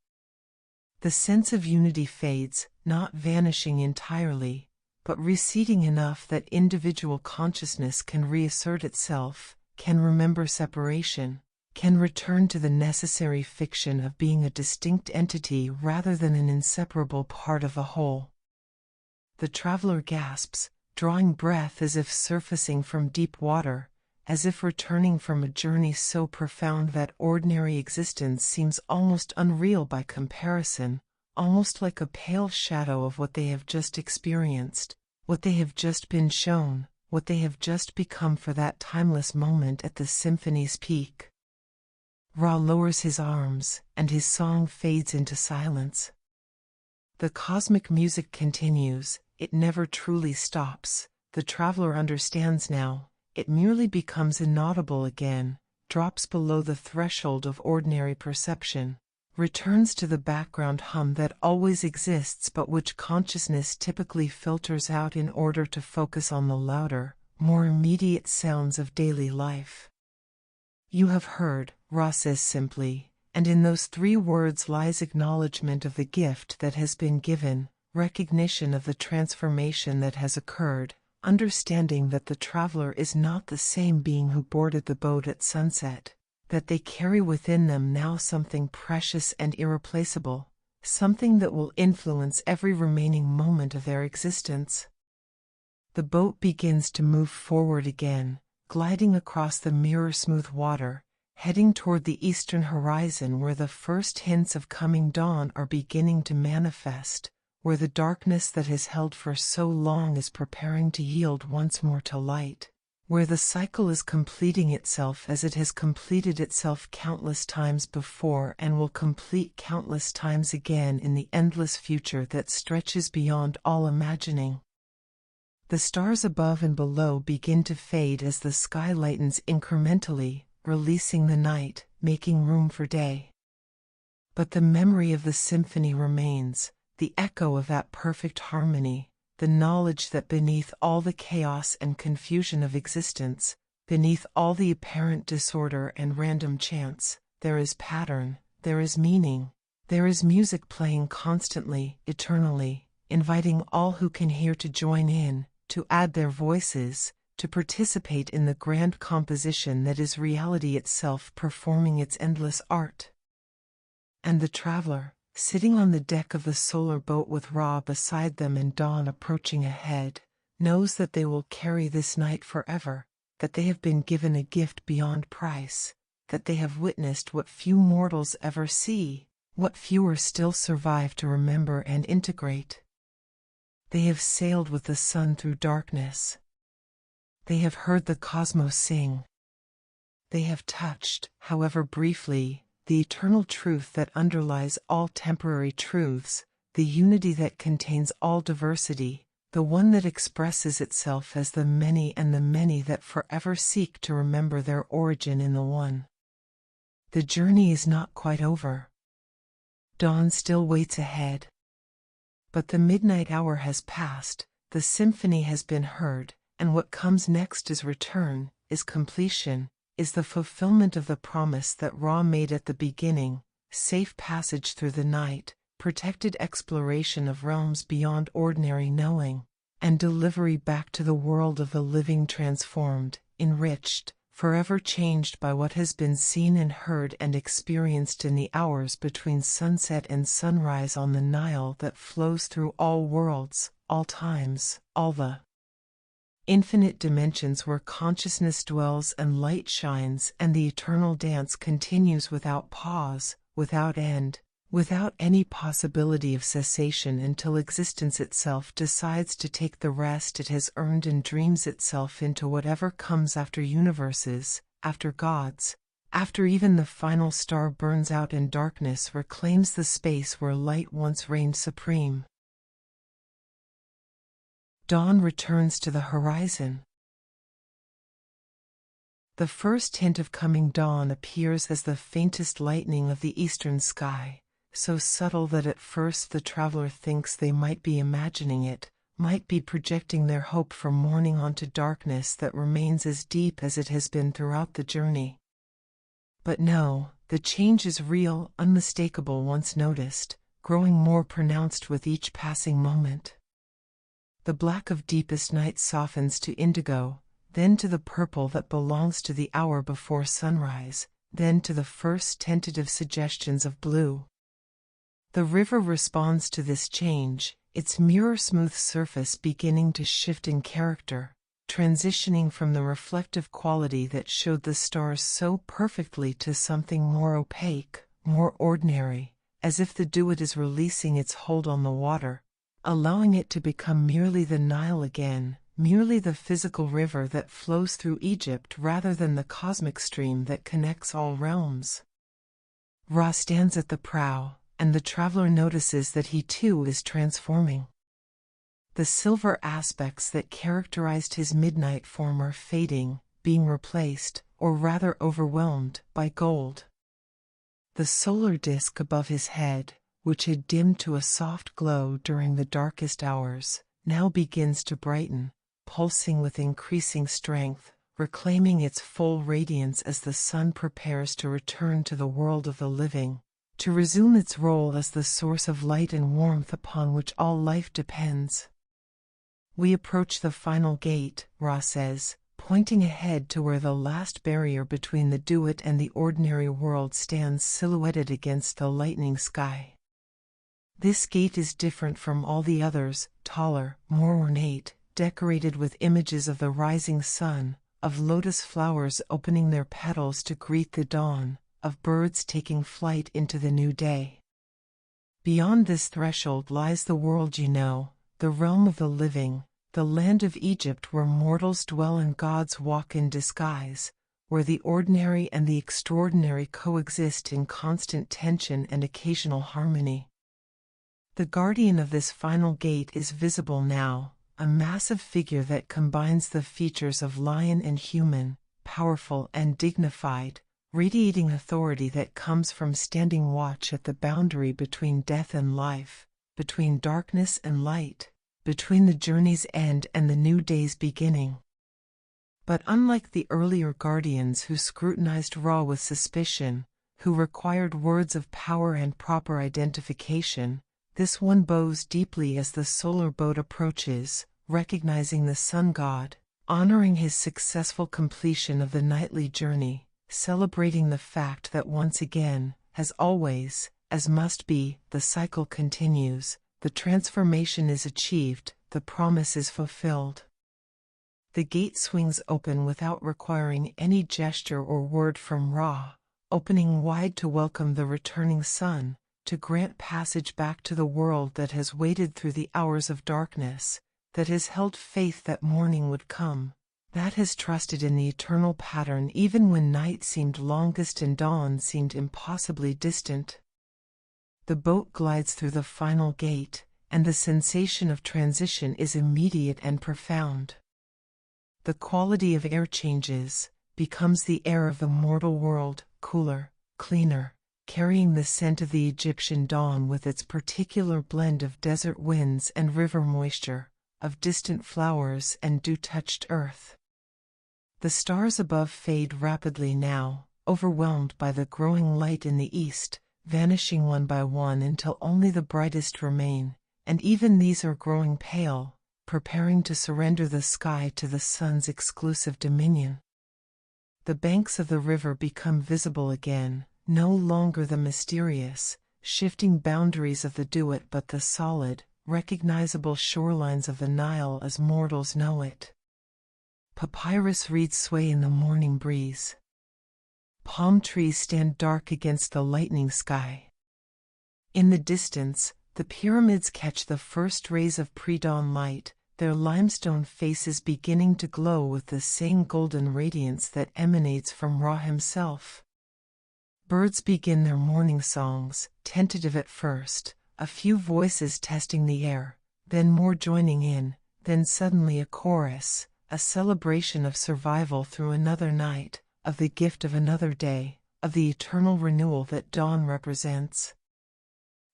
The sense of unity fades, not vanishing entirely, but receding enough that individual consciousness can reassert itself, can remember separation, can return to the necessary fiction of being a distinct entity rather than an inseparable part of a whole. The traveler gasps, drawing breath as if surfacing from deep water, as if returning from a journey so profound that ordinary existence seems almost unreal by comparison, almost like a pale shadow of what they have just experienced, what they have just been shown, what they have just become for that timeless moment at the symphony's peak. Ra lowers his arms, and his song fades into silence. The cosmic music continues, it never truly stops. The traveler understands now. It merely becomes inaudible again, drops below the threshold of ordinary perception, returns to the background hum that always exists but which consciousness typically filters out in order to focus on the louder, more immediate sounds of daily life. You have heard, Ra says simply, and in those 3 words lies acknowledgement of the gift that has been given, recognition of the transformation that has occurred, understanding that the traveler is not the same being who boarded the boat at sunset, that they carry within them now something precious and irreplaceable, something that will influence every remaining moment of their existence. The boat begins to move forward again, gliding across the mirror-smooth water, heading toward the eastern horizon where the first hints of coming dawn are beginning to manifest, where the darkness that has held for so long is preparing to yield once more to light, where the cycle is completing itself as it has completed itself countless times before and will complete countless times again in the endless future that stretches beyond all imagining. The stars above and below begin to fade as the sky lightens incrementally, releasing the night, making room for day. But the memory of the symphony remains, the echo of that perfect harmony, the knowledge that beneath all the chaos and confusion of existence, beneath all the apparent disorder and random chance, there is pattern, there is meaning, there is music playing constantly, eternally, inviting all who can hear to join in, to add their voices, to participate in the grand composition that is reality itself performing its endless art. And the traveler, sitting on the deck of the solar boat with Ra beside them and dawn approaching ahead, knows that they will carry this night forever, that they have been given a gift beyond price, that they have witnessed what few mortals ever see, what fewer still survive to remember and integrate. They have sailed with the sun through darkness. They have heard the cosmos sing. They have touched, however briefly, the eternal truth that underlies all temporary truths, the unity that contains all diversity, the one that expresses itself as the many and the many that forever seek to remember their origin in the one. The journey is not quite over. Dawn still waits ahead. But the midnight hour has passed, the symphony has been heard, and what comes next is return, is completion, is the fulfillment of the promise that Ra made at the beginning, safe passage through the night, protected exploration of realms beyond ordinary knowing, and delivery back to the world of the living transformed, enriched, forever changed by what has been seen and heard and experienced in the hours between sunset and sunrise on the Nile that flows through all worlds, all times, all the infinite dimensions where consciousness dwells and light shines, and the eternal dance continues without pause, without end, without any possibility of cessation until existence itself decides to take the rest it has earned and dreams itself into whatever comes after universes, after gods, after even the final star burns out and darkness reclaims the space where light once reigned supreme. Dawn returns to the horizon. The first hint of coming dawn appears as the faintest lightening of the eastern sky, so subtle that at first the traveler thinks they might be imagining it, might be projecting their hope for morning onto darkness that remains as deep as it has been throughout the journey. But no, the change is real, unmistakable once noticed, growing more pronounced with each passing moment. The black of deepest night softens to indigo, then to the purple that belongs to the hour before sunrise, then to the first tentative suggestions of blue. The river responds to this change, its mirror-smooth surface beginning to shift in character, transitioning from the reflective quality that showed the stars so perfectly to something more opaque, more ordinary, as if the Duat is releasing its hold on the water, allowing it to become merely the Nile again, merely the physical river that flows through Egypt rather than the cosmic stream that connects all realms. Ra stands at the prow, and the traveler notices that he too is transforming. The silver aspects that characterized his midnight form are fading, being replaced, or rather overwhelmed, by gold. The solar disk above his head, which had dimmed to a soft glow during the darkest hours, now begins to brighten, pulsing with increasing strength, reclaiming its full radiance as the sun prepares to return to the world of the living, to resume its role as the source of light and warmth upon which all life depends. We approach the final gate, Ra says, pointing ahead to where the last barrier between the Duat and the ordinary world stands silhouetted against the lightening sky. This gate is different from all the others, taller, more ornate, decorated with images of the rising sun, of lotus flowers opening their petals to greet the dawn, of birds taking flight into the new day. Beyond this threshold lies the world you know, the realm of the living, the land of Egypt where mortals dwell and gods walk in disguise, where the ordinary and the extraordinary coexist in constant tension and occasional harmony. The guardian of this final gate is visible now, a massive figure that combines the features of lion and human, powerful and dignified, radiating authority that comes from standing watch at the boundary between death and life, between darkness and light, between the journey's end and the new day's beginning. But unlike the earlier guardians who scrutinized Ra with suspicion, who required words of power and proper identification, this one bows deeply as the solar boat approaches, recognizing the sun god, honoring his successful completion of the nightly journey, celebrating the fact that once again, as always, as must be, the cycle continues, the transformation is achieved, the promise is fulfilled. The gate swings open without requiring any gesture or word from Ra, opening wide to welcome the returning sun, to grant passage back to the world that has waited through the hours of darkness, that has held faith that morning would come, that has trusted in the eternal pattern even when night seemed longest and dawn seemed impossibly distant. The boat glides through the final gate, and the sensation of transition is immediate and profound. The quality of air changes, becomes the air of the mortal world, cooler, cleaner, carrying the scent of the Egyptian dawn with its particular blend of desert winds and river moisture, of distant flowers and dew-touched earth. The stars above fade rapidly now, overwhelmed by the growing light in the east, vanishing one by one until only the brightest remain, and even these are growing pale, preparing to surrender the sky to the sun's exclusive dominion. The banks of the river become visible again, no longer the mysterious, shifting boundaries of the Duat but the solid, recognizable shorelines of the Nile as mortals know it. Papyrus reeds sway in the morning breeze. Palm trees stand dark against the lightning sky. In the distance, the pyramids catch the first rays of pre-dawn light, their limestone faces beginning to glow with the same golden radiance that emanates from Ra himself. Birds begin their morning songs, tentative at first, a few voices testing the air, then more joining in, then suddenly a chorus, a celebration of survival through another night, of the gift of another day, of the eternal renewal that dawn represents.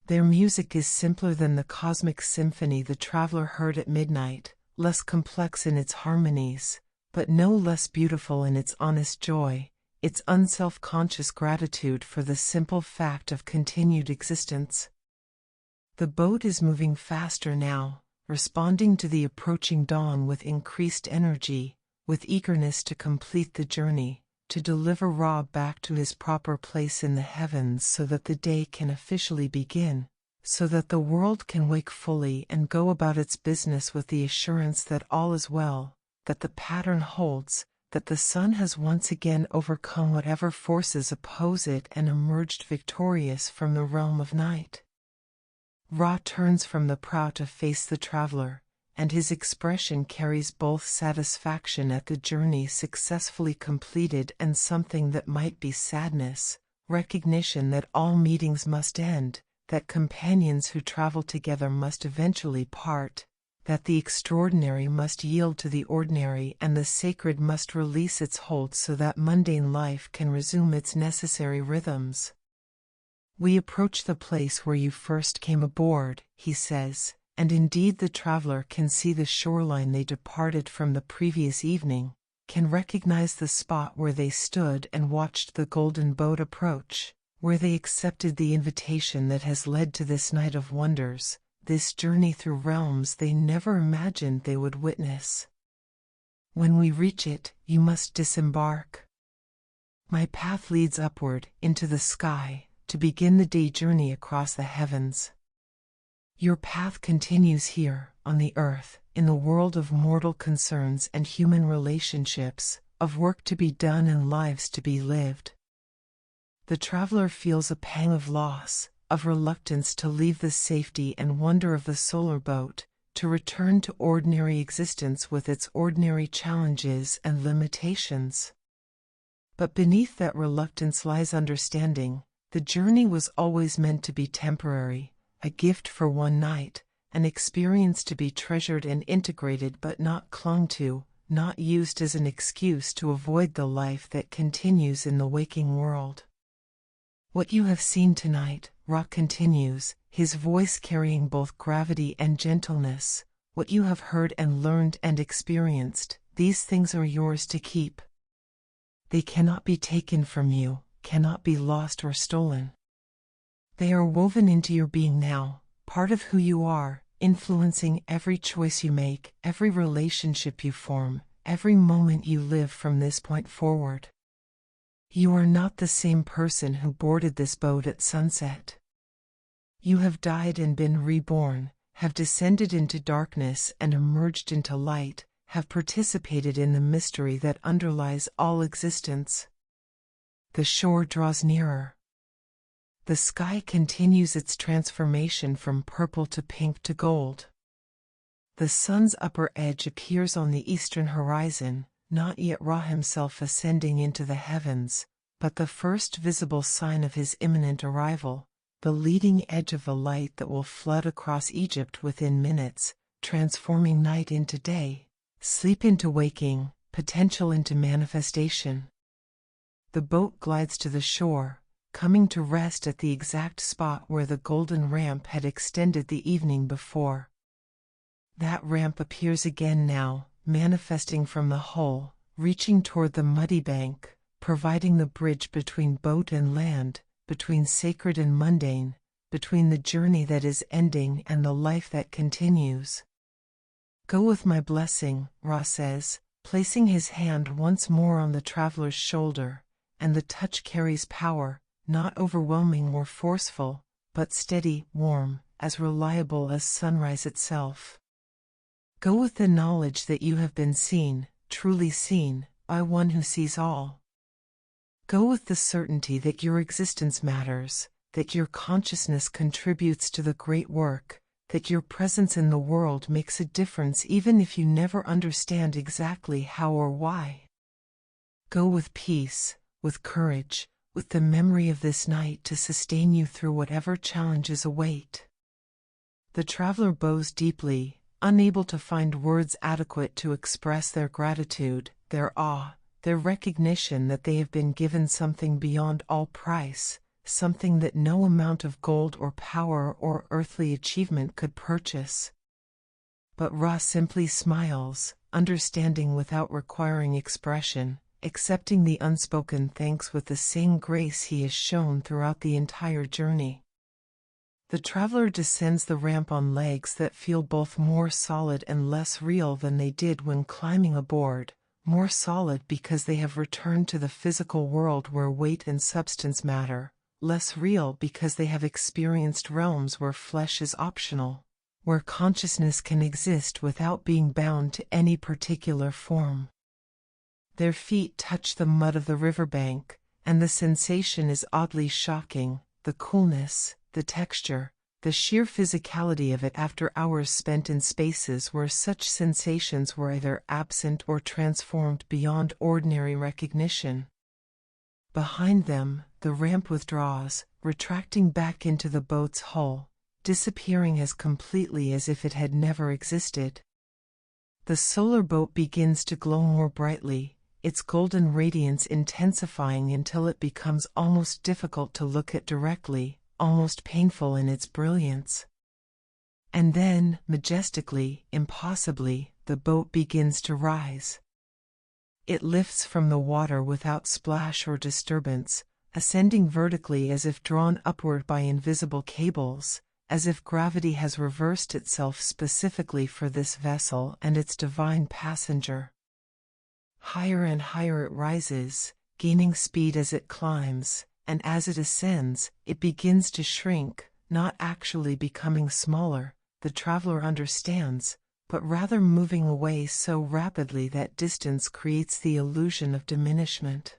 Their music is simpler than the cosmic symphony the traveler heard at midnight, less complex in its harmonies, but no less beautiful in its honest joy, its unself-conscious gratitude for the simple fact of continued existence. The boat is moving faster now, responding to the approaching dawn with increased energy, with eagerness to complete the journey, to deliver Ra back to his proper place in the heavens so that the day can officially begin, so that the world can wake fully and go about its business with the assurance that all is well, that the pattern holds, that the sun has once again overcome whatever forces oppose it and emerged victorious from the realm of night. Ra turns from the prow to face the traveler, and his expression carries both satisfaction at the journey successfully completed and something that might be sadness, recognition that all meetings must end, that companions who travel together must eventually part, that the extraordinary must yield to the ordinary and the sacred must release its hold so that mundane life can resume its necessary rhythms. "We approach the place where you first came aboard," he says, and indeed the traveler can see the shoreline they departed from the previous evening, can recognize the spot where they stood and watched the golden boat approach, where they accepted the invitation that has led to this night of wonders, this journey through realms they never imagined they would witness. "When we reach it, you must disembark. My path leads upward, into the sky, to begin the day journey across the heavens. Your path continues here, on the earth, in the world of mortal concerns and human relationships, of work to be done and lives to be lived." The traveler feels a pang of loss, of reluctance to leave the safety and wonder of the solar boat, to return to ordinary existence with its ordinary challenges and limitations. But beneath that reluctance lies understanding. The journey was always meant to be temporary, a gift for one night, an experience to be treasured and integrated but not clung to, not used as an excuse to avoid the life that continues in the waking world. "What you have seen tonight," Ra continues, his voice carrying both gravity and gentleness, "what you have heard and learned and experienced, these things are yours to keep. They cannot be taken from you, cannot be lost or stolen. They are woven into your being now, part of who you are, influencing every choice you make, every relationship you form, every moment you live from this point forward. You are not the same person who boarded this boat at sunset. You have died and been reborn, have descended into darkness and emerged into light, have participated in the mystery that underlies all existence. The shore draws nearer. The sky continues its transformation from purple to pink to gold. The sun's upper edge appears on the eastern horizon, not yet Ra himself ascending into the heavens, but the first visible sign of his imminent arrival, the leading edge of the light that will flood across Egypt within minutes, transforming night into day, sleep into waking, potential into manifestation. The boat glides to the shore, coming to rest at the exact spot where the golden ramp had extended the evening before. That ramp appears again now, manifesting from the hull, reaching toward the muddy bank, providing the bridge between boat and land, between sacred and mundane, between the journey that is ending and the life that continues. Go with my blessing, Ra says, placing his hand once more on the traveler's shoulder, and the touch carries power, not overwhelming or forceful, but steady, warm, as reliable as sunrise itself. Go with the knowledge that you have been seen, truly seen, by one who sees all. Go with the certainty that your existence matters, that your consciousness contributes to the great work, that your presence in the world makes a difference even if you never understand exactly how or why. Go with peace, with courage, with the memory of this night to sustain you through whatever challenges await. The traveler bows deeply, unable to find words adequate to express their gratitude, their awe, their recognition that they have been given something beyond all price, something that no amount of gold or power or earthly achievement could purchase. But Ra simply smiles, understanding without requiring expression, accepting the unspoken thanks with the same grace he has shown throughout the entire journey. The traveler descends the ramp on legs that feel both more solid and less real than they did when climbing aboard, more solid because they have returned to the physical world where weight and substance matter, less real because they have experienced realms where flesh is optional, where consciousness can exist without being bound to any particular form. Their feet touch the mud of the riverbank, and the sensation is oddly shocking, the coolness, the texture, the sheer physicality of it after hours spent in spaces where such sensations were either absent or transformed beyond ordinary recognition. Behind them, the ramp withdraws, retracting back into the boat's hull, disappearing as completely as if it had never existed. The solar boat begins to glow more brightly, its golden radiance intensifying until it becomes almost difficult to look at directly, almost painful in its brilliance. And then, majestically, impossibly, the boat begins to rise. It lifts from the water without splash or disturbance, ascending vertically as if drawn upward by invisible cables, as if gravity has reversed itself specifically for this vessel and its divine passenger. Higher and higher it rises, gaining speed as it climbs, and as it ascends, it begins to shrink, not actually becoming smaller, the traveler understands, but rather moving away so rapidly that distance creates the illusion of diminishment.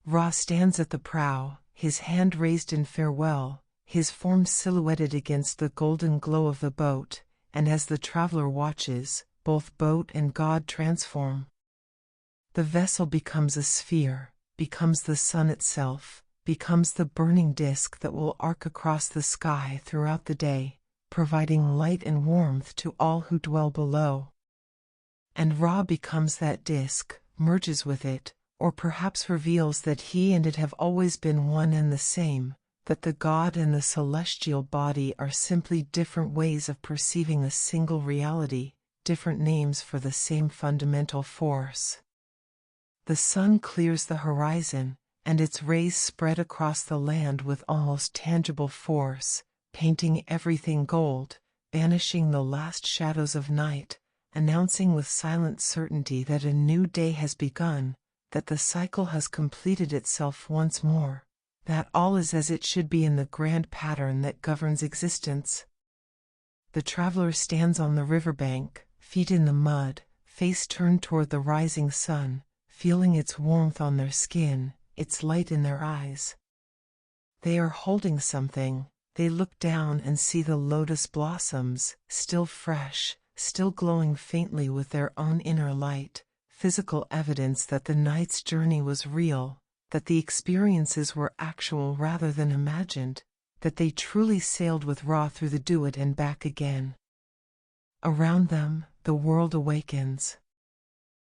Ra stands at the prow, his hand raised in farewell, his form silhouetted against the golden glow of the boat, and as the traveler watches, both boat and god transform. The vessel becomes a sphere, becomes the sun itself, becomes the burning disk that will arc across the sky throughout the day, providing light and warmth to all who dwell below. And Ra becomes that disk, merges with it, or perhaps reveals that he and it have always been one and the same, that the god and the celestial body are simply different ways of perceiving a single reality, different names for the same fundamental force. The sun clears the horizon, and its rays spread across the land with almost tangible force, painting everything gold, banishing the last shadows of night, announcing with silent certainty that a new day has begun, that the cycle has completed itself once more, that all is as it should be in the grand pattern that governs existence. The traveler stands on the riverbank, feet in the mud, face turned toward the rising sun, feeling its warmth on their skin, its light in their eyes. They are holding something. They look down and see the lotus blossoms, still fresh, still glowing faintly with their own inner light, physical evidence that the night's journey was real, that the experiences were actual rather than imagined, that they truly sailed with Ra through the Duat and back again. Around them, the world awakens.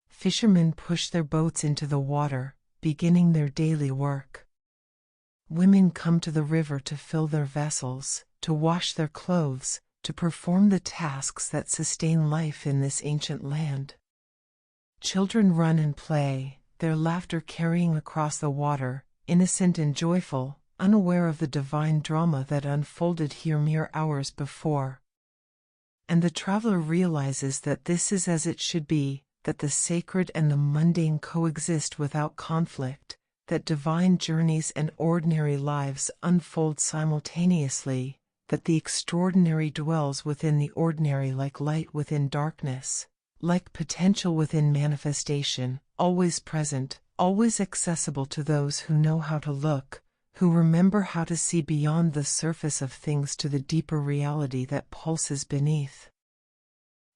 Fishermen push their boats into the water, beginning their daily work. Women come to the river to fill their vessels, to wash their clothes, to perform the tasks that sustain life in this ancient land. Children run and play, their laughter carrying across the water, innocent and joyful, unaware of the divine drama that unfolded here mere hours before. And the traveler realizes that this is as it should be, that the sacred and the mundane coexist without conflict, that divine journeys and ordinary lives unfold simultaneously, that the extraordinary dwells within the ordinary like light within darkness, like potential within manifestation, always present, always accessible to those who know how to look, who remember how to see beyond the surface of things to the deeper reality that pulses beneath.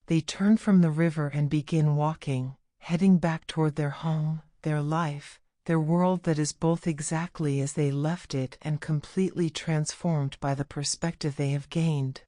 They turn from the river and begin walking, heading back toward their home, their life, their world that is both exactly as they left it and completely transformed by the perspective they have gained.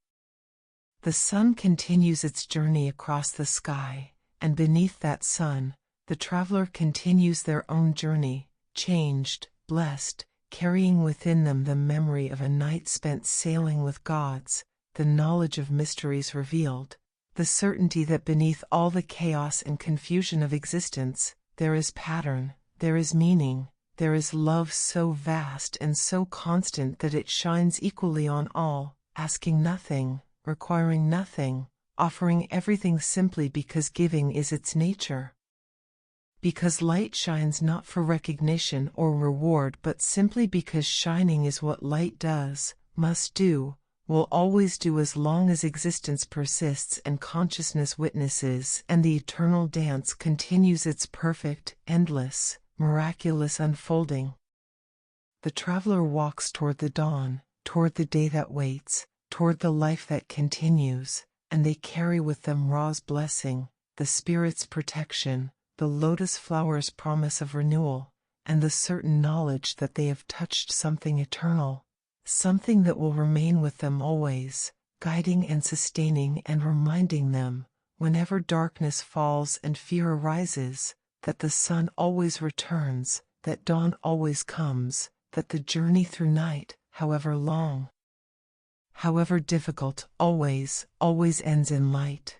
The sun continues its journey across the sky, and beneath that sun, the traveler continues their own journey, changed, blessed, carrying within them the memory of a night spent sailing with gods, the knowledge of mysteries revealed, the certainty that beneath all the chaos and confusion of existence, there is pattern, there is meaning, there is love so vast and so constant that it shines equally on all, asking nothing, requiring nothing, offering everything simply because giving is its nature. Because light shines not for recognition or reward but simply because shining is what light does, must do, will always do as long as existence persists and consciousness witnesses, and the eternal dance continues its perfect, endless, miraculous unfolding. The traveler walks toward the dawn, toward the day that waits, toward the life that continues, and they carry with them Ra's blessing, the spirit's protection, the lotus flower's promise of renewal, and the certain knowledge that they have touched something eternal, something that will remain with them always, guiding and sustaining and reminding them, whenever darkness falls and fear arises, that the sun always returns, that dawn always comes, that the journey through night, however long, however difficult, always, always ends in light.